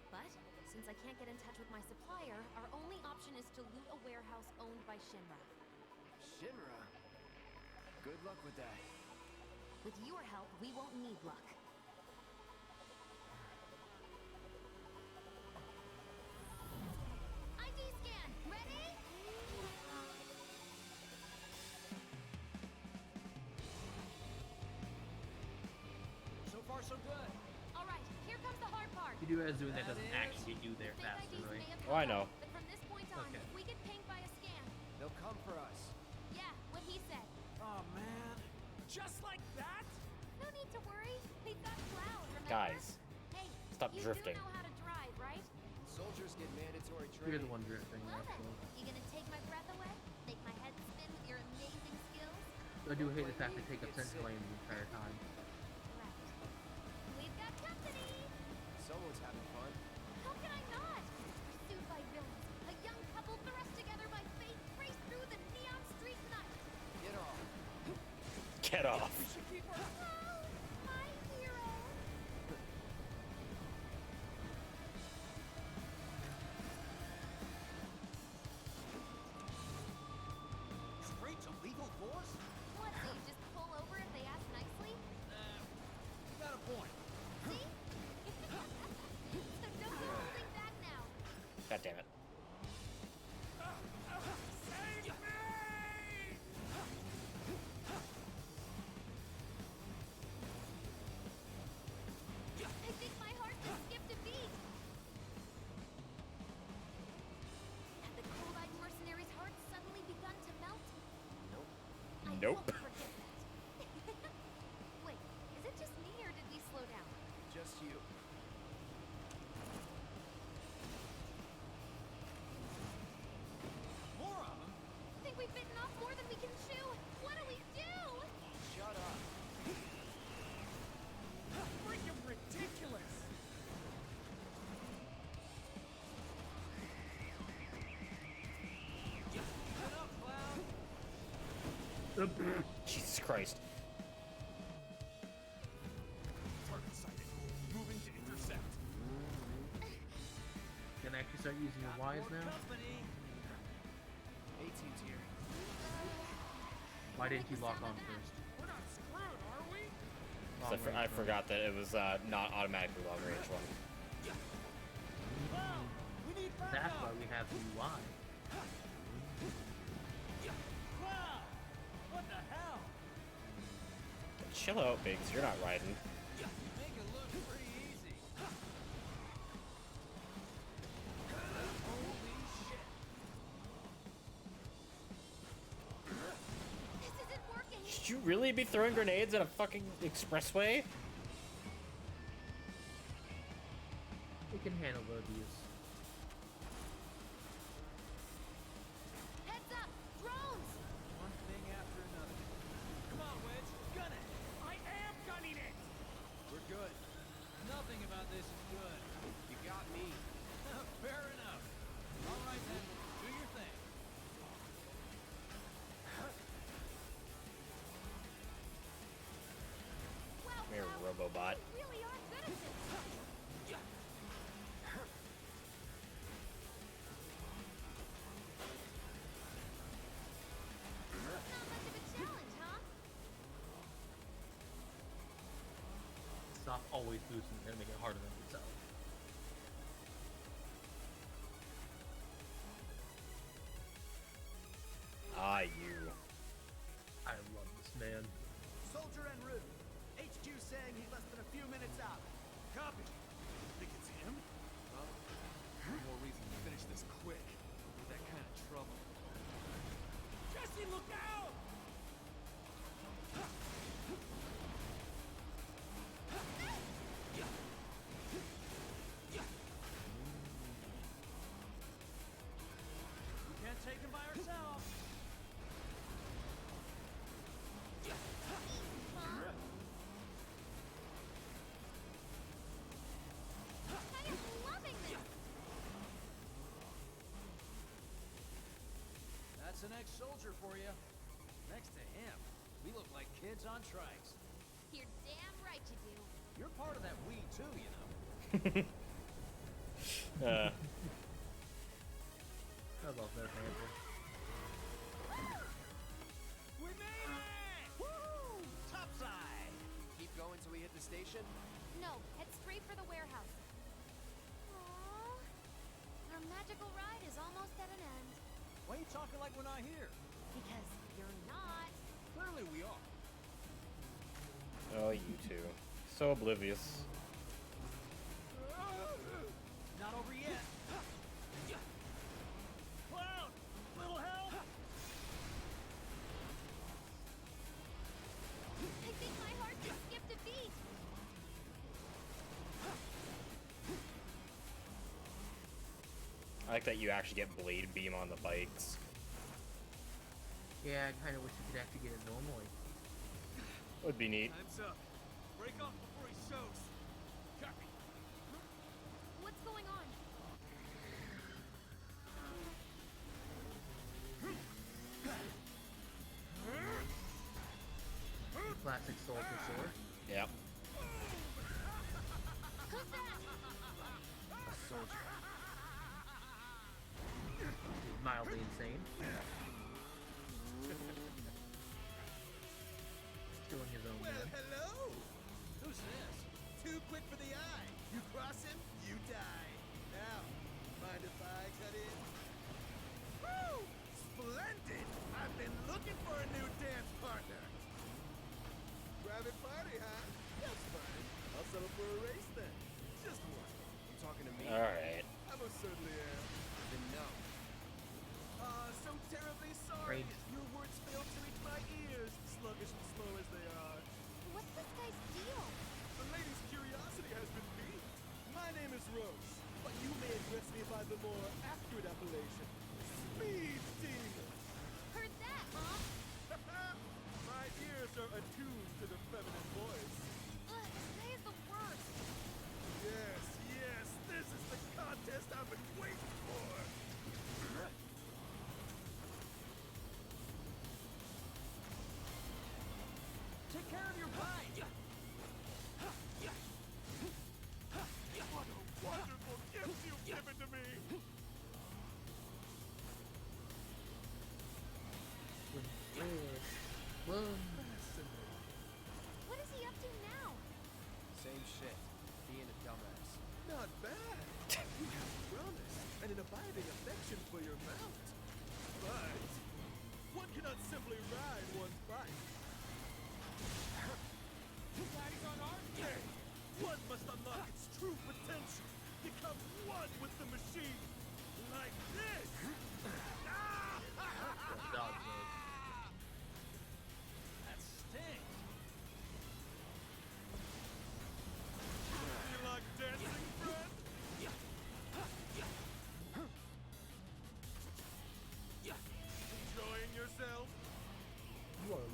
But, since I can't get in touch with my supplier, our only option is to loot a warehouse owned by Shinra. Shinra? Good luck with that. With your help, we won't need luck. ID scan, ready? So far, so good. All right, here comes the hard part. You do as doing that doesn't actually get you there faster, right? Oh, I know. But from this point on, Okay. we get pinged by a scan. They'll come for us. Yeah, what he said. Oh, man. Just like that? No need to worry. We've got Cloud, remember? Guys, Hey, stop you drifting. do know how to drive, right? Soldiers get mandatory You're training. the one drifting, Well then, actually. you gonna take my breath away? Make my head spin with your amazing skills? I do hate the fact they take up 10 lanes the entire time. Right. We've got company! Someone's having fun. How can I not? Pursued by villains, a young couple thrust together by fate race through the neon street night. Get off. Get off. We should keep her. Oh, my hero! Straight to lethal force? What, so you just pull over if they ask nicely? You got a point. See? So don't be holding back now. God damn it. Save me! I think my heart just skipped a beat. Nope. Won't forget that. Wait, is it just me or did we slow down? Just you. More of them? I think we've bitten off more than we can chew. What do we do? Shut up. Freaking ridiculous! Shut up, clown. Jesus Christ. Target sighted. Moving to intercept. Can I actually start using your Ys now? Company. 18's here. Why didn't you lock on first? We're not screwed, are we? So I forgot that it was not automatically long range one. Clown, we need backup. That's why we have the Y. Clown, what the hell? Chill out, Biggs. You're not riding. You make it look pretty easy. Holy shit. This isn't working. Should you really be throwing grenades at a fucking expressway? We can handle these. Heads up! Drones! One thing after another. Come on, Wedge, gun it. I am gunning it! We're good. Nothing about this is good. You got me. Fair enough. All right then, do your thing. Wow, Come here, Cloud, Robobot. you really are good at this. Not much of a challenge, huh? Stop always boosting and make it harder than itself. Ah, you. I love this man. Soldier en route. HQ saying he's less than a few minutes out. Copy. Think it's him? Well, one more reason to finish this quick. With that kind of trouble. Jesse, look out! We can't take him by ourselves. I am loving this. That's an ex-soldier for you. Next to him, we look like kids on trikes. You're damn right you do. You're part of that we too, you know. I love that handle. We made it! Woo! Topside! Keep going till we hit the station? No, head straight for the warehouse. Aww. Our magical ride is almost at an end. Why are you talking like we're not here? Because you're not. Clearly we are. Oh, you two. So oblivious. Not over yet. Cloud! Little help! I think my heart just skipped a beat. I like that you actually get blade beam on the bikes. Yeah, I kind of wish you could actually get it normally. Would be neat. Time's up. Break off before he shows. Copy. What's going on? Classic soldier sword. Yep. Who's that? A soldier. He's mildly insane. Stealing his own Well, man. hello! Who's this? Too quick for the eye. You cross him, you die. Now, mind if I cut in? Woo! Splendid! I've been looking for a new dance partner. Private party, huh? That's fine. I'll settle for a race then. Just one. You talking to me? Alright. I most certainly am. Then no. So terribly sorry. Range. Your words failed to reach my ears.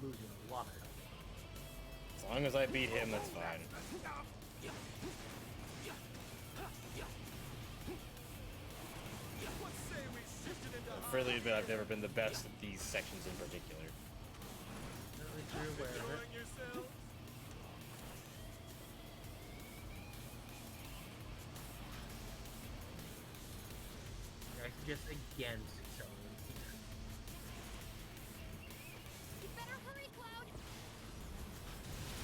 losing a lot of health. As long as I beat him, that's fine. Freely admit I've never been the best at these sections in particular. I suggest against accelerating here. You better hurry, Cloud!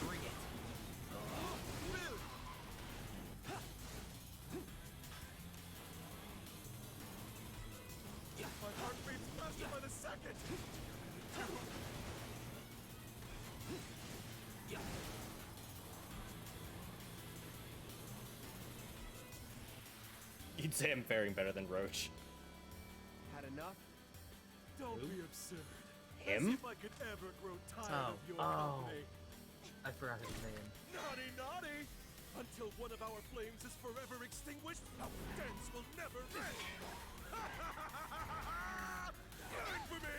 Bring it. My heart beats faster by the second! You'd say I'm faring better than Roach. Had enough? Don't be absurd. Him? As if I could ever grow tired of your company. I forgot his name. Naughty, naughty! Until one of our flames is forever extinguished, our dance will never end! Burn for me!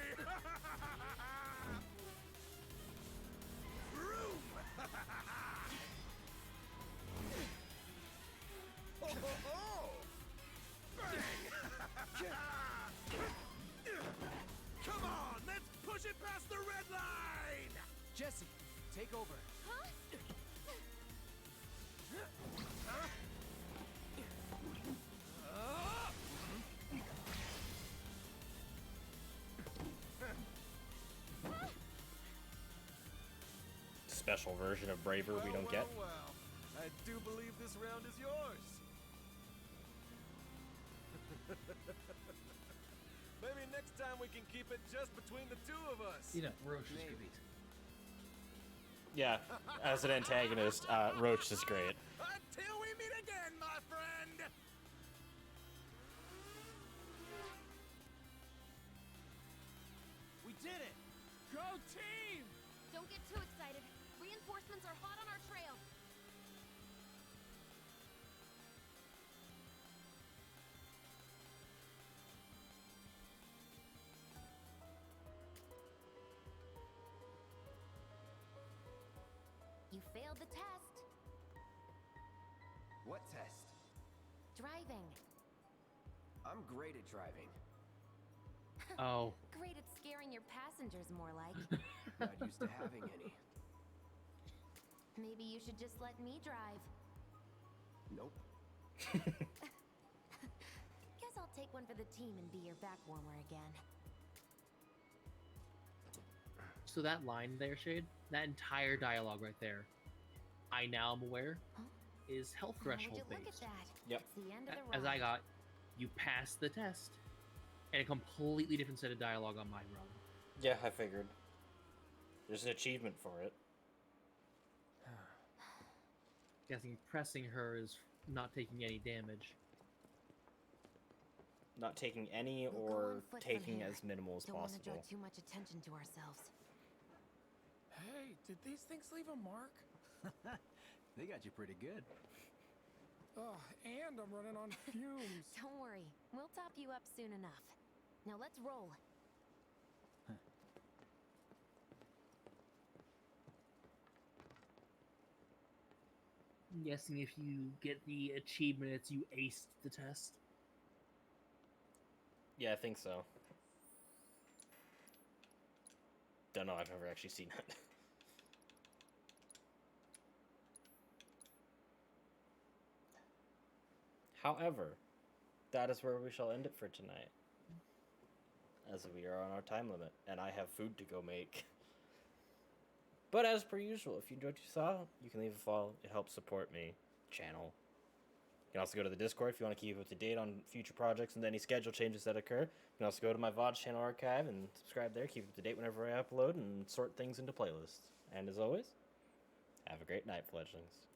Vroom! Ho, ho, ho! Bang! Come on, let's push it past the red line! Jesse, take over. Huh? Special version of Braver we don't get. Well, I do believe this round is yours. Maybe next time we can keep it just between the two of us. You know, Roach is great. Yeah, as an antagonist, Roach is great. Until we meet again, my friend! We did it! Go team! Don't get too excited. Reinforcements are hot on our trail. You failed the test. What test? Driving. I'm great at driving. Oh. Great at scaring your passengers, more like. Not used to having any. Maybe you should just let me drive. Nope. Guess I'll take one for the team and be your back warmer again. So that line there, Shade, that entire dialogue right there, I now am aware, is health threshold Would you look based. at that? Yep. It's the end of the As I got, you passed the test, and a completely different set of dialogue on my run. Yeah, I figured. There's an achievement for it. Guessing pressing her is not taking any damage. Not taking any We'll go or on foot from taking here. as minimal as Don't want to draw possible. too much attention to ourselves. Hey, did these things leave a mark? They got you pretty good. Ugh, and I'm running on fumes. Don't worry, we'll top you up soon enough. Now let's roll. I'm guessing if you get the achievement, it's you aced the test. Yeah, I think so. Don't know, I've never actually seen it. However, that is where we shall end it for tonight. As we are on our time limit, and I have food to go make. But as per usual, if you enjoyed what you saw, you can leave a follow. It helps support me, channel. You can also go to the Discord if you want to keep up to date on future projects and any schedule changes that occur. You can also go to my VOD channel archive and subscribe there, keep up to date whenever I upload, and sort things into playlists. And as always, have a great night, fledglings.